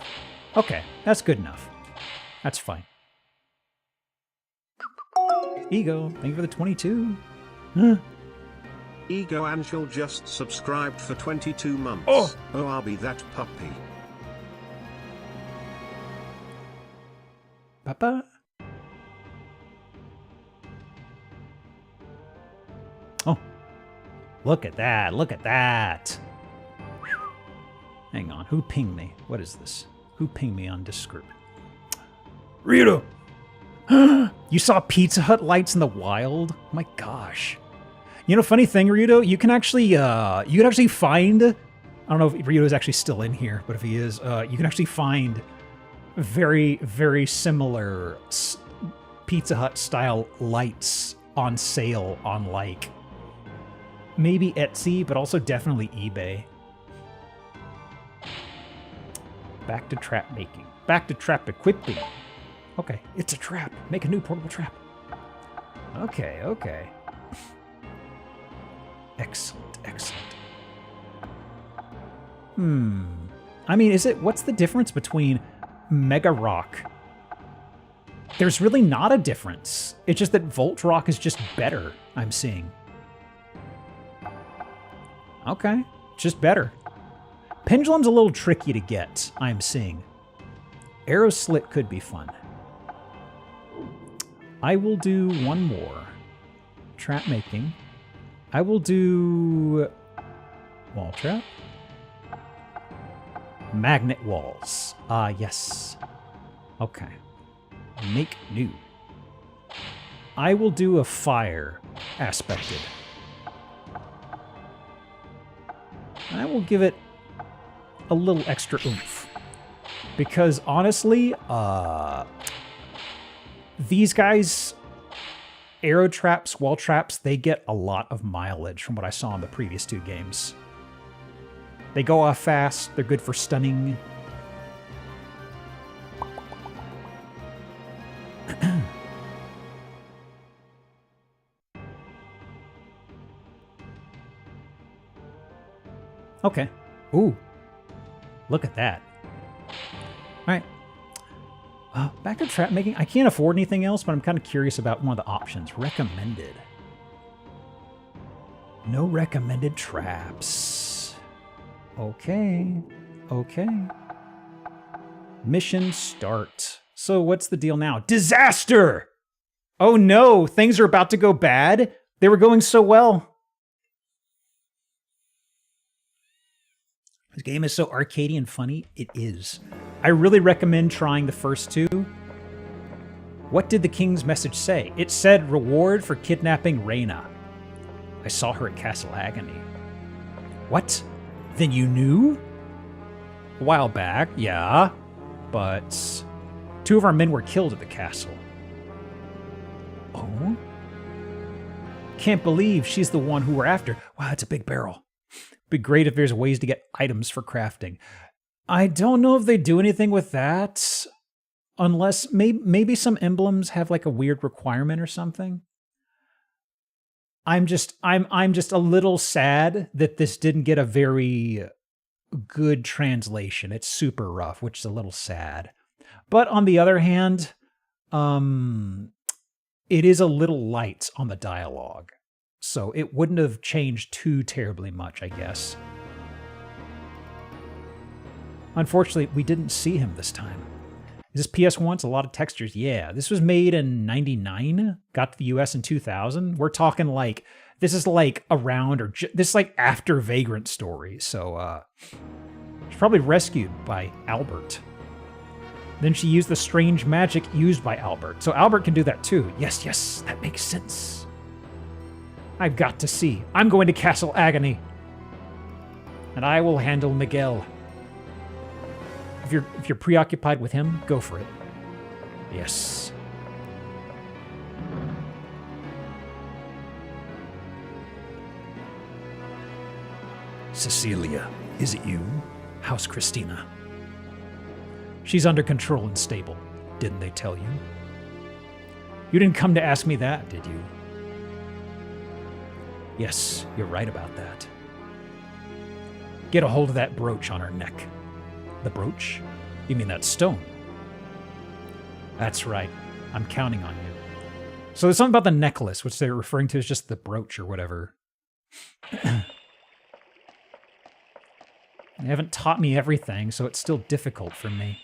Okay, that's good enough. That's fine. Ego, thank you for the 22. Ego Angel just subscribed for 22 months. Oh, I'll be that puppy. Papa? Oh, look at that, look at that. Hang on, who pinged me? What is this? Who pinged me on Discord? Rito! You saw Pizza Hut lights in the wild? Oh my gosh. You know, funny thing, Rito, you can actually find, I don't know if Rito is actually still in here, but if he is, you can actually find very, very similar Pizza Hut style lights on sale on, like, maybe Etsy, but also definitely eBay. Back to trap making. Back to trap equipping. Okay, it's a trap. Make a new portable trap. Okay, okay. Excellent, excellent. I mean, what's the difference between Mega Rock? There's really not a difference. It's just that Volt Rock is just better, I'm seeing. Okay, just better. Pendulum's a little tricky to get, I'm seeing. Arrow Slit could be fun. I will do one more. Trap making. I will do wall trap. Magnet walls. Yes. Okay. Make new. I will do a fire aspected. I will give it a little extra oomph. Because honestly, these guys, arrow traps, wall traps, they get a lot of mileage from what I saw in the previous 2 games. They go off fast, they're good for stunning. Okay. Ooh. Look at that. Alright. Back to trap making. I can't afford anything else, but I'm kind of curious about one of the options. Recommended. No recommended traps. Okay. Okay. Mission start. So what's the deal now? Disaster! Oh no, things are about to go bad? They were going so well. This game is so arcadey and funny. It is. I really recommend trying the first 2. What did the king's message say? It said, reward for kidnapping Reyna. I saw her at Castle Agony. What? Then you knew? A while back, yeah. But 2 of our men were killed at the castle. Oh? Can't believe she's the one who we're after. Wow, that's a big barrel. Be great if there's ways to get items for crafting. I don't know if they do anything with that, unless maybe some emblems have like a weird requirement or something. I'm just a little sad that this didn't get a very good translation. It's super rough, which is a little sad. But on the other hand, it is a little light on the dialogue. So it wouldn't have changed too terribly much, I guess. Unfortunately, we didn't see him this time. Is this PS1? It's a lot of textures. Yeah, this was made in 99, got to the US in 2000. We're talking like, this is like around, or this is like after Vagrant Story. So she's probably rescued by Albert. Then she used the strange magic used by Albert. So Albert can do that too. Yes, yes, that makes sense. I've got to see. I'm going to Castle Agony. And I will handle Miguel. If you're preoccupied with him, go for it. Yes. Cecilia, is it you? How's Christina? She's under control and stable. Didn't they tell you? You didn't come to ask me that, did you? Yes, you're right about that. Get a hold of that brooch on her neck. The brooch? You mean that stone? That's right. I'm counting on you. So there's something about the necklace, which they're referring to as just the brooch or whatever. They haven't taught me everything, so it's still difficult for me.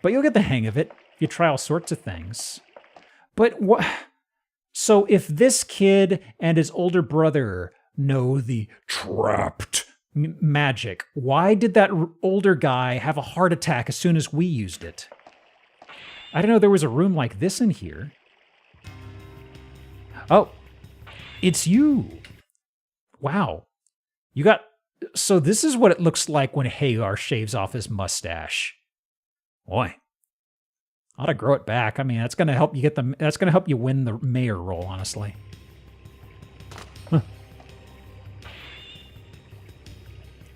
But you'll get the hang of it if you try all sorts of things. But what? So if this kid and his older brother know the trapped magic, why did that older guy have a heart attack as soon as we used it? I didn't know there was a room like this in here. Oh, it's you. Wow. You got... So this is what it looks like when Hagar shaves off his mustache. Boy. Ought to grow it back. I mean, that's going to help you that's going to help you win the mayor role, honestly. Huh.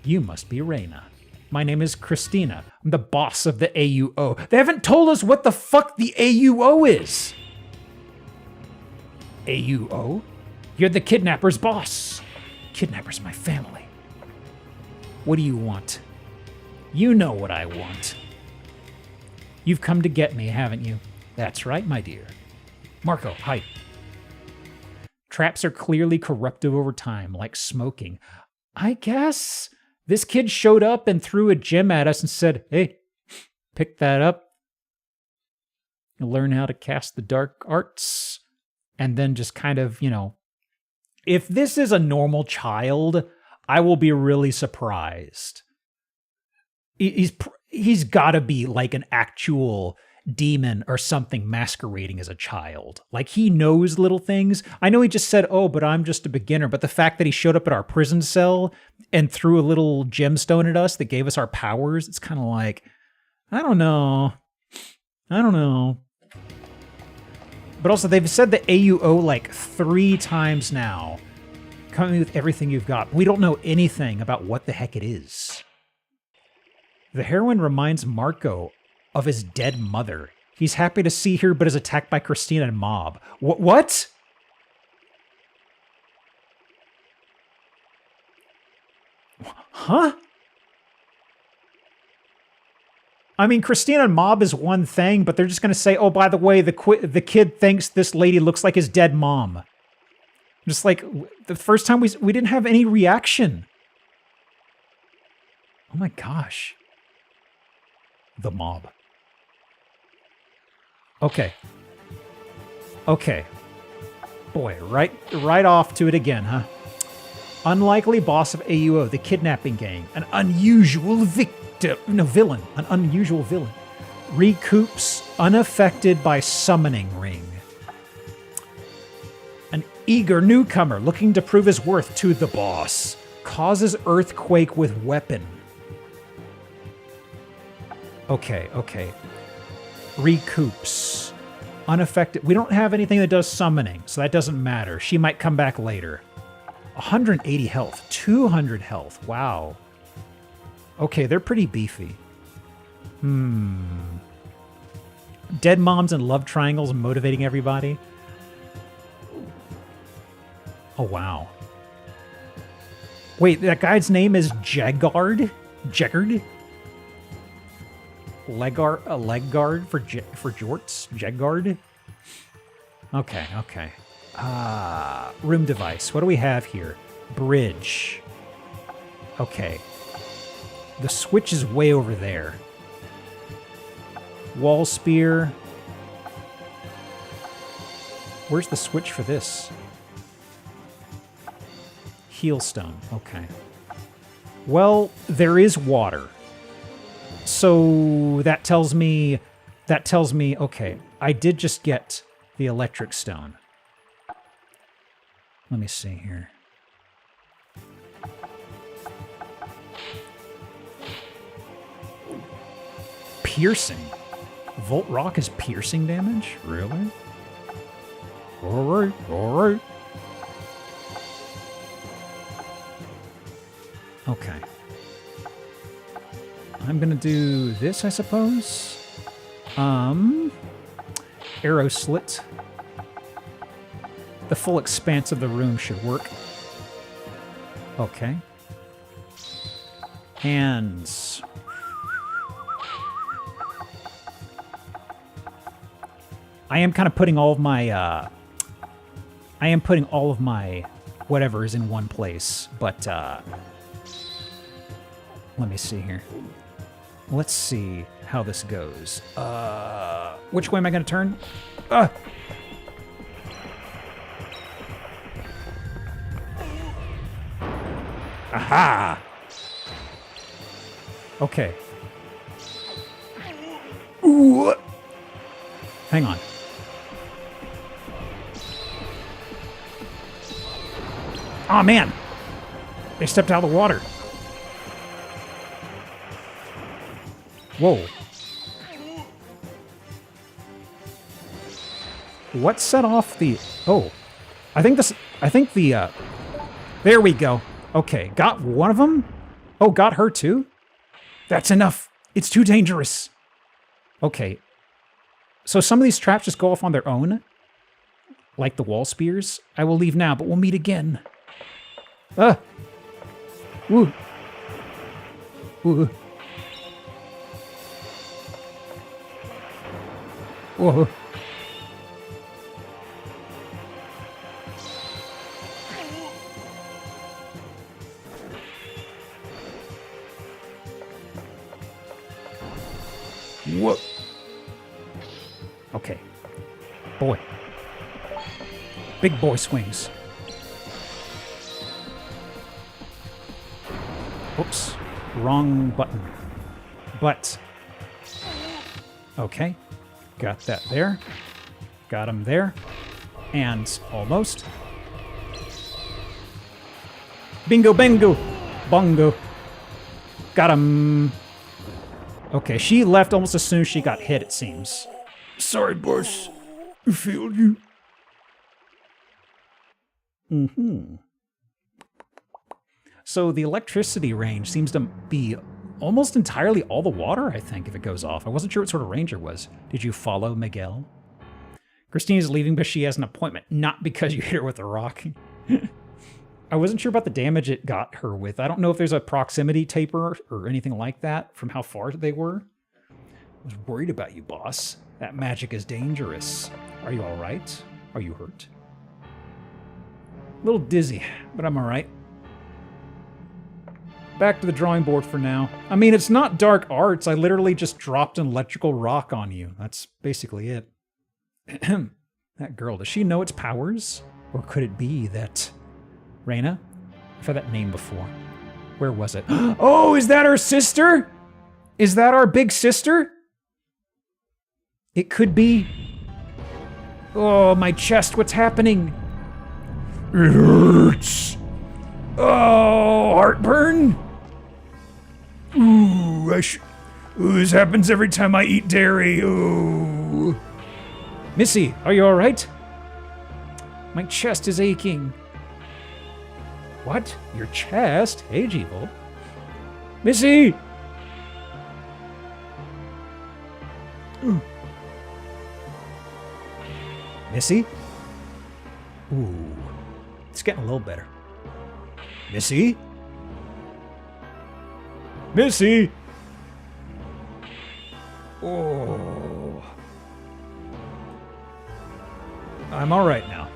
You must be Reina. My name is Christina. I'm the boss of the AUO. They haven't told us what the fuck the AUO is. AUO? You're the kidnapper's boss. Kidnapper's my family. What do you want? You know what I want. You've come to get me, haven't you? That's right, my dear. Marco, hi. Traps are clearly corruptive over time, like smoking. I guess this kid showed up and threw a gem at us and said, hey, pick that up. You'll learn how to cast the dark arts. And then just kind of, you know, if this is a normal child, I will be really surprised. He's got to be like an actual demon or something masquerading as a child. Like he knows little things. I know he just said, oh, but I'm just a beginner. But the fact that he showed up at our prison cell and threw a little gemstone at us that gave us our powers, it's kind of like, I don't know. But also they've said the AUO like 3 times now. Coming with everything you've got. We don't know anything about what the heck it is. The heroine reminds Marco of his dead mother. He's happy to see her, but is attacked by Christina and mob. What? Huh? I mean, Christina and mob is one thing, but they're just going to say, oh, by the way, the kid thinks this lady looks like his dead mom. Just like the first time we didn't have any reaction. Oh my gosh. The mob. Okay. Boy, right off to it again, huh? Unlikely boss of AUO, the kidnapping gang. An unusual villain. An unusual villain. Recoups unaffected by summoning ring. Eager newcomer looking to prove his worth to the boss. Causes earthquake with weapon. Okay. Recoups. Unaffected. We don't have anything that does summoning, so that doesn't matter. She might come back later. 180 health. 200 health. Wow. Okay, they're pretty beefy. Dead moms and love triangles motivating everybody. Oh, wow. Wait, that guy's name is Jeggard? Jeggard? A leg guard for jorts? Jeggard? Okay. Room device. What do we have here? Bridge. Okay. The switch is way over there. Wall spear. Where's the switch for this? Heelstone. Okay. Well, there is water. So that tells me, okay, I did just get the electric stone. Let me see here. Piercing. Volt Rock is piercing damage? Really? Alright, alright. Okay. I'm gonna do this, I suppose. Arrow Slit. The full expanse of the room should work. Okay. Hands. I am kind of putting all of my, I am putting all of my whatever is in one place, but, let me see here. Let's see how this goes. Which way am I going to turn? Aha! Okay. Ooh. Hang on. Oh man! They stepped out of the water. Whoa. What set off the... Oh. I think the... There we go. Okay, got one of them? Oh, got her too? That's enough. It's too dangerous. Okay. So some of these traps just go off on their own? Like the wall spears? I will leave now, but we'll meet again. Woo. Woo. Whoa. Whoa. Okay. Boy. Big boy swings. Oops. Wrong button. But. Okay. Got that there. Got him there. And almost. Bingo, bango. Bongo. Got him. Okay, she left almost as soon as she got hit, it seems. Sorry, boss. I failed you. Mm-hmm. So the electricity range seems to be almost entirely all the water, I think, if it goes off. I wasn't sure what sort of range it was. Did you follow Miguel? Christina's leaving, but she has an appointment, not because you hit her with a rock. I wasn't sure about the damage it got her with. I don't know if there's a proximity taper or anything like that from how far they were. I was worried about you, boss. That magic is dangerous. Are you all right? Are you hurt? A little dizzy, but I'm all right. Back to the drawing board for now. I mean, it's not dark arts. I literally just dropped an electrical rock on you. That's basically it. That girl, does she know its powers? Or could it be that... Reyna? I've heard that name before. Where was it? Oh, is that our sister? Is that our big sister? It could be. Oh, my chest, what's happening? It hurts. Oh, heartburn? Ooh, Ooh, this happens every time I eat dairy. Ooh. Missy, are you all right? My chest is aching. What? Your chest? Hey, Evil. Missy! Ooh. Missy? Ooh. It's getting a little better. Missy? Missy! Oh. I'm all right now.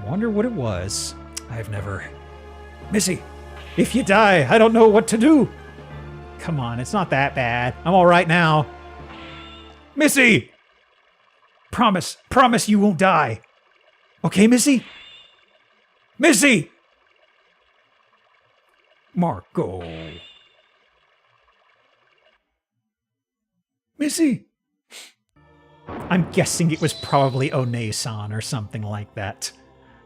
Wonder what it was. I've never... Missy, if you die, I don't know what to do. Come on, it's not that bad. I'm all right now. Missy! Promise you won't die. Okay, Missy? Missy! Marco. Missy! I'm guessing it was probably One-san or something like that.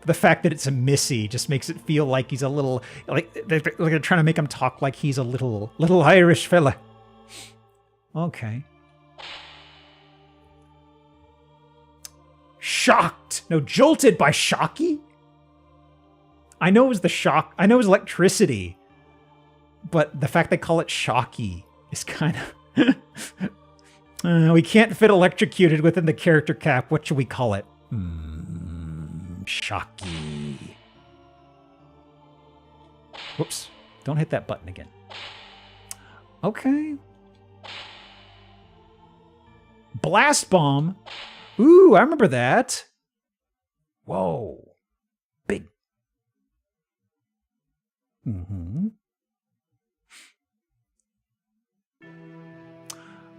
The fact that it's a Missy just makes it feel like he's a little... Like they're trying to make him talk like he's a little Irish fella. Okay. Shocked. No, jolted by shocky? I know it was the shock. I know it was electricity. But the fact they call it shocky is kind of... we can't fit electrocuted within the character cap. What should we call it? Shocky. Whoops. Don't hit that button again. Okay. Blast bomb. Ooh, I remember that. Whoa. Big.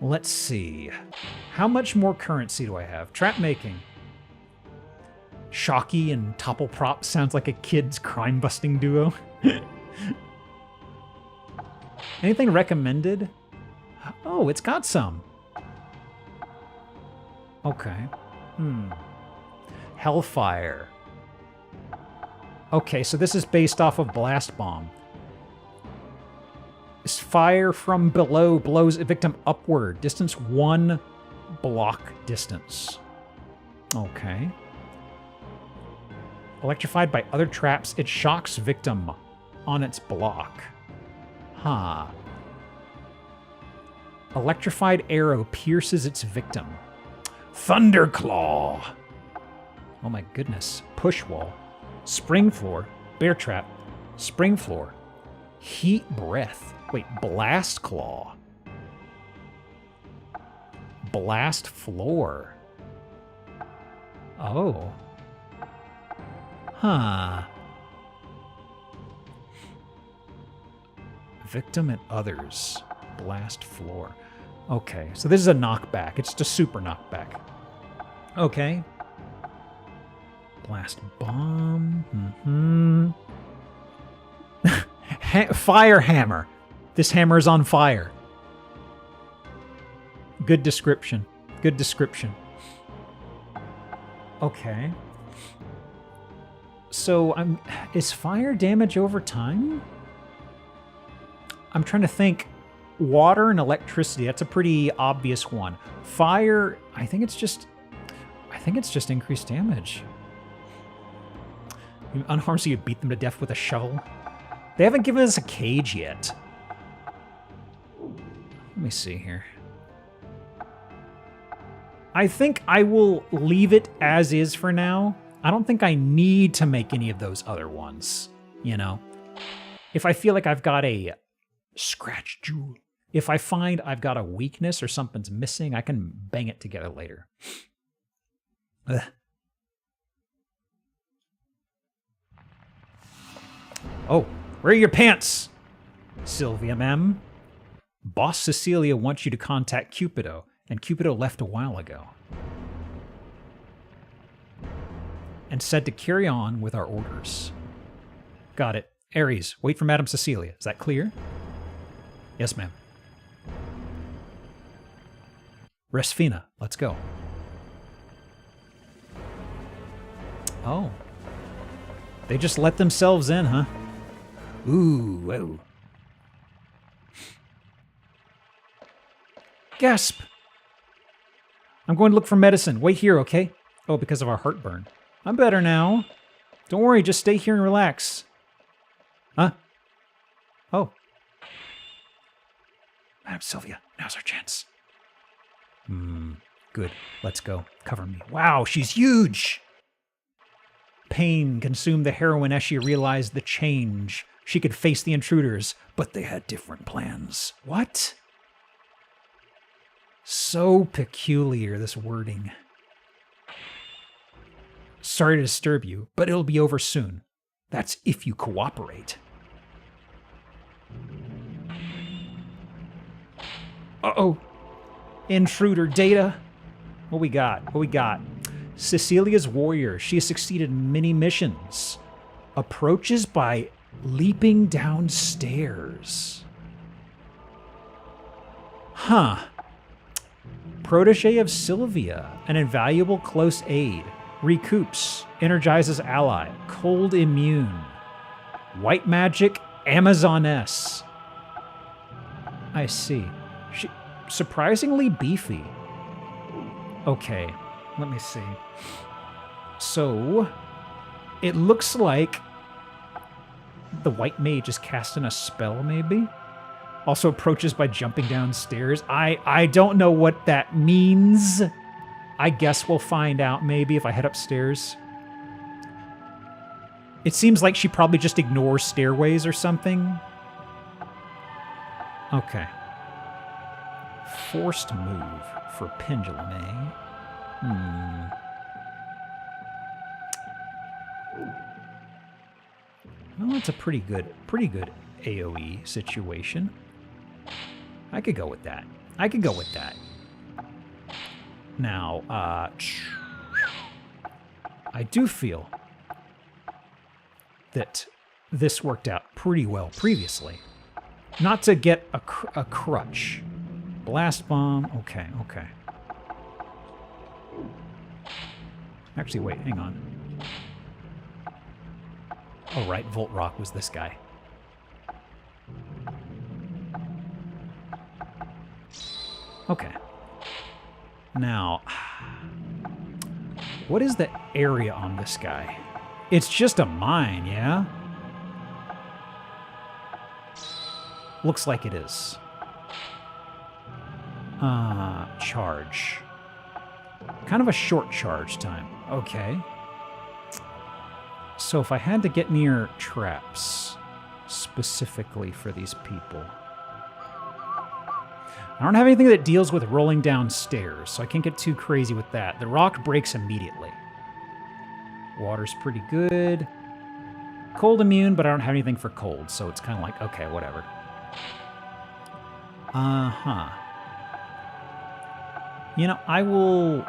Let's see. How much more currency do I have? Trap making. Shocky and Topple Prop sounds like a kid's crime-busting duo. Anything recommended? Oh, it's got some. Okay. Hellfire. Okay, so this is based off of Blast Bomb. This fire from below blows a victim upward. Distance 1 block distance. Okay. Electrified by other traps, it shocks victim on its block. Huh. Electrified arrow pierces its victim. Thunderclaw. Oh my goodness. Push wall. Spring floor. Bear trap. Spring floor. Heat breath. Wait, blast claw. Blast floor. Oh. Huh. Victim and others. Blast floor. Okay, so this is a knockback. It's just a super knockback. Okay. Blast bomb. Fire hammer. This hammer is on fire. Good description. Good description. Okay. So is fire damage over time? I'm trying to think. Water and electricity, that's a pretty obvious one. Fire, I think it's just increased damage. You unharmed so you beat them to death with a shovel. They haven't given us a cage yet. Let me see here. I think I will leave it as is for now. I don't think I need to make any of those other ones, you know? If I feel like I've got a scratch jewel, if I find I've got a weakness or something's missing, I can bang it together later. Ugh. Oh, where are your pants? Sylvia, ma'am. Boss Cecilia wants you to contact Cupido, and Cupido left a while ago. And said to carry on with our orders. Got it. Ares, wait for Madame Cecilia. Is that clear? Yes, ma'am. Resfina, let's go. Oh. They just let themselves in, huh? Ooh, whoa. Gasp! I'm going to look for medicine. Wait here, okay? Oh, because of our heartburn. I'm better now. Don't worry, just stay here and relax. Huh? Oh. Madame Sylvia, now's our chance. Good. Let's go. Cover me. Wow, she's huge! Pain consumed the heroine as she realized the change. She could face the intruders, but they had different plans. What? So peculiar, this wording. Sorry to disturb you, but it'll be over soon. That's if you cooperate. Uh-oh. Intruder data. What we got? What we got? Cecilia's warrior. She has succeeded in many missions. Approaches by leaping downstairs. Huh. Protege of Sylvia. An invaluable close aid. Recoups. Energizes ally. Cold immune. White magic. Amazoness. I see. She surprisingly beefy. Okay, let me see. So, it looks like the white mage is casting a spell, maybe? Also approaches by jumping downstairs. I don't know what that means. I guess we'll find out maybe if I head upstairs. It seems like she probably just ignores stairways or something. Okay. Forced move for pendulum, eh? Well, that's a pretty good AoE situation. I could go with that. Now, I do feel that this worked out pretty well previously. Not to get a crutch. Blast bomb. Okay. Actually, wait, hang on. Oh, right, Volt Rock was this guy. Okay. Now, what is the area on this guy? It's just a mine, yeah? Looks like it is. Charge. Kind of a short charge time. Okay. So if I had to get near traps, specifically for these people... I don't have anything that deals with rolling down stairs, so I can't get too crazy with that. The rock breaks immediately. Water's pretty good. Cold immune, but I don't have anything for cold, so it's kind of like, okay, whatever. You know, I will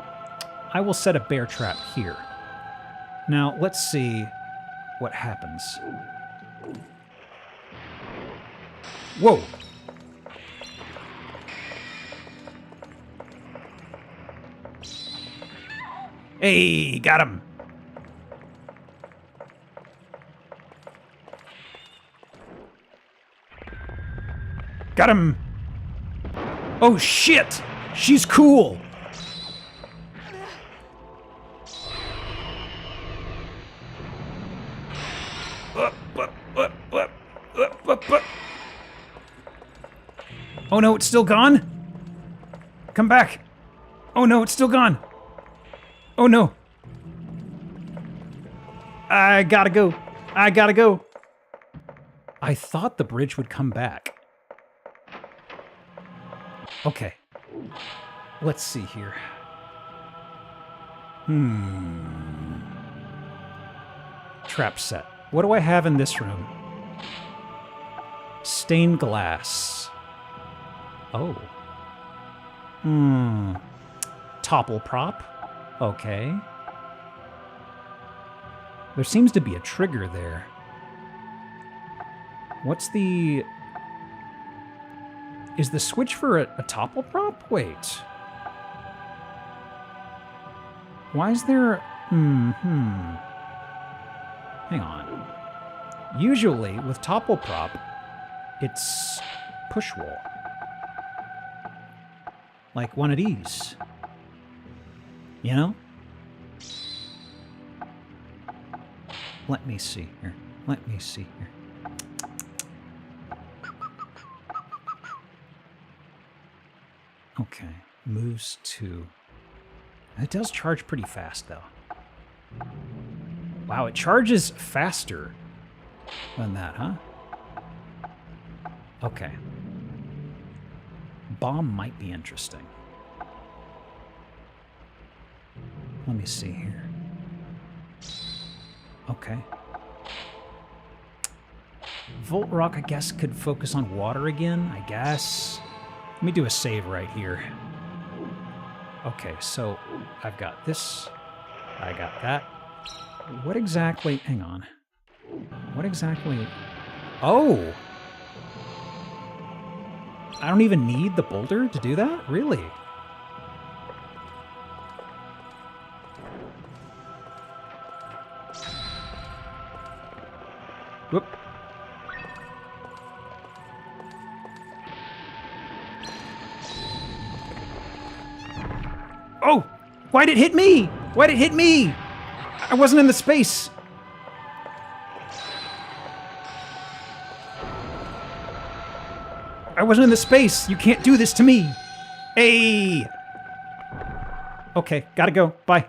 set a bear trap here. Now, let's see what happens. Whoa! Hey, got him! Got him! Oh shit! She's cool! Oh no, it's still gone? Come back! Oh no, it's still gone! Oh no! I gotta go! I thought the bridge would come back. Okay. Let's see here. Trap set. What do I have in this room? Stained glass. Oh. Topple prop. Okay. There seems to be a trigger there. What's the... Is the switch for a topple prop? Wait. Why is there... Hang on. Usually, with topple prop, it's push wall. Like one of these. You know? Let me see here. Okay, moves to... It does charge pretty fast, though. Wow, it charges faster than that, huh? Okay. Bomb might be interesting. Let me see here. Okay. Volt Rock, I guess, could focus on water again, I guess. Let me do a save right here. Okay, so I've got this. I got that. What exactly... Hang on. What exactly... Oh! I don't even need the boulder to do that? Really? Whoop. Oh! Why'd it hit me? Why'd it hit me? I wasn't in the space. I wasn't in the space. You can't do this to me. Hey. Okay, gotta go. Bye.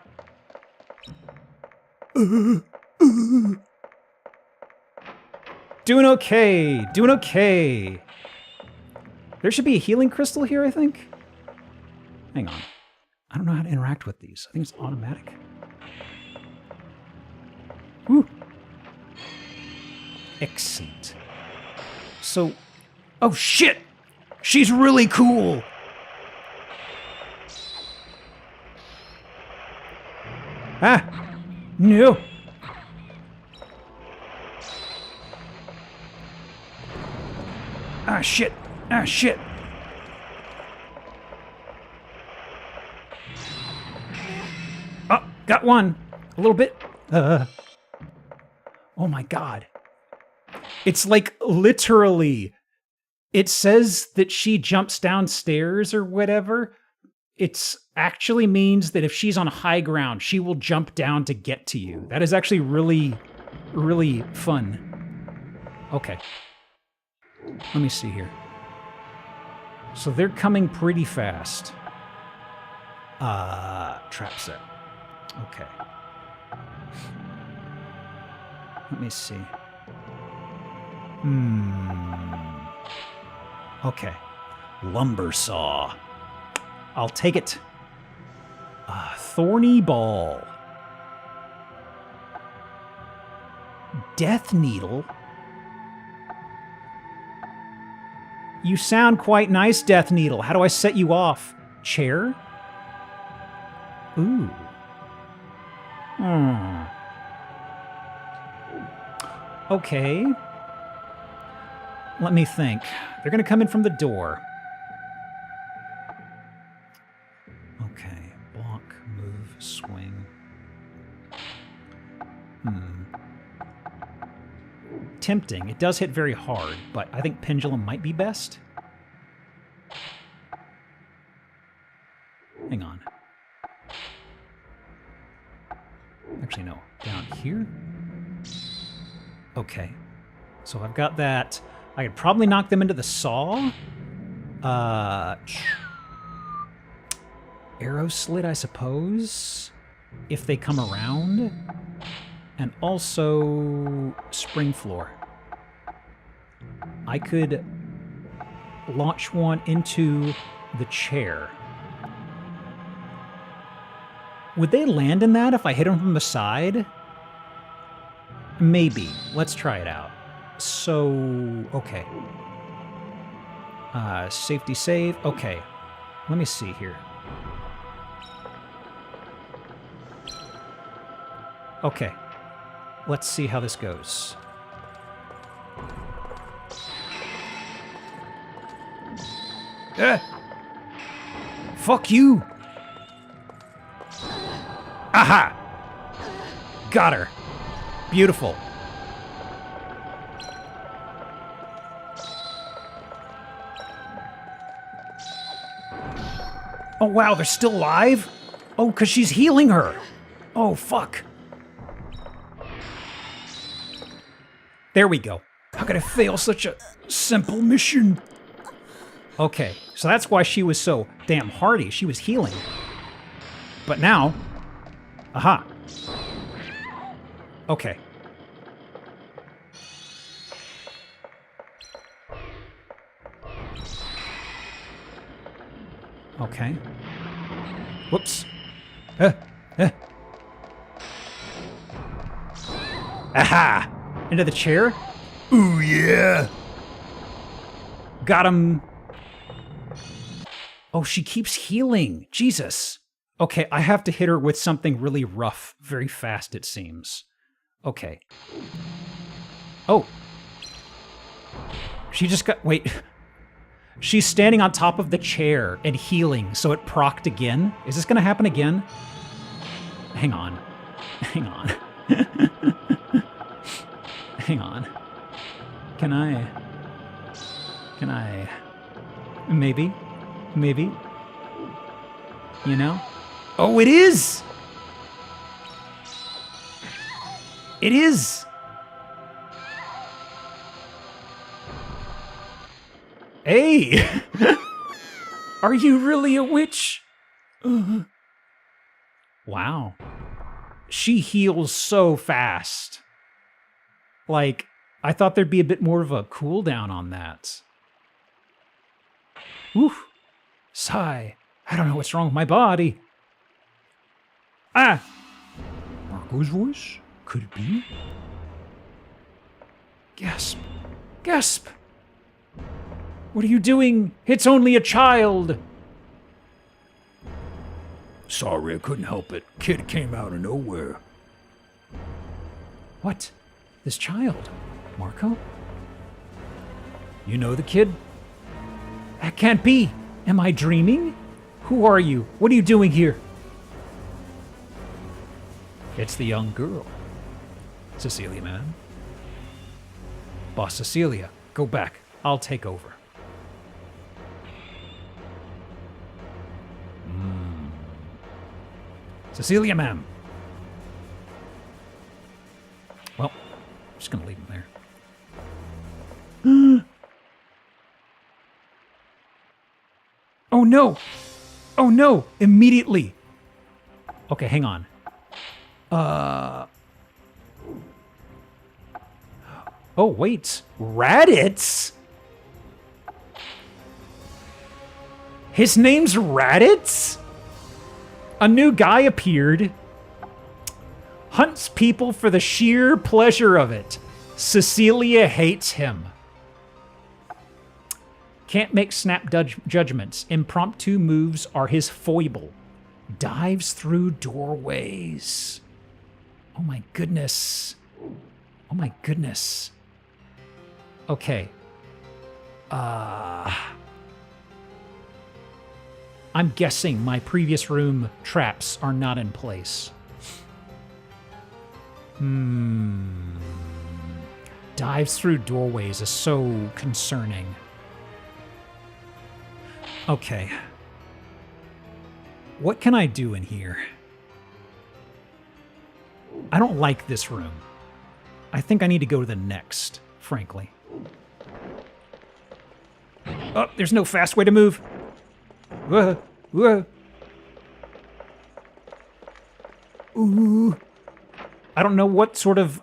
Doing okay. Doing okay. There should be a healing crystal here, I think. Hang on. I don't know how to interact with these. I think it's automatic. Woo. Excellent. So, oh shit! She's really cool! Ah! No! Ah shit! Ah shit! Oh, got one! A little bit. Oh my god. It's like literally, it says that she jumps downstairs or whatever. It actually means that if she's on high ground, she will jump down to get to you. That is actually really, really fun. Okay. Let me see here. So they're coming pretty fast. Trap set. Okay. Let me see. Okay. Lumber saw. I'll take it. Thorny ball. Death needle. You sound quite nice, Death Needle. How do I set you off? Chair? Ooh. Okay. Let me think. They're going to come in from the door. Okay. Block, move, swing. Tempting. It does hit very hard, but I think pendulum might be best. Hang on. Actually, no. Down here? Okay. So I've got that. I could probably knock them into the saw. Arrow slit, I suppose, if they come around. And also spring floor. I could launch one into the chair. Would they land in that if I hit them from the side? Maybe. Let's try it out. So, okay. Safety save. Okay. Let me see here. Okay. Let's see how this goes. Fuck you! Aha! Got her. Beautiful. Oh wow, they're still alive? Oh, 'cause she's healing her. Oh, fuck. There we go. How could I fail such a simple mission? Okay, so that's why she was so damn hardy. She was healing. But now... Aha. Okay. Okay. Whoops. Aha! Into the chair? Ooh, yeah. Got him. Oh, she keeps healing. Jesus. Okay, I have to hit her with something really rough, very fast, it seems. Okay. Oh. She just got... Wait. She's standing on top of the chair and healing, so it procced again. Is this going to happen again? Hang on. Hang on. Hang on. Can I... Maybe? Maybe? You know? Oh, it is! It is. Hey! Are you really a witch? Wow. She heals so fast. Like, I thought there'd be a bit more of a cooldown on that. Oof. Sigh. I don't know what's wrong with my body. Ah! Marco's voice? Could it be? Gasp. Gasp! What are you doing? It's only a child! Sorry, I couldn't help it. Kid came out of nowhere. What? This child? Marco? You know the kid? That can't be! Am I dreaming? Who are you? What are you doing here? It's the young girl. Cecilia, man. Boss Cecilia, go back. I'll take over. Cecilia, ma'am. Well, I'm just going to leave him there. Oh, no. Oh, no. Immediately. Okay, hang on. Oh, wait. Raditz? His name's Raditz? A new guy appeared. Hunts people for the sheer pleasure of it. Cecilia hates him. Can't make snap judgments. Impromptu moves are his foible. Dives through doorways. Oh my goodness. Oh my goodness. Okay. I'm guessing my previous room traps are not in place. Dives through doorways is so concerning. Okay. What can I do in here? I don't like this room. I think I need to go to the next, frankly. Oh, there's no fast way to move. Whoa, whoa. Ooh. I don't know what sort of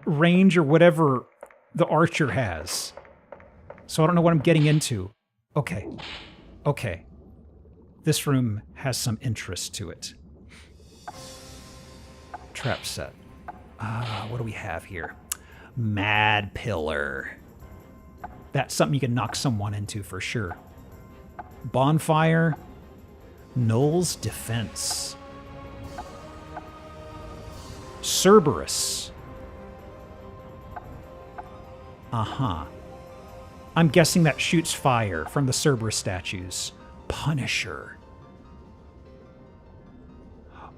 range or whatever the archer has. So I don't know what I'm getting into. Okay. Okay. This room has some interest to it. Trap set. What do we have here? Mad Pillar. That's something you can knock someone into for sure. Bonfire. Null's Defense. Cerberus. Uh-huh. I'm guessing that shoots fire from the Cerberus statues. Punisher.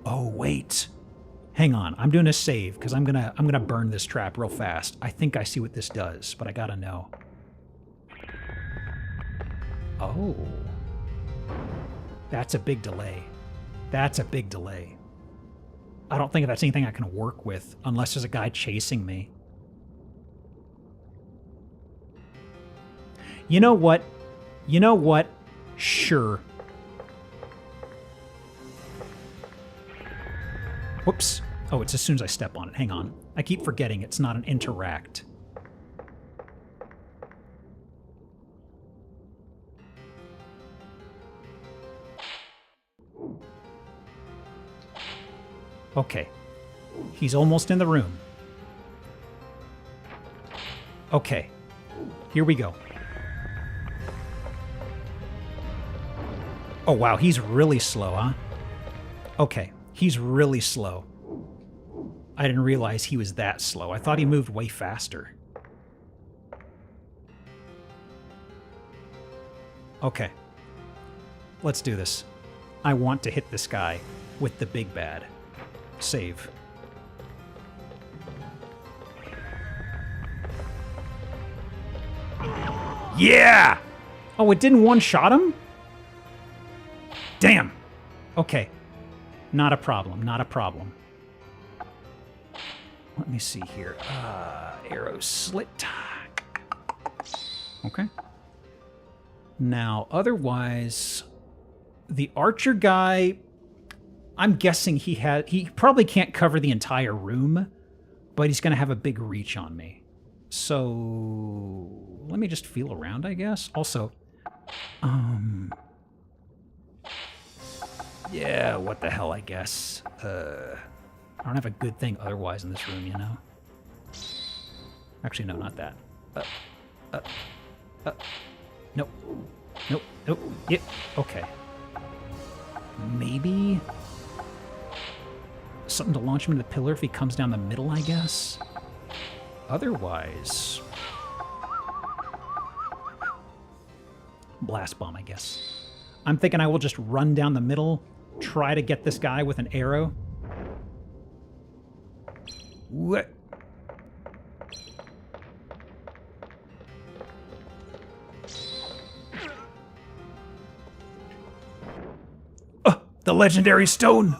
Oh, wait. Hang on. I'm doing a save because I'm gonna burn this trap real fast. I think I see what this does, but I gotta know. Oh. That's a big delay. That's a big delay. I don't think that's anything I can work with unless there's a guy chasing me. You know what? You know what? Sure. Whoops. Oh, it's as soon as I step on it. Hang on. I keep forgetting it's not an interact. Okay. He's almost in the room. Okay. Here we go. Oh, wow. He's really slow, huh? Okay. He's really slow. I didn't realize he was that slow. I thought he moved way faster. Okay. Let's do this. I want to hit this guy with the big bad. Save. Yeah! Oh, it didn't one-shot him? Damn. Okay. Not a problem. Not a problem. me see here. Arrow slit. Okay. Now, otherwise, the archer guy, I'm guessing he probably can't cover the entire room, but he's going to have a big reach on me. So, let me just feel around, I guess. Also, yeah, what the hell, I guess. I don't have a good thing otherwise in this room, you know? Actually, no, not that. Nope. Nope. Nope. Yeah. Okay. Maybe something to launch him into the pillar if he comes down the middle, I guess. Otherwise, blast bomb, I guess. I'm thinking I will just run down the middle, try to get this guy with an arrow. What? The legendary stone.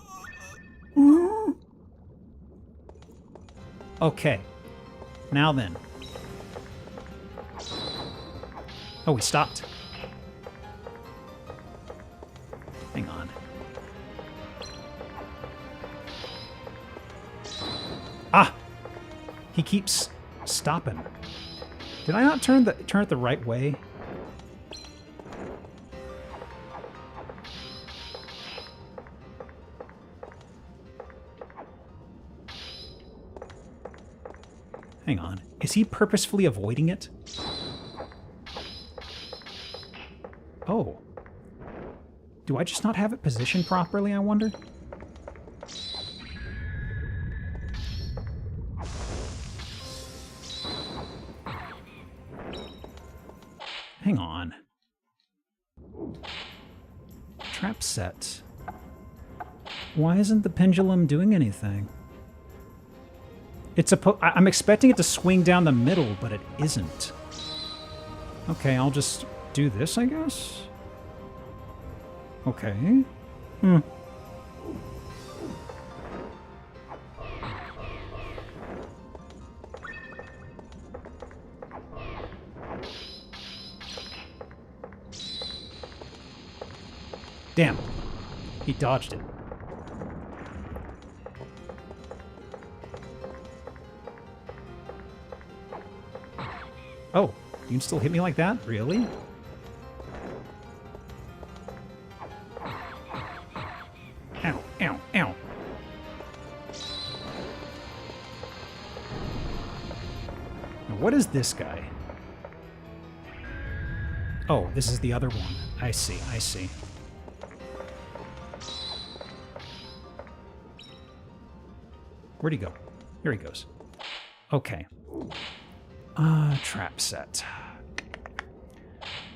Okay. Now then. Oh, he stopped. Hang on. Ah! He keeps stopping. Did I not turn it the right way? Hang on. Is he purposefully avoiding it? Oh. Do I just not have it positioned properly, I wonder? Hang on. Trap set. Why isn't the pendulum doing anything? I'm expecting it to swing down the middle, but it isn't. Okay, I'll just do this, I guess? Okay. Damn. He dodged it. Oh, you can still hit me like that? Really? Ow, ow, ow. Now, what is this guy? Oh, this is the other one. I see, I see. Where'd he go? Here he goes. Okay. Trap set.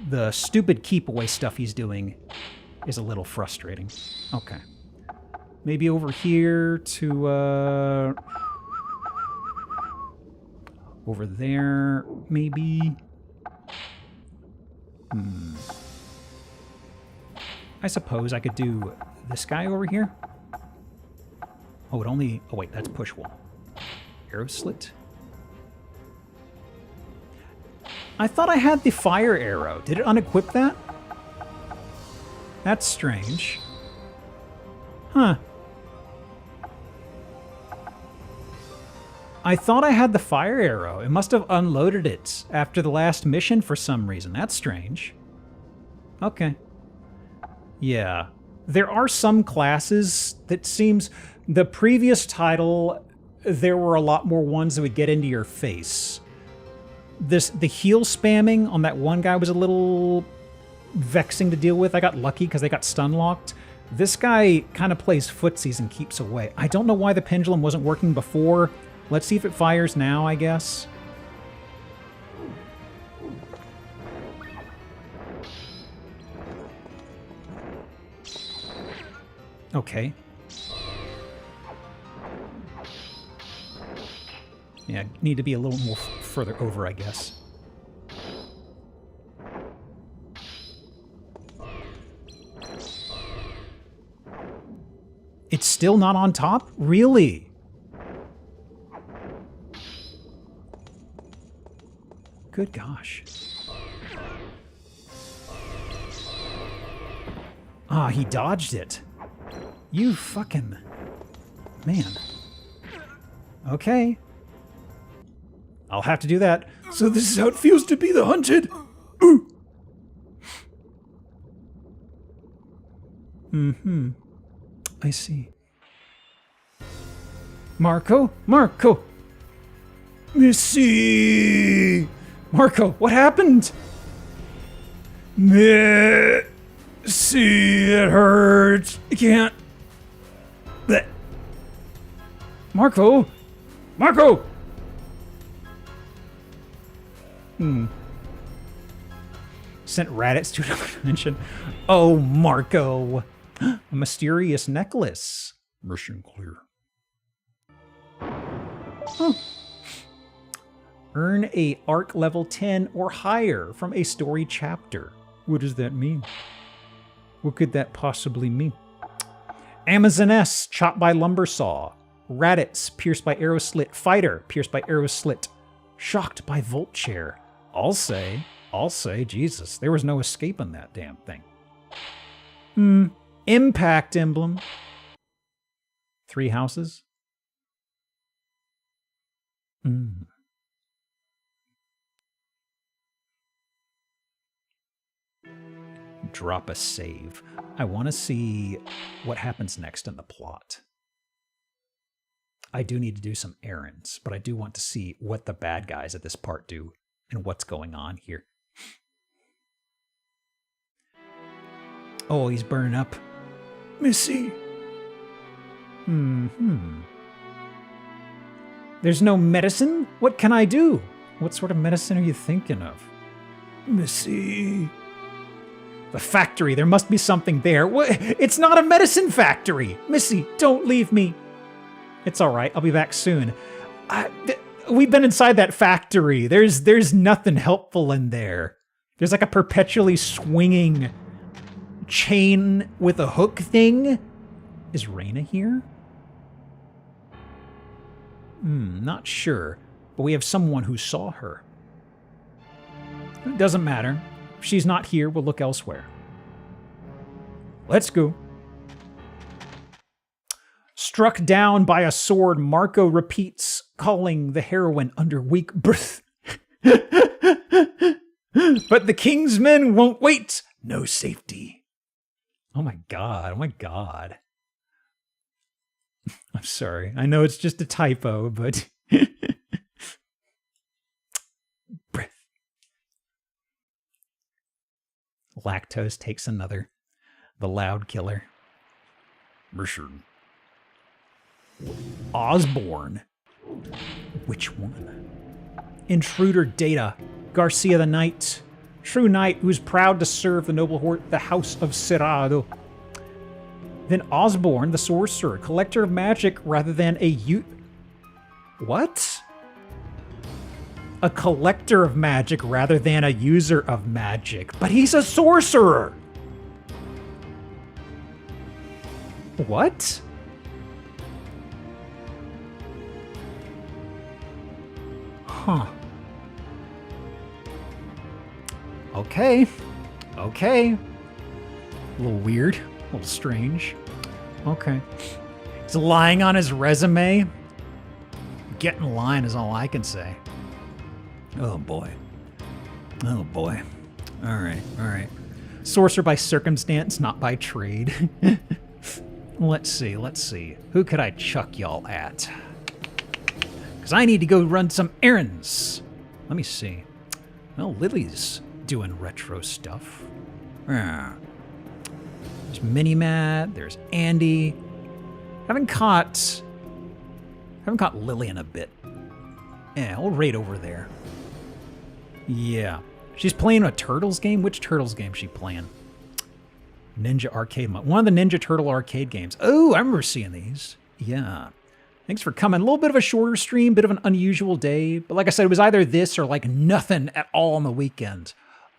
The stupid keep away stuff he's doing is a little frustrating. Okay. Maybe over here to, over there, maybe? I suppose I could do this guy over here. Oh, it only... Oh, wait, that's push wall. Arrow slit. I thought I had the fire arrow. Did it unequip that? That's strange. Huh. I thought I had the fire arrow. It must have unloaded it after the last mission for some reason. That's strange. Okay. Yeah. There are some classes that seems... The previous title, there were a lot more ones that would get into your face. The heal spamming on that one guy was a little vexing to deal with. I got lucky because they got stun locked. This guy kind of plays footsies and keeps away. I don't know why the pendulum wasn't working before. Let's see if it fires now, I guess. Okay. Yeah, need to be a little more further over, I guess. It's still not on top? Really? good gosh. Ah, he dodged it. You fucking... Man. Okay. I'll have to do that. So this is how it feels to be the hunted. Ooh. Mm-hmm. I see. Marco? Marco! Missy! Marco, what happened? Missy, it hurts. I can't. Blech. Marco! Marco! Sent Raditz to another dimension. Oh, Marco! A mysterious necklace. Mission clear. Huh. Earn a arc level 10 or higher from a story chapter. What does that mean? What could that possibly mean? Amazoness, chopped by lumber saw. Raditz, pierced by arrow slit. Fighter, pierced by arrow slit. Shocked by volt chair. I'll say, Jesus, there was no escaping that damn thing. Impact emblem. 3 houses. Drop a save. I want to see what happens next in the plot. I do need to do some errands, but I do want to see what the bad guys at this part do and what's going on here. Oh, he's burning up. Missy. There's no medicine? What can I do? What sort of medicine are you thinking of? Missy. The factory. There must be something there. What? It's not a medicine factory. Missy, don't leave me. It's all right. I'll be back soon. We've been inside that factory. There's nothing helpful in there. There's like a perpetually swinging chain with a hook thing. Is Raina here? Not sure. But we have someone who saw her. It doesn't matter. If she's not here, we'll look elsewhere. Let's go. Struck down by a sword, Marco repeats, calling the heroine under weak breath. But the king's men won't wait. No safety. Oh my god, oh my god. I'm sorry. I know it's just a typo, but... Breath. Lactose takes another. The loud killer. Mission. Osborne. Which one? Intruder Data. Garcia the Knight. True knight who's proud to serve the noble the House of Cerrado. Then Osborne the sorcerer. Collector of magic rather than a What? A collector of magic rather than a user of magic. But he's a sorcerer! What? Huh. Okay. Okay. A little weird. A little strange. Okay. He's lying on his resume. Get in line is all I can say. Oh boy. Oh boy. Alright, alright. Sorcerer by circumstance, not by trade. Let's see. Who could I chuck y'all at? Because I need to go run some errands. Let me see. Well, Lily's doing retro stuff. There's Mini-Matt, there's Andy. Haven't caught Lily in a bit. Yeah, we'll raid over there. Yeah. She's playing a Turtles game? Which Turtles game is she playing? Ninja Arcade. One of the Ninja Turtle arcade games. Oh, I remember seeing these. Yeah. Thanks for coming. A little bit of a shorter stream, bit of an unusual day. But like I said, it was either this or like nothing at all on the weekend.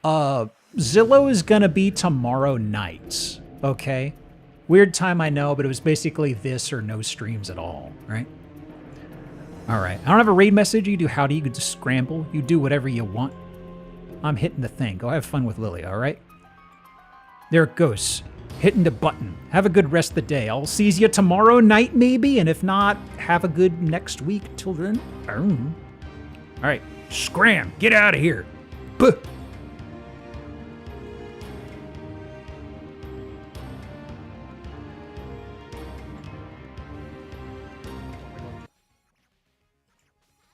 Zillow is going to be tomorrow night. Okay? Weird time, I know, but it was basically this or no streams at all, right? All right. I don't have a raid message. You do howdy. You can just scramble. You do whatever you want. I'm hitting the thing. Go have fun with Lily, all right? There it goes. Hitting the button. Have a good rest of the day. I'll see you tomorrow night, maybe, and if not, have a good next week till then. All right, scram. Get out of here. Buh.